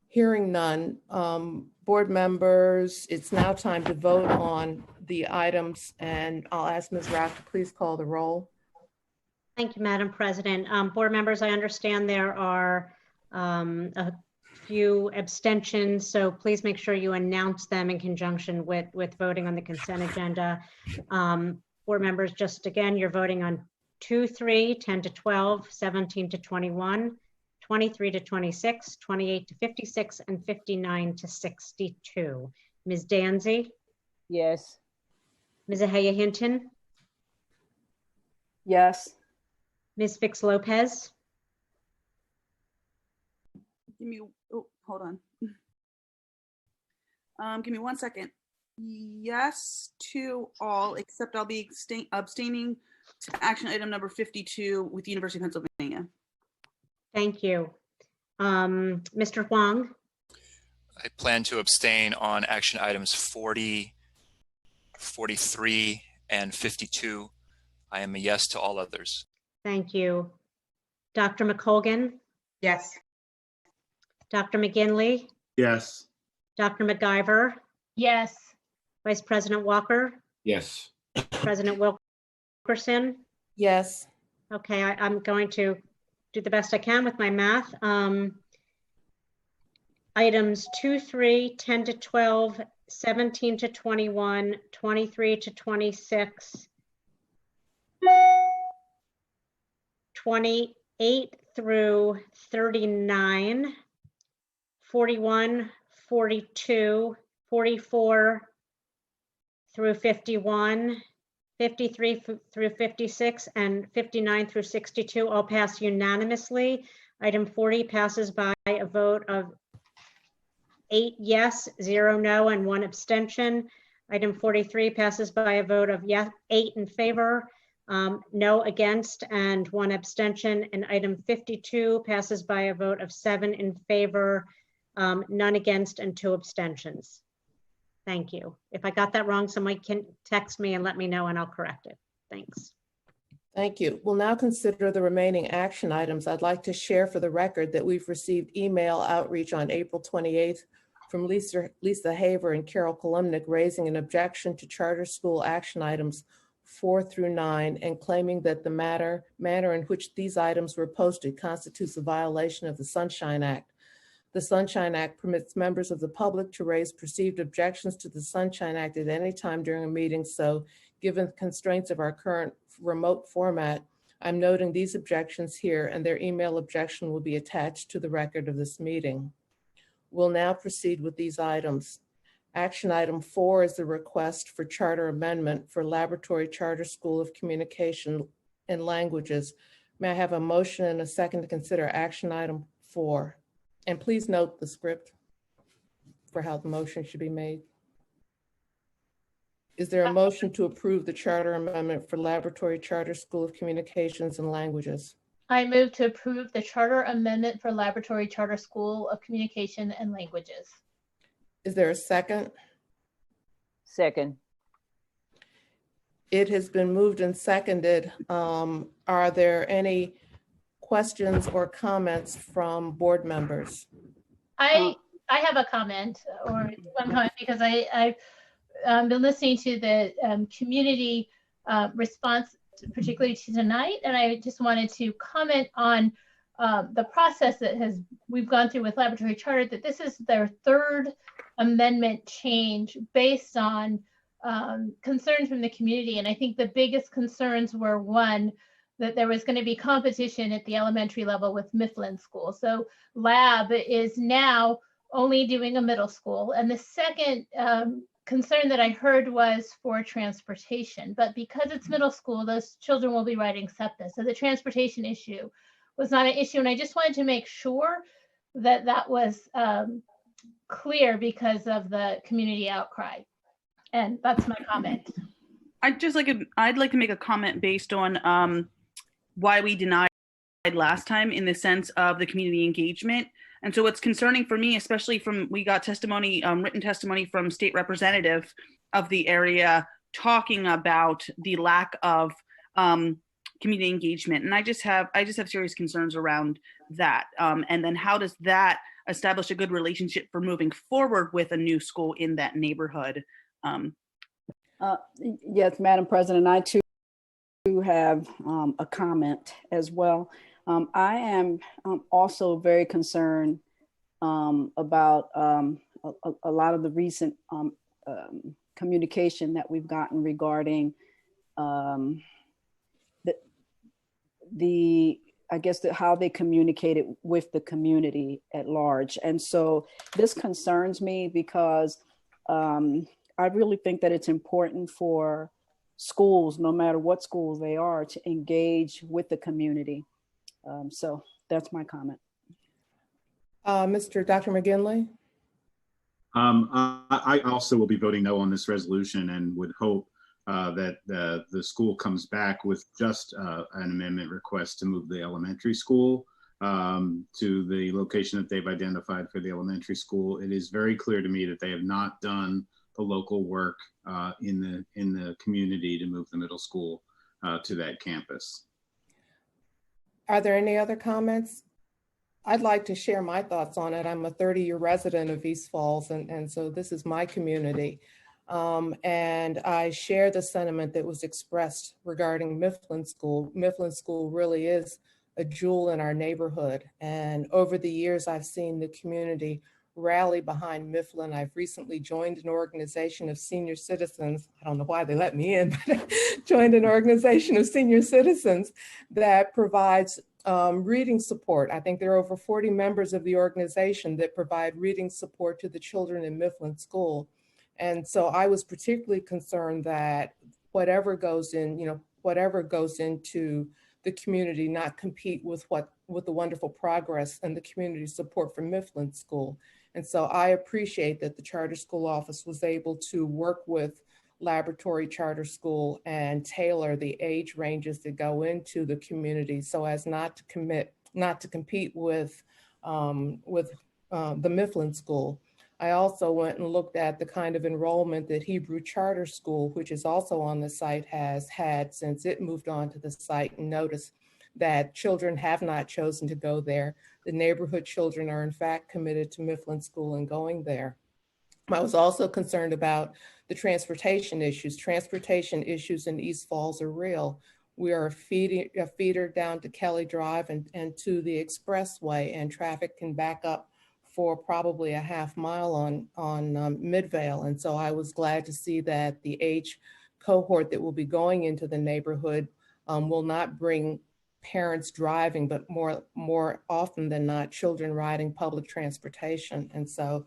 Hearing none, board members, it's now time to vote on the items, and I'll ask Ms. Rath to please call the roll. Thank you, Madam President. Board members, I understand there are a few abstentions, so please make sure you announce them in conjunction with voting on the consent agenda. Board members, just again, you're voting on 2, 3, 10 to 12, 17 to 21, 23 to 26, 28 to 56, and 59 to 62. Ms. Danzy? Yes. Ms. Ahaya Hinton? Yes. Ms. Fix Lopez? Hold on. Give me 1 second. Yes to all, except I'll be abstaining to action item number 52 with the University of Pennsylvania. Thank you. Mr. Huang? I plan to abstain on action items 40, 43, and 52. I am a yes to all others. Thank you. Dr. McColgan? Yes. Dr. McGinley, Yes. Dr. McIver, Yes. Vice President Walker, Yes. President Wilkerson. Yes. Okay, I'm going to do the best I can with my math. Items 2, 3, 10 to 12, 17 to 21, 23 to 26, 28 through 39, 41, 42, 44 through 51, 53 through 56, and 59 through 62 all pass unanimously. Item 40 passes by a vote of 8 yes, 0 no, and 1 abstention. Item 43 passes by a vote of yes, 8 in favor, no against, and 1 abstention. And item 52 passes by a vote of 7 in favor, none against, and 2 abstentions. Thank you. If I got that wrong, somebody can text me and let me know and I'll correct it. Thanks. Thank you. We'll now consider the remaining action items. I'd like to share for the record that we've received email outreach on April 28th from Lisa Haver and Carol Kolumnik raising an objection to charter school action items 4 through 9 and claiming that the manner in which these items were posted constitutes a violation of the Sunshine Act. The Sunshine Act permits members of the public to raise perceived objections to the Sunshine Act at any time during a meeting. So given the constraints of our current remote format, I'm noting these objections here and their email objection will be attached to the record of this meeting. We'll now proceed with these items. Action item 4 is the request for charter amendment for Laboratory Charter School of Communication and Languages. May I have a motion and a second to consider action item 4? And please note the script for how the motion should be made. Is there a motion to approve the charter amendment for Laboratory Charter School of Communications and Languages? I move to approve the charter amendment for Laboratory Charter School of Communication and Languages. Is there a second? Second. It has been moved and seconded. Are there any questions or comments from board members? I have a comment or one comment because I've been listening to the community response, particularly to tonight, and I just wanted to comment on the process that we've gone through with Laboratory Charter, that this is their 3rd amendment change based on concerns from the community. And I think the biggest concerns were, one, that there was going to be competition at the elementary level with Mifflin School. So Lab is now only doing a middle school. And the second concern that I heard was for transportation, but because it's middle school, those children will be riding SEPTA. So the transportation issue was not an issue. And I just wanted to make sure that that was clear because of the community outcry. And that's my comment. I'd like to make a comment based on why we denied last time in the sense of the community engagement. And so what's concerning for me, especially we got testimony, written testimony from state representative of the area talking about the lack of community engagement. And I just have serious concerns around that. And then how does that establish a good relationship for moving forward with a new school in that neighborhood? Yes, Madam President, I too have a comment as well. I am also very concerned about a lot of the recent communication that we've gotten regarding how they communicated with the community at large. And so this concerns me because I really think that it's important for schools, no matter what schools they are, to engage with the community. So that's my comment. Dr. McGinley? I also will be voting no on this resolution and would hope that the school comes back with just an amendment request to move the elementary school to the location that they've identified for the elementary school. It is very clear to me that they have not done the local work in the community to move the middle school to that campus. Are there any other comments? I'd like to share my thoughts on it. I'm a 30-year resident of East Falls, and so this is my community. And I share the sentiment that was expressed regarding Mifflin School. Mifflin School really is a jewel in our neighborhood. And over the years, I've seen the community rally behind Mifflin. I've recently joined an organization of senior citizens. I don't know why they let me in, but joined an organization of senior citizens that provides reading support. I think there are over 40 members of the organization that provide reading support to the children in Mifflin School. And so I was particularly concerned that whatever goes into the community not compete with the wonderful progress and the community support for Mifflin School. And so I appreciate that the charter school office was able to work with Laboratory Charter School and tailor the age ranges that go into the community so as not to compete with the Mifflin School. I also went and looked at the kind of enrollment that Hebrew Charter School, which is also on the site, has had since it moved on to the site, and noticed that children have not chosen to go there. The neighborhood children are in fact committed to Mifflin School and going there. I was also concerned about the transportation issues. Transportation issues in East Falls are real. We are a feeder down to Kelly Drive and to the expressway, and traffic can back up for probably a half mile on Midvale. And so I was glad to see that the age cohort that will be going into the neighborhood will not bring parents driving, but more often than not, children riding public transportation. And so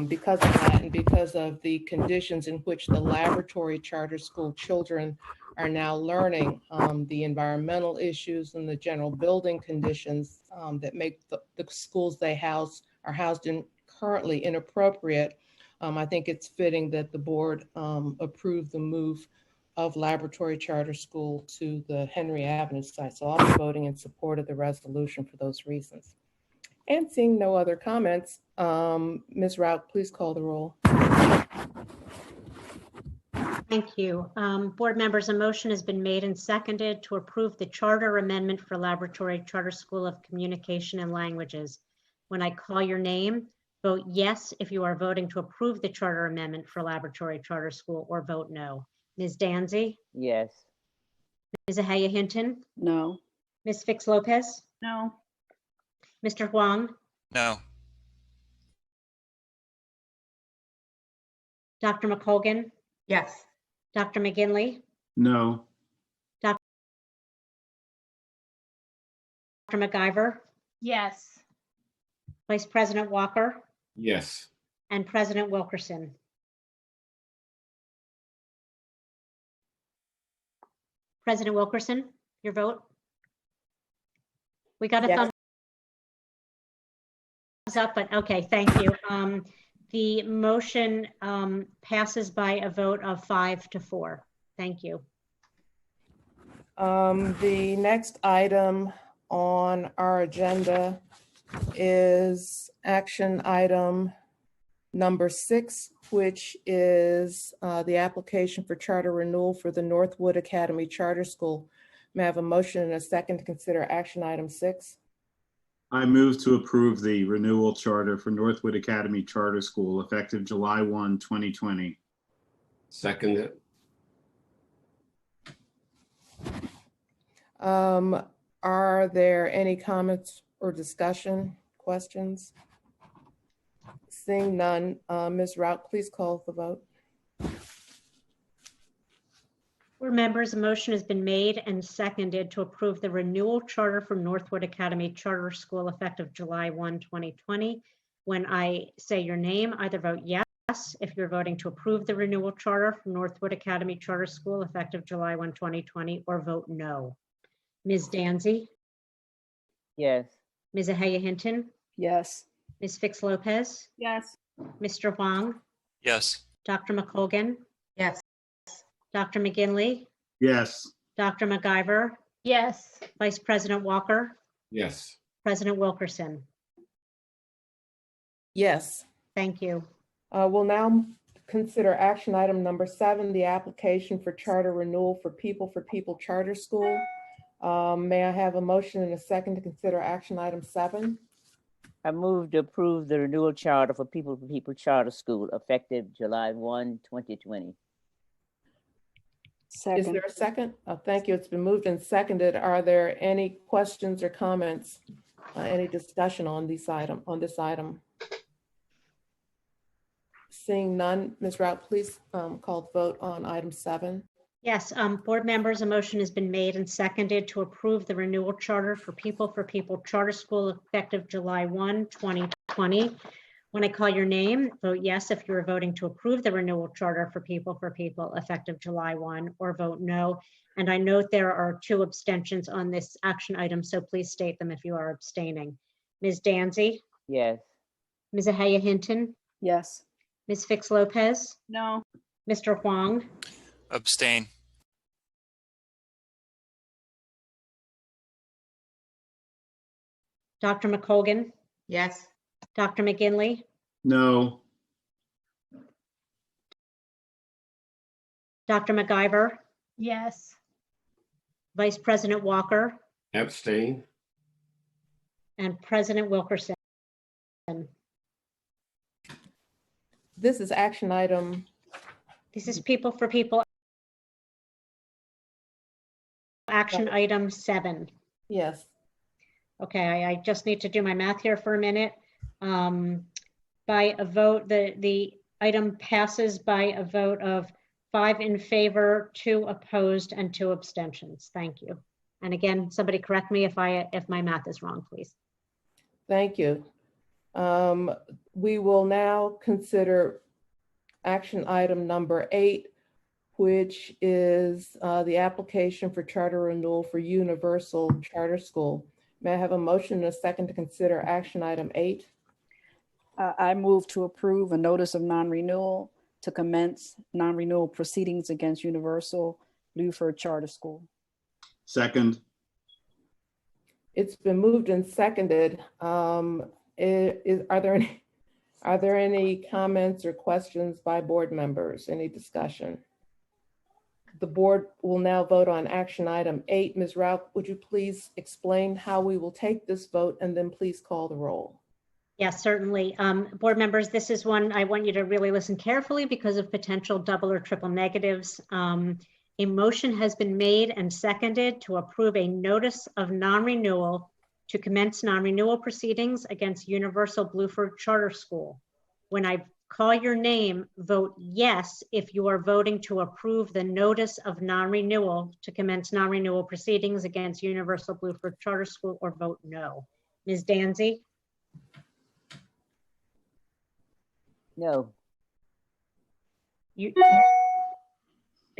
because of that, and because of the conditions in which the Laboratory Charter School children are now learning, the environmental issues and the general building conditions that make the schools they are housed in currently inappropriate, I think it's fitting that the board approve the move of Laboratory Charter School to the Henry Avenue site. So I'll be voting in support of the resolution for those reasons. And seeing no other comments, Ms. Rout, please call the roll. Thank you. Board members, a motion has been made and seconded to approve the charter amendment for Laboratory Charter School of Communication and Languages. When I call your name, vote yes if you are voting to approve the charter amendment for Laboratory Charter School, or vote no. Ms. Danzy? Yes. Ms. Ahaya Hinton? No. Ms. Fix Lopez? No. Mr. Huang? No. Dr. McColgan? Yes. Dr. McGinley? No. Dr. McIver? Yes. Vice President Walker? Yes. And President Wilkerson? President Wilkerson, your vote? We got a Yes. thumbs up, but okay, thank you. The motion passes by a vote of 5-4. Thank you. The next item on our agenda is action item number 6, which is the application for charter renewal for the Northwood Academy Charter School. May I have a motion and a second to consider action item 6? I move to approve the renewal charter for Northwood Academy Charter School effective July 1, 2020. Second it. Are there any comments or discussion, questions? Seeing none, Ms. Rout, please call the vote. Board members, a motion has been made and seconded to approve the renewal charter for Northwood Academy Charter School effective July 1, 2020. When I say your name, either vote yes if you're voting to approve the renewal charter for Northwood Academy Charter School effective July 1, 2020, or vote no. Ms. Danzy? Yes. Ms. Ahaya Hinton? Yes. Ms. Fix Lopez? Yes. Mr. Huang? Yes. Dr. McColgan? Yes. Dr. McGinley? Yes. Dr. McIver? Yes. Vice President Walker? Yes. President Wilkerson? Yes. Thank you. We'll now consider action item number 7, the application for charter renewal for People Charter School. May I have a motion and a second to consider action item 7? I move to approve the renewal charter for People Charter School effective July 1, 2020. Is Second. there a second? Thank you. It's been moved and seconded. Are there any questions or comments, any discussion on this item? Seeing none, Ms. Rout, please call the vote on item 7. Yes, board members, a motion has been made and seconded to approve the renewal charter for People Charter School effective July 1, 2020. When I call your name, vote yes if you are voting to approve the renewal charter for People effective July 1, or vote no. And I note there are 2 abstentions on this action item, so please state them if you are abstaining. Ms. Danzy, Yes. Ms. Ahaya Hinton, Yes. Ms. Fix Lopez, No. Mr. Huang, Abstain. Dr. McColgan, Yes. Dr. McGinley, No. Dr. McIver, Yes. Vice President Walker, Abstain. and President Wilkerson. This is action item. This is People action item 7. Yes. Okay, I just need to do my math here for a minute. By a vote, the item passes by a vote of 5 in favor, 2 opposed, and 2 abstentions. Thank you. And again, somebody correct me if my math is wrong, please. Thank you. We will now consider action item number 8, which is the application for charter renewal for Universal Charter School. May I have a motion and a second to consider action item 8? I move to approve a notice of non-renewal to commence non-renewal proceedings against Universal Bluford Charter School. Second. It's been moved and seconded. Are there any comments or questions by board members? Any discussion? The board will now vote on action item 8. Ms. Rout, would you please explain how we will take this vote, and then please call the roll? Yes, certainly. Board members, this is one I want you to really listen carefully because of potential double or triple negatives. A motion has been made and seconded to approve a notice of non-renewal to commence non-renewal proceedings against Universal Bluford Charter School. When I call your name, vote yes if you are voting to approve the notice of non-renewal to commence non-renewal proceedings against Universal Bluford Charter School, or vote no. Ms. Danzy? No. Ms.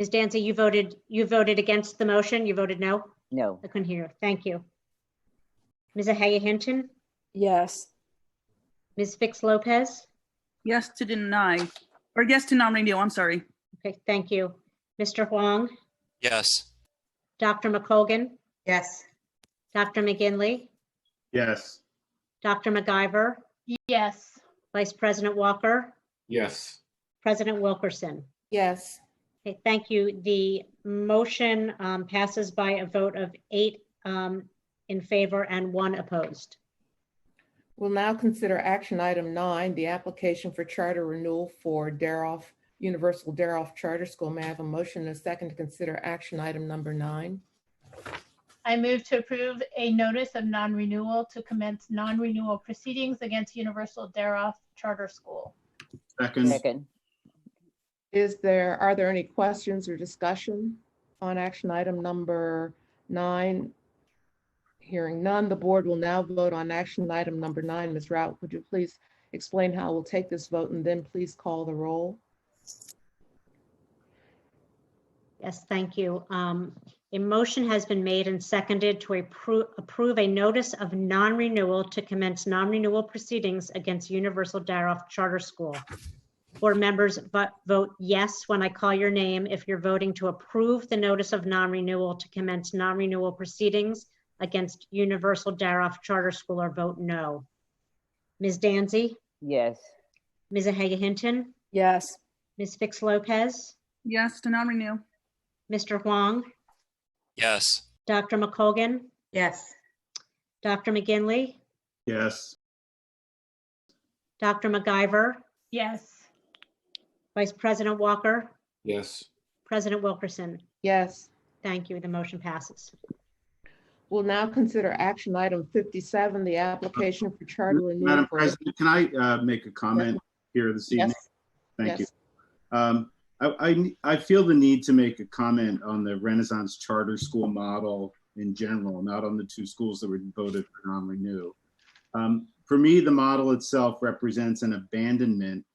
Danzy, you voted against the motion? You voted no? No. I couldn't hear. Thank you. Ms. Ahaya Hinton? Yes. Ms. Fix Lopez? Yes to deny, or yes to non-renew, I'm sorry. Okay, thank you. Mr. Huang? Yes. Dr. McColgan? Yes. Dr. McGinley? Yes. Dr. McIver? Yes. Vice President Walker? Yes. President Wilkerson? Yes. Okay, thank you. The motion passes by a vote of 8 in favor and 1 opposed. We'll now consider action item 9, the application for charter renewal for Universal Daroff Charter School. May I have a motion and a second to consider action item number 9? I move to approve a notice of non-renewal to commence non-renewal proceedings against Universal Daroff Charter School. Second. Second. Are there any questions or discussion on action item number 9? Hearing none, the board will now vote on action item number 9. Ms. Rout, would you please explain how we'll take this vote, and then please call the roll? Yes, thank you. A motion has been made and seconded to approve a notice of non-renewal to commence non-renewal proceedings against Universal Daroff Charter School. Board members vote yes when I call your name if you're voting to approve the notice of non-renewal to commence non-renewal proceedings against Universal Daroff Charter School, or vote no. Ms. Danzy? Yes. Ms. Ahaya Hinton? Yes. Ms. Fix Lopez? Yes to non-renew. Mr. Huang? Yes. Dr. McColgan? Yes. Dr. McGinley? Yes. Dr. MacGyver, Yes. Vice President Walker, Yes. President Wilkerson. Yes. Thank you. The motion passes. We'll now consider action item 57, the application for charter renewal Madam for. President, can I make a comment here this evening? Yes. Thank you. Yes. I feel the need to make a comment on the Renaissance Charter School model in general, not on the two schools that were voted for non-renew. For me, the model itself represents an abandonment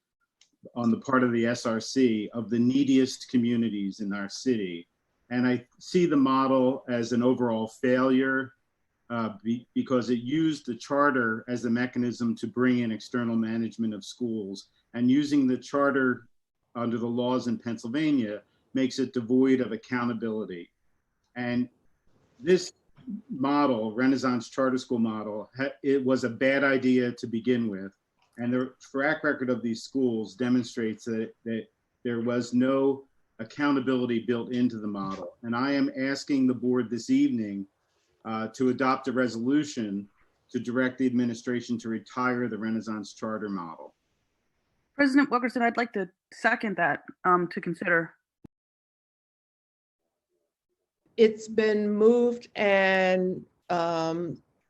on the part of the SRC of the neediest communities in our city. And I see the model as an overall failure because it used the charter as a mechanism to bring in external management of schools, and using the charter under the laws in Pennsylvania makes it devoid of accountability. And this model, Renaissance Charter School model, it was a bad idea to begin with. And the track record of these schools demonstrates that there was no accountability built into the model. And I am asking the board this evening to adopt a resolution to direct the administration to retire the Renaissance Charter model. President Wilkerson, I'd like to second that to consider. It's been moved and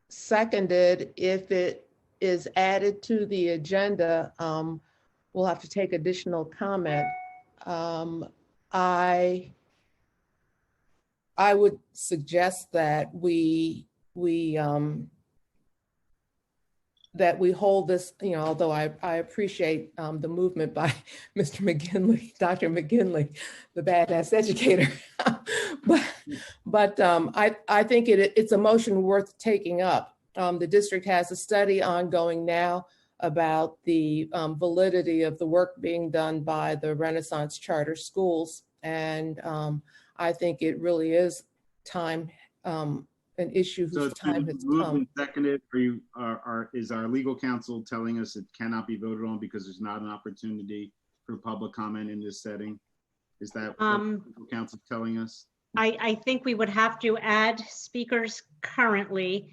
seconded. If it is added to the agenda, we'll have to take additional comment. I would suggest that we hold this, although I appreciate the movement by Mr. McGinley, Dr. McGinley, the badass educator. but I think it's a motion worth taking up. The district has a study ongoing now about the validity of the work being done by the Renaissance Charter Schools. And I think it really is time, an issue whose time has come. And seconded, is our legal counsel telling us it cannot be voted on because there's not an opportunity for public comment in this setting? Is that what legal counsel telling us? I think we would have to add speakers currently.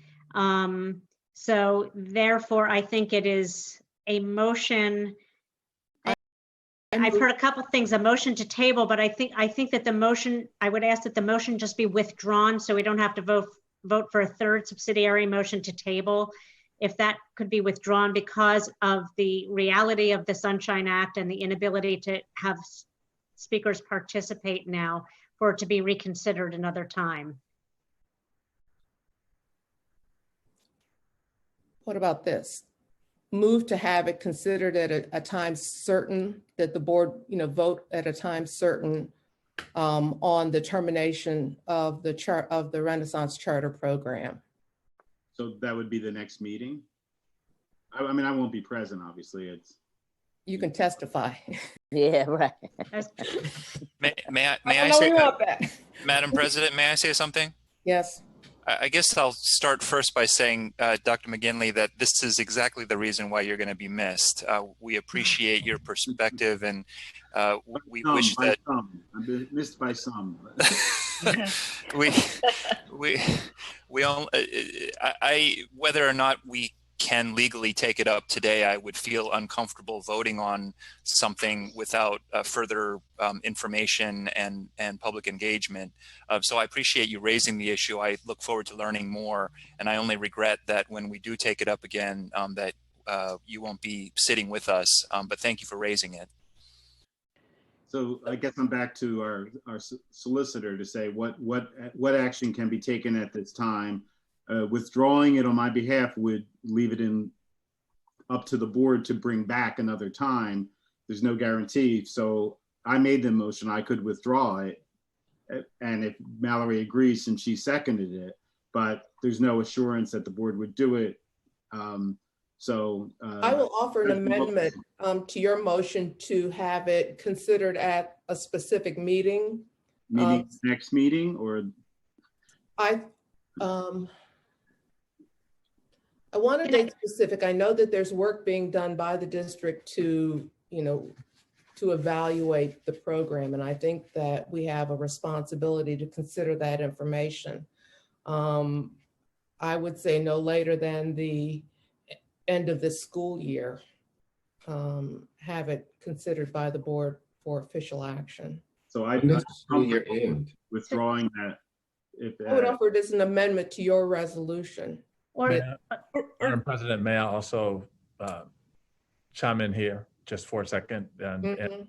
So therefore, I think it is a motion. I've heard a couple things, a motion to table, but I think that the motion, I would ask that the motion just be withdrawn so we don't have to vote for a third subsidiary motion to table. If that could be withdrawn because of the reality of the Sunshine Act and the inability to have speakers participate now, for it to be reconsidered another time. What about this? Move to have it considered at a time certain, that the board, vote at a time certain on the termination of the Renaissance Charter program. So that would be the next meeting? I mean, I won't be present, obviously. You can testify. Yeah, right. May I say, Madam President, may I say something? Yes. I guess I'll start first by saying, Dr. McGinley, that this is exactly the reason why you're going to be missed. We appreciate your perspective, and we wish that I'm missed by some. we all, whether or not we can legally take it up today, I would feel uncomfortable voting on something without further information and public engagement. So I appreciate you raising the issue. I look forward to learning more, and I only regret that when we do take it up again, that you won't be sitting with us, but thank you for raising it. So I guess I'm back to our solicitor to say what action can be taken at this time. Withdrawing it on my behalf would leave it up to the board to bring back another time. There's no guarantee. So I made the motion, I could withdraw it. And if Mallory agrees, since she seconded it, but there's no assurance that the board would do it. I will offer an amendment to your motion to have it considered at a specific meeting. Next meeting, or? I want to date specific. I know that there's work being done by the district to evaluate the program. And I think that we have a responsibility to consider that information. I would say no later than the end of this school year. have it considered by the board for official action. So When does the school year end? withdrawing that. If I would offer it as an amendment to your resolution. Madam President, may I also chime in here just for a second? And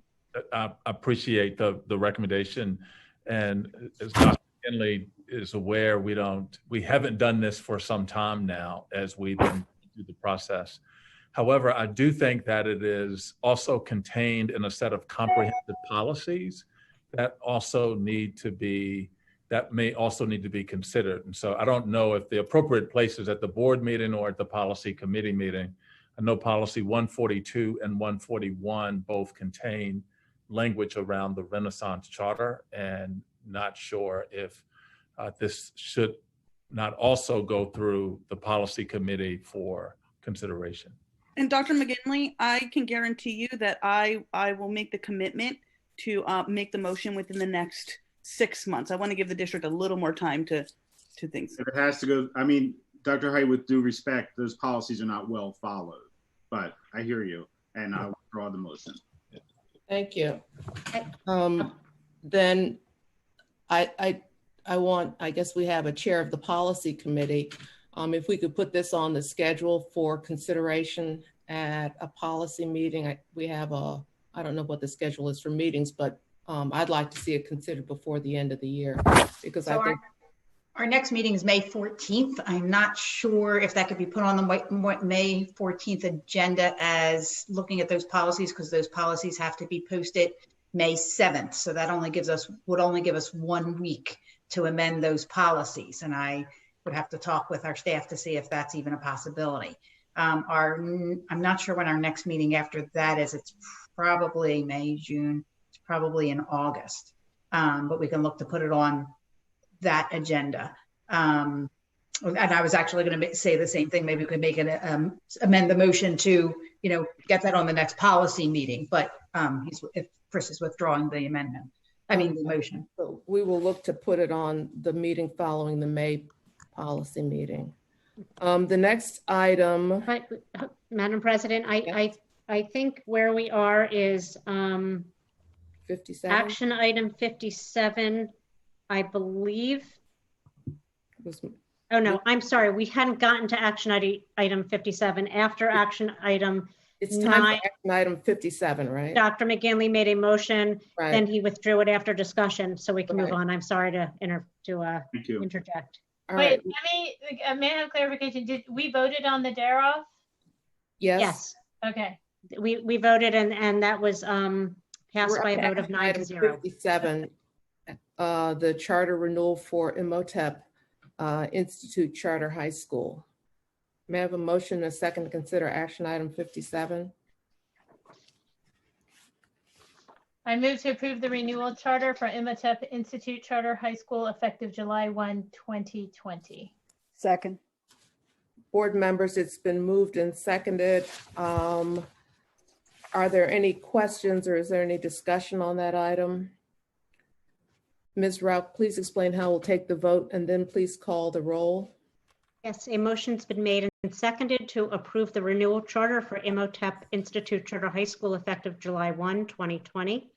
I appreciate the recommendation. And as Dr. Kinley is aware, we haven't done this for some time now as we've been through the process. However, I do think that it is also contained in a set of comprehensive policies that may also need to be considered. And so I don't know if the appropriate place is at the board meeting or at the policy committee meeting. I know policy 142 and 141 both contain language around the Renaissance Charter, and not sure if this should not also go through the policy committee for consideration. And Dr. McGinley, I can guarantee you that I will make the commitment to make the motion within the next 6 months. I want to give the district a little more time to things. If it has to go, I mean, Dr. Height, with due respect, those policies are not well followed, but I hear you, and I withdraw the motion. Thank you. Then I guess we have a chair of the policy committee. If we could put this on the schedule for consideration at a policy meeting, we have I don't know what the schedule is for meetings, but I'd like to see it considered before the end of the year, because I think our next meeting is May 14th. I'm not sure if that could be put on the May 14th agenda as looking at those policies, because those policies have to be posted May 7th. So that would only give us 1 week to amend those policies. And I would have to talk with our staff to see if that's even a possibility. I'm not sure when our next meeting after that is. It's probably May, June. It's probably in August. But we can look to put it on that agenda. And I was actually going to say the same thing. Maybe we could make it amend the motion to, get that on the next policy meeting. But if Chris is withdrawing the amendment, the motion. So we will look to put it on the meeting following the May policy meeting. The next item. Madam President, I think where we are is 57. Action item 57, I believe. Oh no, I'm sorry. We hadn't gotten to action item 57. After action item, it's time for action item 57, right? Dr. McGinley made a motion, right. Then he withdrew it after discussion, so we can move on. I'm sorry to interject. Wait, may I have clarification? Did we voted on the DAROF? Yes. Okay. We voted and that was passed by a vote of 9-0. 57, the charter renewal for Imhotep Institute Charter High School. May I have a motion and a second to consider action item 57? I move to approve the renewal charter for Imhotep Institute Charter High School effective July 1, 2020. Second. Board members, it's been moved and seconded. Are there any questions or is there any discussion on that item? Ms. Rauch, please explain how we'll take the vote and then please call the roll. Yes, a motion's been made and seconded to approve the renewal charter for Imhotep Institute Charter High School effective July 1, 2020.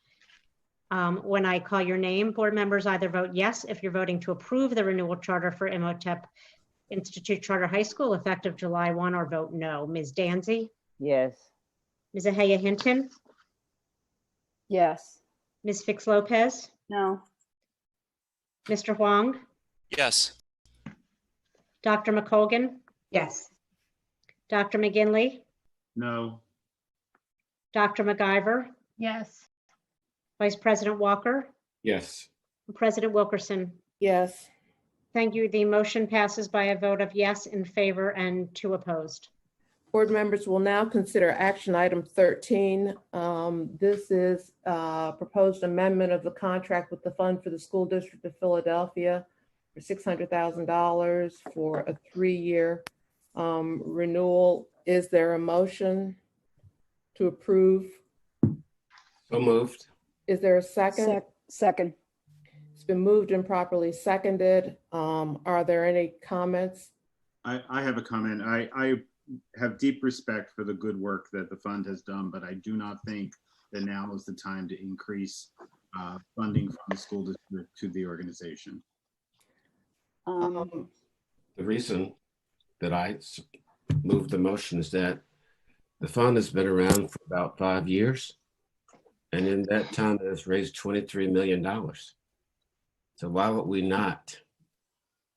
When I call your name, board members either vote yes if you're voting to approve the renewal charter for Imhotep Institute Charter High School effective July 1, or vote no. Ms. Danzy? Yes. Ms. Ahaya Hinton? Yes. Ms. Fix Lopez? No. Mr. Huang? Yes. Dr. McColgan? Yes. Dr. McGinley? No. Dr. McIver? Yes. Vice President Walker? Yes. President Wilkerson? Yes. Thank you. The motion passes by a vote of yes in favor and 2 opposed. Board members will now consider action item 13. This is a proposed amendment of the contract with the Fund for the School District of Philadelphia for $600,000 for a 3-year renewal. Is there a motion to approve? So moved. Is there a second? Second. It's been moved and properly seconded. Are there any comments? I have a comment. I have deep respect for the good work that the fund has done, but I do not think that now is the time to increase funding from the school district to the organization. The reason that I moved the motion is that the fund has been around for about 5 years. And in that time, it has raised $23 million. So why would we not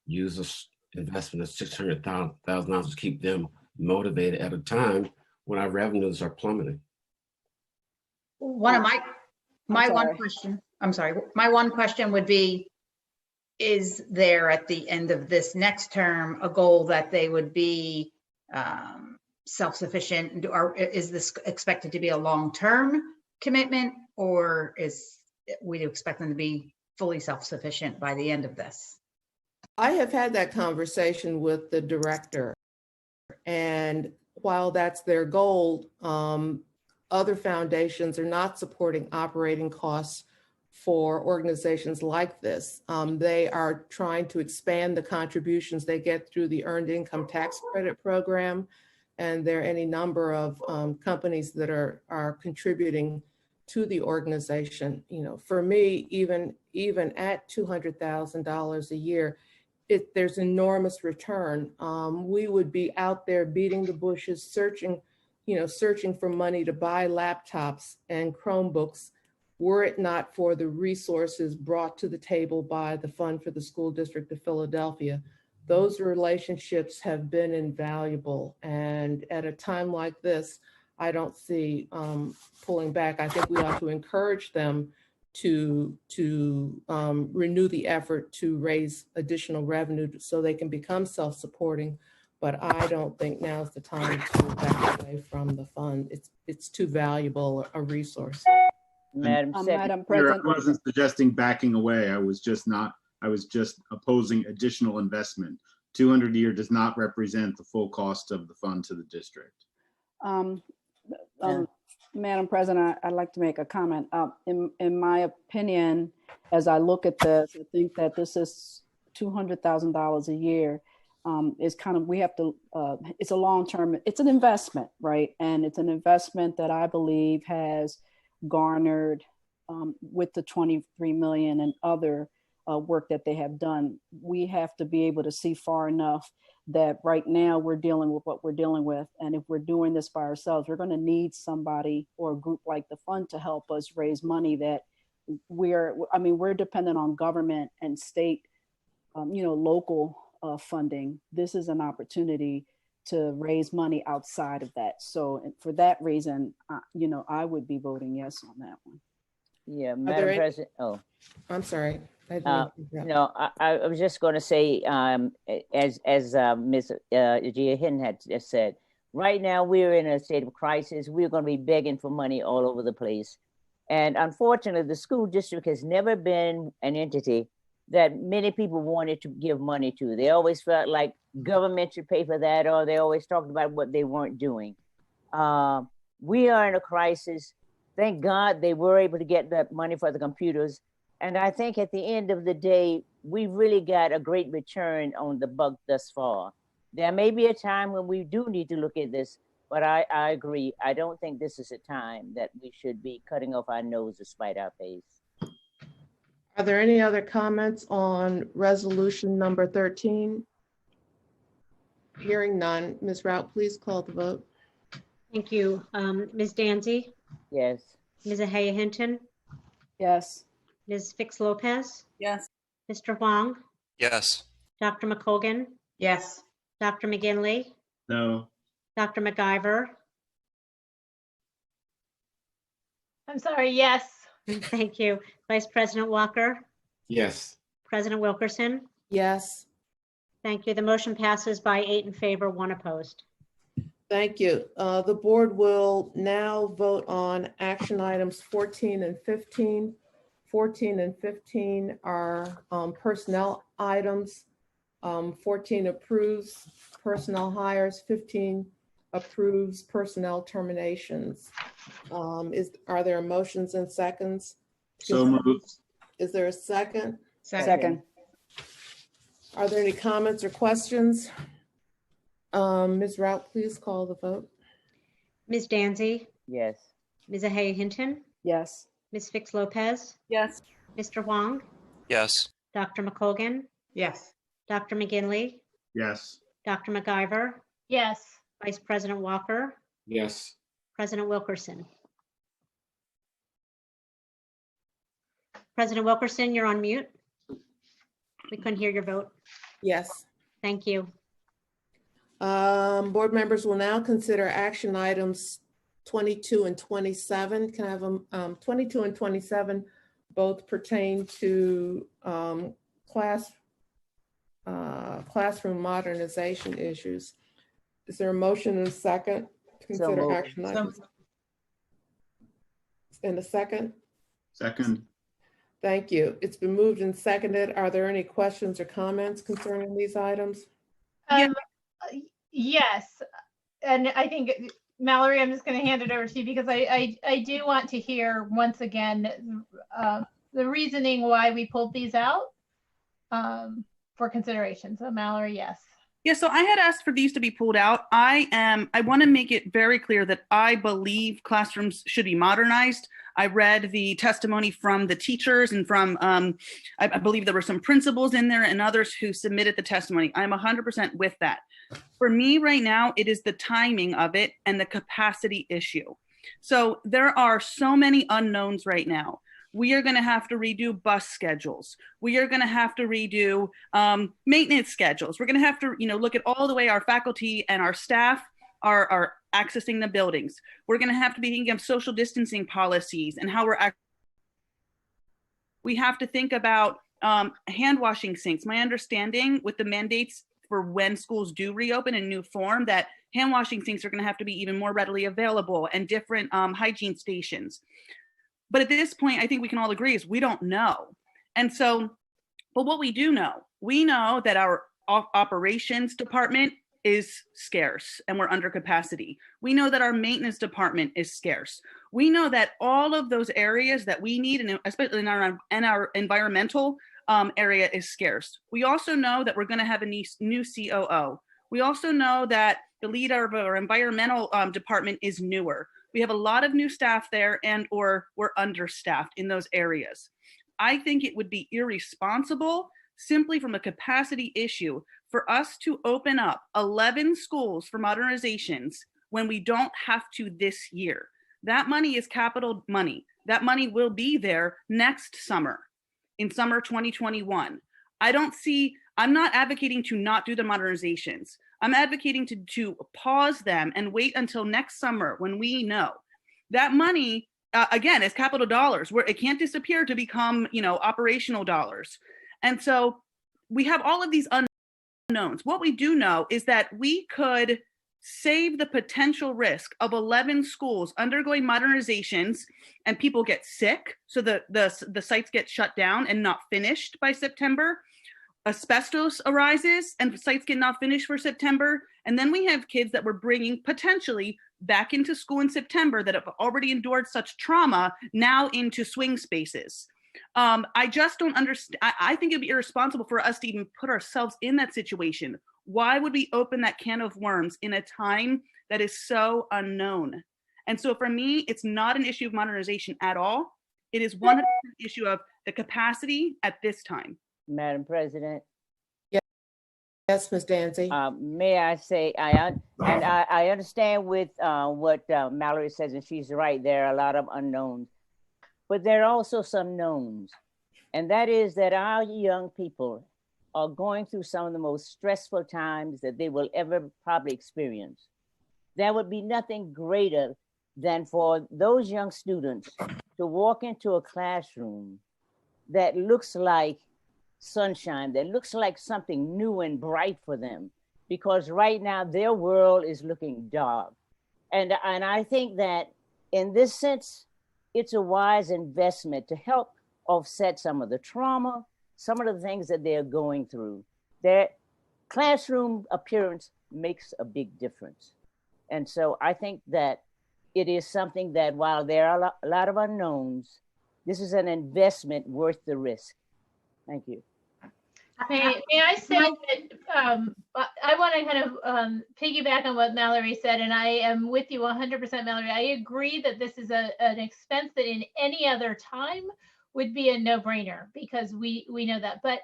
use this investment of $600,000 to keep them motivated at a time when our revenues are plummeting? My one question would be, is there at the end of this next term a goal that they would be self-sufficient, or is this expected to be a long-term commitment, or is we expect them to be fully self-sufficient by the end of this? I have had that conversation with the director, and while that's their goal, other foundations are not supporting operating costs for organizations like this. They are trying to expand the contributions they get through the Earned Income Tax Credit Program, and there are any number of companies that are contributing to the organization. You know, for me, even at $200,000 a year, there's enormous return. We would be out there beating the bushes, searching for money to buy laptops and Chromebooks, were it not for the resources brought to the table by the Fund for the School District of Philadelphia. Those relationships have been invaluable. And at a time like this, I don't see pulling back. I think we ought to encourage them to renew the effort to raise additional revenue so they can become self-supporting. But I don't think now's the time to back away from the fund. It's too valuable a resource. Madam President, I wasn't suggesting backing away. I was just opposing additional investment. 200 a year does not represent the full cost of the fund to the district. Madam President, I'd like to make a comment. In my opinion, as I look at this, I think that this is $200,000 a year. Is kind of, we have to, it's a long-term, it's an investment, right? And it's an investment that I believe has garnered with the 23 million and other work that they have done. We have to be able to see far enough that right now we're dealing with what we're dealing with. And if we're doing this by ourselves, we're going to need somebody or a group like the fund to help us raise money that we're dependent on government and state, local funding. This is an opportunity to raise money outside of that. So for that reason, I would be voting yes on that one. Yeah, Madam President. Oh, I'm sorry. No, I was just going to say, as Ms. Gia Hinton had just said, right now we're in a state of crisis. We're going to be begging for money all over the place. And unfortunately, the school district has never been an entity that many people wanted to give money to. They always felt like government should pay for that, or they always talked about what they weren't doing. We are in a crisis. Thank God they were able to get that money for the computers. And I think at the end of the day, we really got a great return on the buck thus far. There may be a time when we do need to look at this, but I agree. I don't think this is a time that we should be cutting off our nose to spite our face. Are there any other comments on resolution number 13? Hearing none. Ms. Rout, please call the vote. Thank you. Ms. Danzy? Yes. Ms. Ahaya Hinton? Yes. Ms. Fix Lopez? Yes. Mr. Huang? Yes. Dr. McColgan? Yes. Dr. McGinley? No. Dr. McIver? I'm sorry, yes. Thank you. Vice President Walker? Yes. President Wilkerson? Yes. Thank you. The motion passes by 8 in favor, 1 opposed. Thank you. The board will now vote on action items 14 and 15. 14 and 15 are personnel items. 14 approves personnel hires, 15 approves personnel terminations. Are there motions and seconds? So moved. Is there a second? Second. Are there any comments or questions? Ms. Rout, please call the vote. Ms. Danzy, Yes. Ms. Ahaya Hinton, Yes. Ms. Fix Lopez, Yes. Mr. Wong, Yes. Dr. McColgan, Yes. Dr. McGinley, Yes. Dr. MacGyver, Yes. Vice President Walker, Yes. President Wilkerson. President Wilkerson, you're on mute. We couldn't hear your vote. Yes. Thank you. Board members will now consider action items 22 and 27. Can I have 22 and 27 both pertain to classroom modernization issues? Is there a motion and a second to consider moved. action items? In a second? Second. Thank you. It's been moved and seconded. Are there any questions or comments concerning these items? Yes, and I think Mallory, I'm just going to hand it over to you because I do want to hear once again the reasoning why we pulled these out for consideration. So Mallory, yes. Yeah, so I had asked for these to be pulled out. I want to make it very clear that I believe classrooms should be modernized. I read the testimony from the teachers and from, I believe there were some principals in there and others who submitted the testimony. I'm 100% with that. For me right now, it is the timing of it and the capacity issue. So there are so many unknowns right now. We are going to have to redo bus schedules. We are going to have to redo maintenance schedules. We're going to have to, look at all the way our faculty and our staff are accessing the buildings. We're going to have to be thinking of social distancing policies and how we have to think about hand washing sinks. My understanding with the mandates for when schools do reopen in new form, that hand washing sinks are going to have to be even more readily available and different hygiene stations. But at this point, I think we can all agree is we don't know. And so, but what we do know, we know that our operations department is scarce and we're under capacity. We know that our maintenance department is scarce. We know that all of those areas that we need, and especially in our environmental area, is scarce. We also know that we're going to have a new COO. We also know that the leader of our environmental department is newer. We have a lot of new staff there or we're understaffed in those areas. I think it would be irresponsible simply from a capacity issue for us to open up 11 schools for modernizations when we don't have to this year. That money is capital money. That money will be there next summer, in summer 2021. I'm not advocating to not do the modernizations. I'm advocating to pause them and wait until next summer when we know. That money, again, is capital dollars, where it can't disappear to become, operational dollars. And so we have all of these unknowns. What we do know is that we could save the potential risk of 11 schools undergoing modernizations and people get sick, so the sites get shut down and not finished by September. Asbestos arises and sites get not finished for September. And then we have kids that we're bringing potentially back into school in September that have already endured such trauma now into swing spaces. I just don't understand. I think it'd be irresponsible for us to even put ourselves in that situation. Why would we open that can of worms in a time that is so unknown? And so for me, it's not an issue of modernization at all. It is 100% issue of the capacity at this time. Madam President. Yes, Ms. Danzy. May I say, I understand with what Mallory says, and she's right, there are a lot of unknowns, but there are also some knowns. And that is that our young people are going through some of the most stressful times that they will ever probably experience. There would be nothing greater than for those young students to walk into a classroom that looks like sunshine, that looks like something new and bright for them, because right now their world is looking dark. And I think that in this sense, it's a wise investment to help offset some of the trauma, some of the things that they're going through. Their classroom appearance makes a big difference. And so I think that it is something that, while there are a lot of unknowns, this is an investment worth the risk. Thank you. May I say that I want to kind of piggyback on what Mallory said, and I am with you 100%, Mallory. I agree that this is an expense that in any other time would be a no-brainer because we know that. But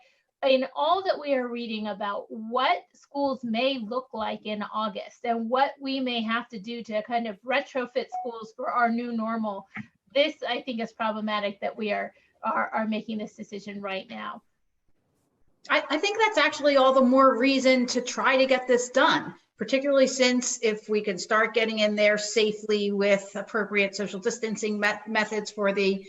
in all that we are reading about what schools may look like in August and what we may have to do to kind of retrofit schools for our new normal, this I think is problematic that we are making this decision right now. I think that's actually all the more reason to try to get this done, particularly since if we can start getting in there safely with appropriate social distancing methods for the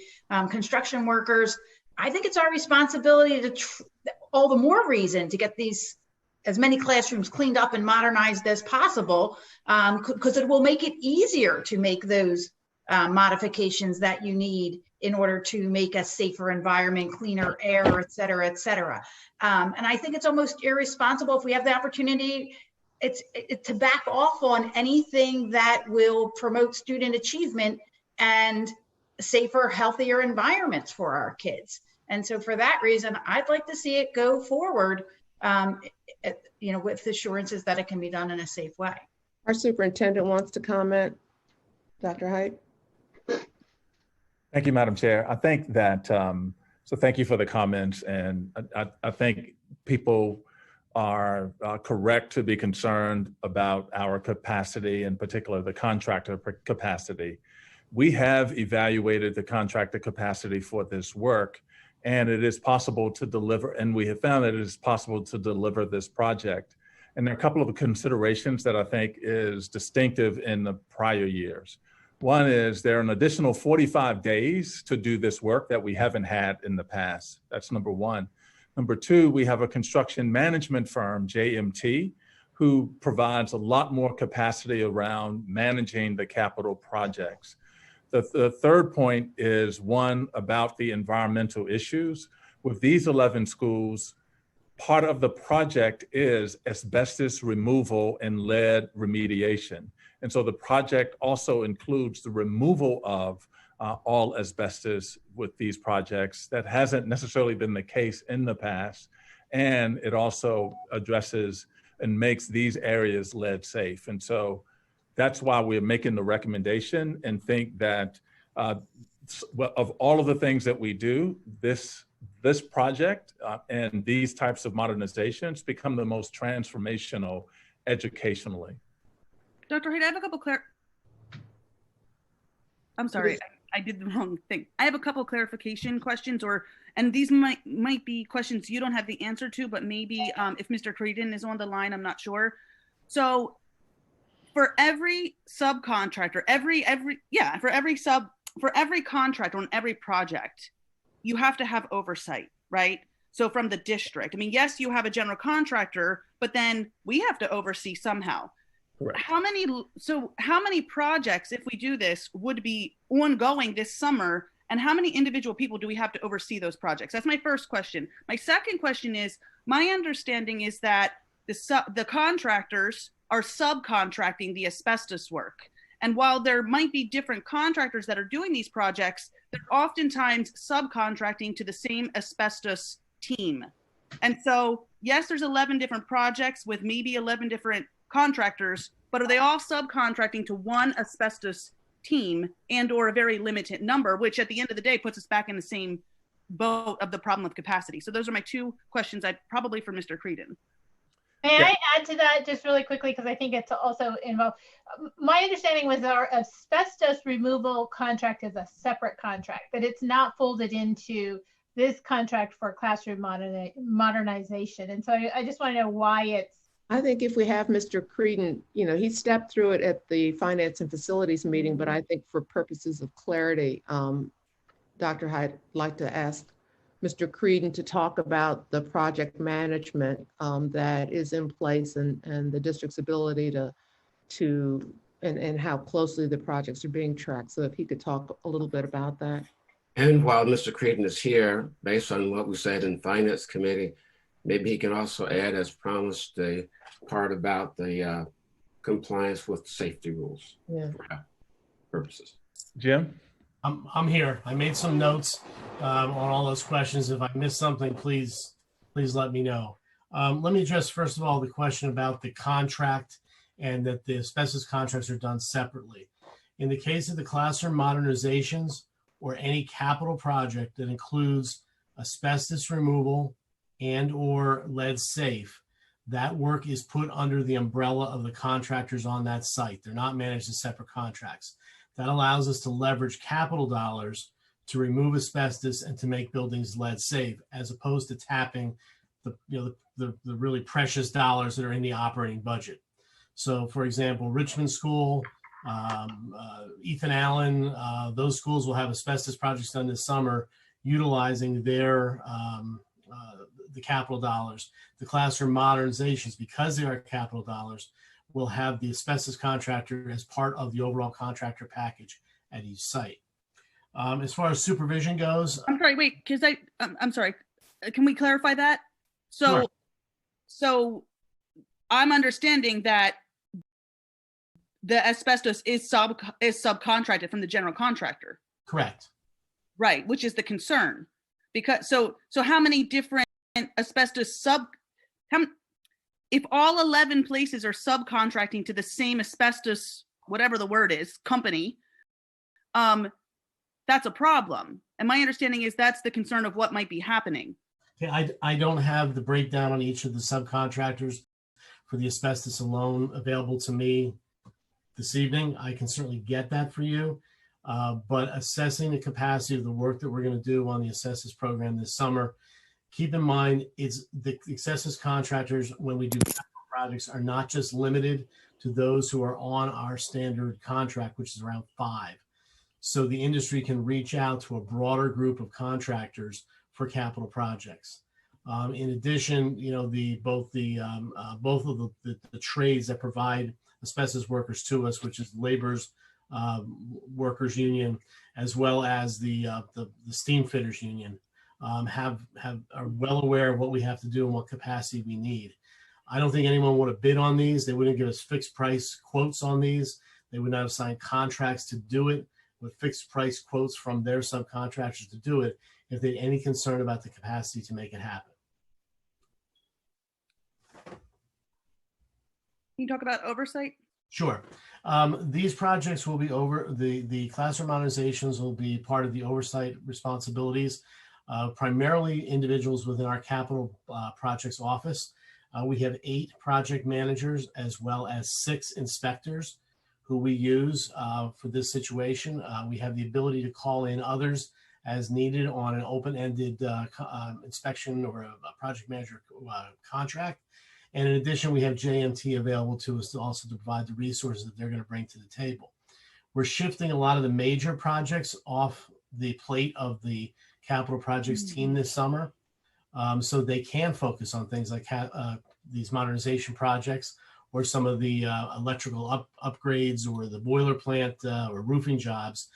construction workers, I think it's our responsibility to all the more reason to get these as many classrooms cleaned up and modernized as possible, because it will make it easier to make those modifications that you need in order to make a safer environment, cleaner air, et cetera, et cetera. And I think it's almost irresponsible if we have the opportunity to back off on anything that will promote student achievement and safer, healthier environments for our kids. And so for that reason, I'd like to see it go forward, with assurances that it can be done in a safe way. Our superintendent wants to comment. Dr. Height. Thank you, Madam Chair. I think that, so thank you for the comments. And I think people are correct to be concerned about our capacity, in particular the contractor capacity. We have evaluated the contractor capacity for this work, and it is possible to deliver, and we have found that it is possible to deliver this project. And there are a couple of considerations that I think is distinctive in the prior years. One is there are an additional 45 days to do this work that we haven't had in the past. That's number one. Number two, we have a construction management firm, JMT, who provides a lot more capacity around managing the capital projects. The third point is one about the environmental issues. With these 11 schools, part of the project is asbestos removal and lead remediation. And so the project also includes the removal of all asbestos with these projects. That hasn't necessarily been the case in the past. And it also addresses and makes these areas lead safe. And so that's why we're making the recommendation and think that of all of the things that we do, this project and these types of modernizations become the most transformational educationally. Dr. Height, I have a couple I'm sorry, I did the wrong thing. I have a couple clarification questions, and these might be questions you don't have the answer to, but maybe if Mr. Creedon is on the line, I'm not sure. So for every subcontractor, for every contractor on every project, you have to have oversight, right? So from the district, I mean, yes, you have a general contractor, but then we have to oversee somehow. Correct. How many projects, if we do this, would be ongoing this summer, and how many individual people do we have to oversee those projects? That's my first question. My second question is, my understanding is that the contractors are subcontracting the asbestos work. And while there might be different contractors that are doing these projects, they're oftentimes subcontracting to the same asbestos team. And so, yes, there's 11 different projects with maybe 11 different contractors, but are they all subcontracting to one asbestos team and or a very limited number, which at the end of the day puts us back in the same boat of the problem of capacity? So those are my two questions, probably for Mr. Creedon. May I add to that just really quickly, because I think it's also involved. My understanding was our asbestos removal contract is a separate contract, that it's not folded into this contract for classroom modernization. And so I just want to know why it's. I think if we have Mr. Creedon, he stepped through it at the Finance and Facilities meeting, but I think for purposes of clarity, Dr. Height, I'd like to ask Mr. Creedon to talk about the project management that is in place and the district's ability and how closely the projects are being tracked. So if he could talk a little bit about that. And while Mr. Creedon is here, based on what we said in Finance Committee, maybe he can also add, as promised, the part about the compliance with safety rules for purposes. Jim? I'm here. I made some notes on all those questions. If I missed something, please please let me know. Let me address, first of all, the question about the contract and that the asbestos contracts are done separately. In the case of the classroom modernizations or any capital project that includes asbestos removal and or lead safe, that work is put under the umbrella of the contractors on that site. They're not managed as separate contracts. That allows us to leverage capital dollars to remove asbestos and to make buildings lead safe, as opposed to tapping the really precious dollars that are in the operating budget. So, for example, Richmond School, Ethan Allen, those schools will have asbestos projects done this summer utilizing their the capital dollars. The classroom modernizations, because they are capital dollars, will have the asbestos contractor as part of the overall contractor package at each site. As far as supervision goes, I'm sorry, wait, because I'm sorry. Can we clarify that? So, Sure. So I'm understanding that the asbestos is subcontracted from the general contractor. Correct. Right, which is the concern. Because so how many different asbestos if all 11 places are subcontracting to the same asbestos, whatever the word is, company, that's a problem. And my understanding is that's the concern of what might be happening. Okay, I don't have the breakdown on each of the subcontractors for the asbestos alone available to me this evening. I can certainly get that for you, but assessing the capacity of the work that we're going to do on the asbestos program this summer, keep in mind it's the asbestos contractors, when we do capital projects, are not just limited to those who are on our standard contract, which is around 5. So the industry can reach out to a broader group of contractors for capital projects. In addition, both of the trades that provide asbestos workers to us, which is labor's workers union, as well as the steam fitters union, are well aware of what we have to do and what capacity we need. I don't think anyone would have bid on these. They wouldn't give us fixed price quotes on these. They would not have signed contracts to do it with fixed price quotes from their subcontractors to do it if they had any concern about the capacity to make it happen. Can you talk about oversight? Sure. These projects will be the classroom modernizations will be part of the oversight responsibilities, primarily individuals within our capital projects office. We have 8 project managers as well as 6 inspectors who we use for this situation. We have the ability to call in others as needed on an open-ended inspection or a project manager contract. And in addition, we have JMT available to us to also provide the resources that they're going to bring to the table. We're shifting a lot of the major projects off the plate of the capital projects team this summer, so they can focus on things like these modernization projects or some of the electrical upgrades or the boiler plant or roofing jobs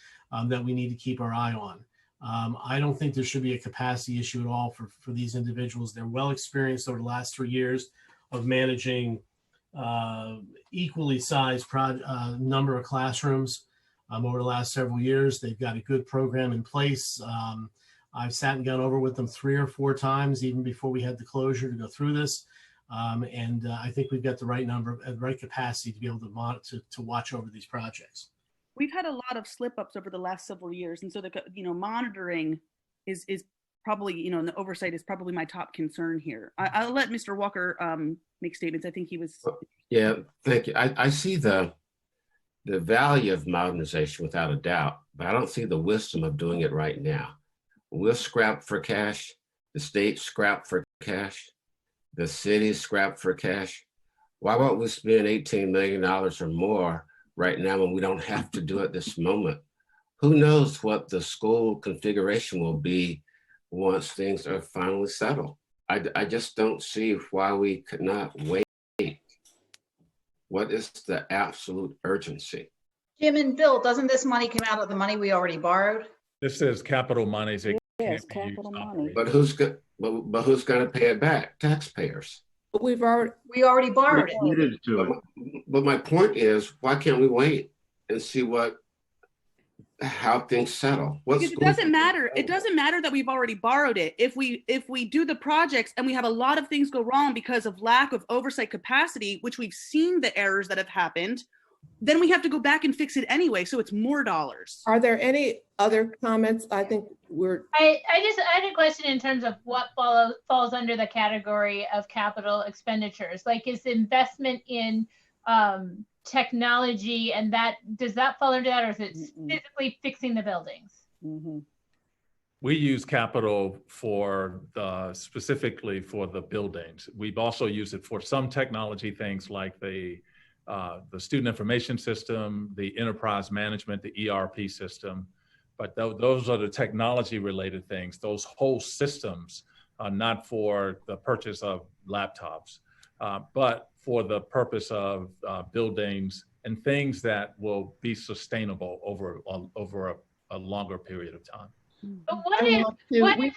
that we need to keep our eye on. I don't think there should be a capacity issue at all for these individuals. They're well experienced over the last 3 years of managing equally sized number of classrooms over the last several years. They've got a good program in place. I've sat and gone over with them 3 or 4 times, even before we had the closure, to go through this. And I think we've got the right right capacity to be able to watch over these projects. We've had a lot of slip ups over the last several years. And so the monitoring is probably, and the oversight is probably my top concern here. I'll let Mr. Walker make statements. I think he was. Yeah, thank you. I see the value of modernization without a doubt, but I don't see the wisdom of doing it right now. We're scrapped for cash. The state's scrapped for cash. The city's scrapped for cash. Why won't we spend $18 million or more right now when we don't have to do it this moment? Who knows what the school configuration will be once things are finally settled? I just don't see why we could not wait. What is the absolute urgency? Jim and Bill, doesn't this money come out of the money we already borrowed? This is capital monies. Yes, capital money. But who's going to pay it back? Taxpayers. But we already borrowed it. But my point is, why can't we wait and see what how things settle. What Because it schools- doesn't matter. It doesn't matter that we've already borrowed it. If we do the projects and we have a lot of things go wrong because of lack of oversight capacity, which we've seen the errors that have happened, then we have to go back and fix it anyway. So it's more dollars. Are there any other comments? I think we're. I had a question in terms of what falls under the category of capital expenditures. Like, is investment in technology, and does that fall under that, or is it physically fixing the buildings? We use capital for specifically for the buildings. We've also used it for some technology things like the student information system, the enterprise management, the ERP system. But those are the technology related things. Those whole systems are not for the purchase of laptops, but for the purpose of buildings and things that will be sustainable over a longer period of time. But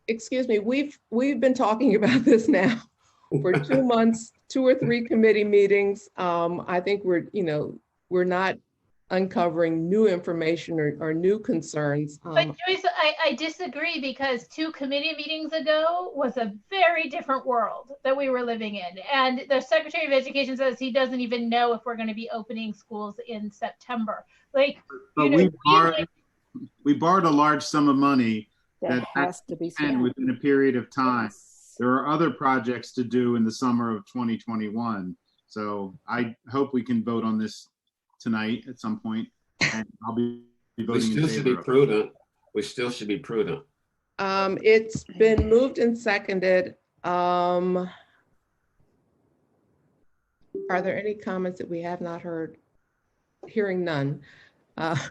Excuse me, we've been talking about this now for 2 months, 2 or 3 committee meetings. I think we're not uncovering new information or new concerns. But Joyce, I disagree, because 2 committee meetings ago was a very different world that we were living in. And the Secretary of Education says he doesn't even know if we're going to be opening schools in September. Like, but we borrowed a large sum of money that has to be spent within a period of time. Yes. There are other projects to do in the summer of 2021. So I hope we can vote on this tonight at some point, and I'll be voting we still in should be favor. prudent. We still should be prudent. It's been moved and seconded. Are there any comments that we have not heard? Hearing none.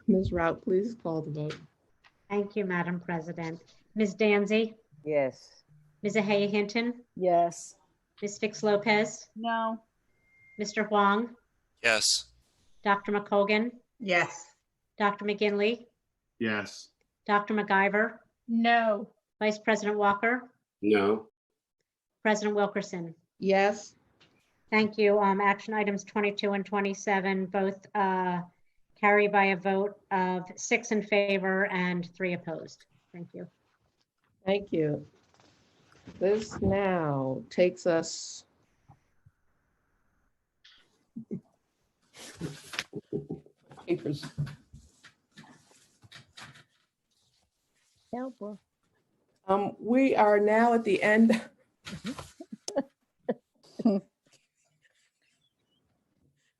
Ms. Rout, please call the vote. Thank you, Madam President. Ms. Danzy? Yes. Ms. Ahaya Hinton? Yes. Ms. Fix Lopez? No. Mr. Huang? Yes. Dr. McColgan? Yes. Dr. McGinley? Yes. Dr. McIver? No. Vice President Walker? No. President Wilkerson? Yes. Thank you. Action items 22 and 27 both carry by a vote of 6 in favor and 3 opposed. Thank you. Thank you. This now takes us papers. We are now at the end. I've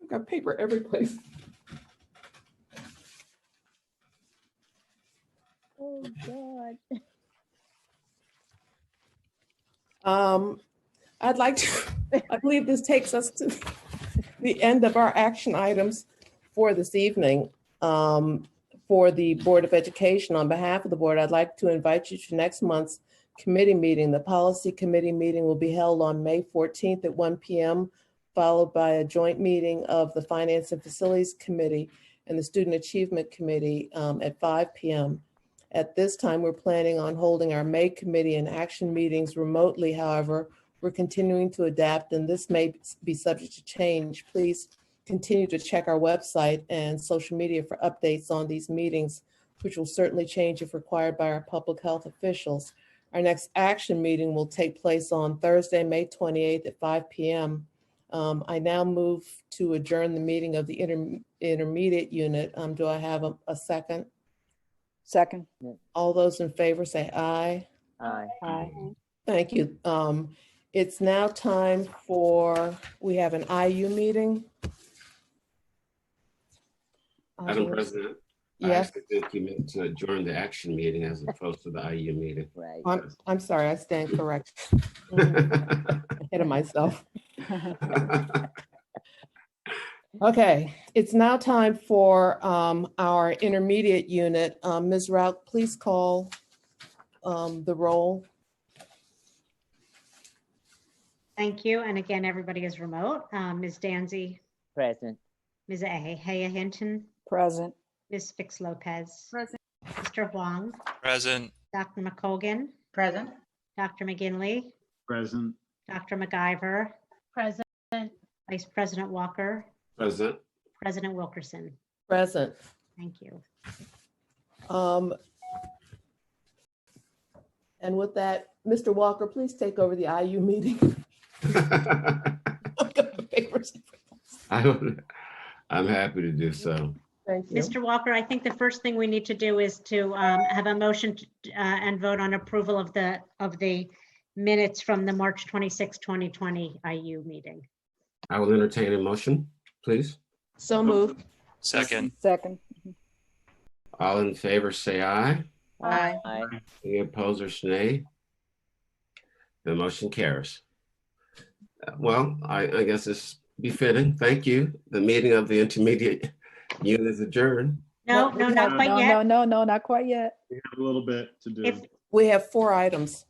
got paper every place. Oh, God. I'd like to, I believe this takes us to the end of our action items for this evening. For the Board of Education, on behalf of the board, I'd like to invite you to next month's committee meeting. The policy committee meeting will be held on May 14th at 1 p.m., followed by a joint meeting of the Finance and Facilities Committee and the Student Achievement Committee at 5 p.m. At this time, we're planning on holding our May committee and action meetings remotely. However, we're continuing to adapt, and this may be subject to change. Please continue to check our website and social media for updates on these meetings, which will certainly change if required by our public health officials. Our next action meeting will take place on Thursday, May 28th at 5 p.m. I now move to adjourn the meeting of the intermediate unit. Do I have a second? Second. All those in favor say aye. Aye. Aye. Thank you. It's now time we have an IU meeting. Madam President, yes. I think you meant to adjourn the action meeting as opposed to the IU meeting. Right. I'm sorry, I stand corrected. Ahead of myself. Okay, it's now time for our intermediate unit. Ms. Rout, please call the roll. Thank you. And again, everybody is remote. Ms. Danzy? Present. Ms. Ahaya Hinton? Present. Ms. Fix Lopez? Present. Mr. Huang? Present. Dr. McColgan? Present. Dr. McGinley? Present. Dr. McIver? Present. Vice President Walker? Present. President Wilkerson? Present. Thank you. And with that, Mr. Walker, please take over the IU meeting. I'm happy to do so. Thank you. Mr. Walker, I think the first thing we need to do is to have a motion and vote on approval of the minutes from the March 26, 2020 IU meeting. I will entertain a motion, please. So moved. Second. Second. All in favor, say aye. Aye. Any opposers, nay? The motion carries. Well, I guess it's befitting. Thank you. The meeting of the intermediate unit is adjourned. No, not quite yet. No, not quite yet. We have a little bit to do. We have 4 items.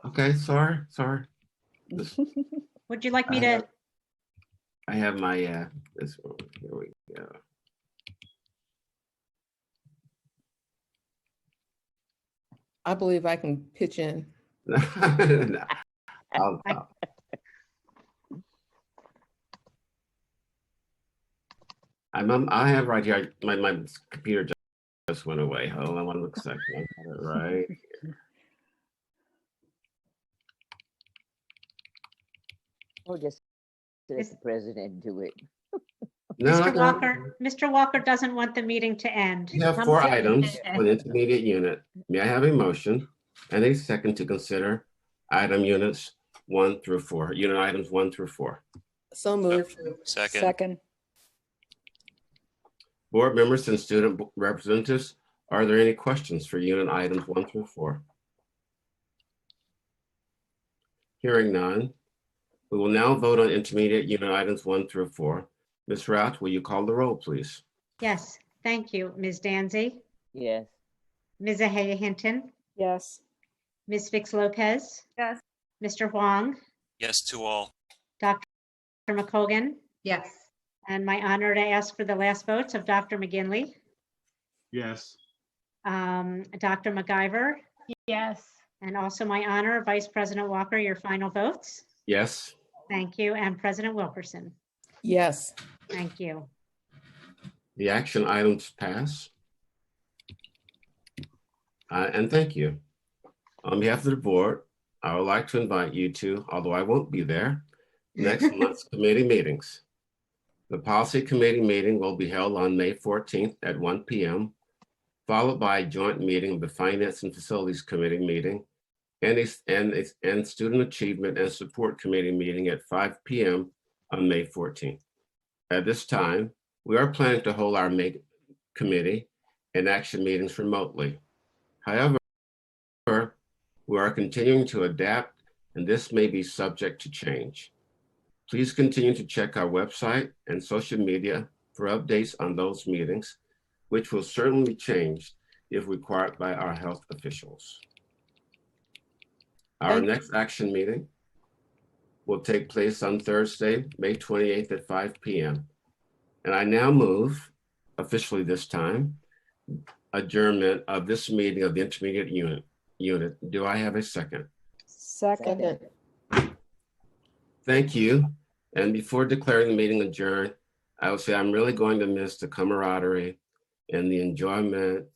Okay, sorry. Would you like me to? I have my, this one. Here we go. I believe I can pitch in. No, I have right here, my computer just went away. Hold on one second. I got it right here. Or just let the president do it. No, Mr. Walker doesn't want the meeting to end. We have 4 items for the intermediate unit. May I have a motion and a second to consider item units 1 through 4, unit items 1 through 4? So moved. Second. Board members and student representatives, are there any questions for unit items 1 through 4? Hearing none, we will now vote on intermediate unit items 1 through 4. Ms. Routh, will you call the roll, please? Yes, thank you. Ms. Danzy, Yes. Ms. Ahaya Hinton, Yes. Ms. Fix Lopez, Yes. Mr. Huang, Yes to all. Dr. McColgan, Yes. and my honor to ask for the last votes of Dr. McGinley, Yes. Dr. MacGyver, Yes. and also my honor, Vice President Walker, your final votes. Yes. Thank you, and President Wilkerson. Yes. Thank you. The action items pass. And thank you. On behalf of the board, I would like to invite you to, although I won't be there, next month's committee meetings. The policy committee meeting will be held on May 14th at 1 p.m., followed by a joint meeting of the Finance and Facilities Committee meeting and Student Achievement and Support Committee meeting at 5 p.m. on May 14th. At this time, we are planning to hold our committee and action meetings remotely. However, we are continuing to adapt, and this may be subject to change. Please continue to check our website and social media for updates on those meetings, which will certainly change if required by our health officials. Our next action meeting will take place on Thursday, May 28th at 5 p.m. And I now move, officially this time, adjournment of this meeting of the intermediate unit. Do I have a second? Second. Thank you. And before declaring the meeting adjourned, I would say I'm really going to miss the camaraderie and the enjoyment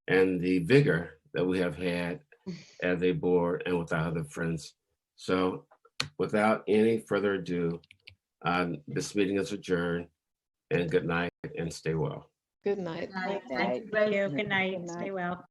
and the vigor that we have had as a board and with our other friends. So without any further ado, this meeting is adjourned, and good night and stay well. Good night. Thank you. Good night. Stay well.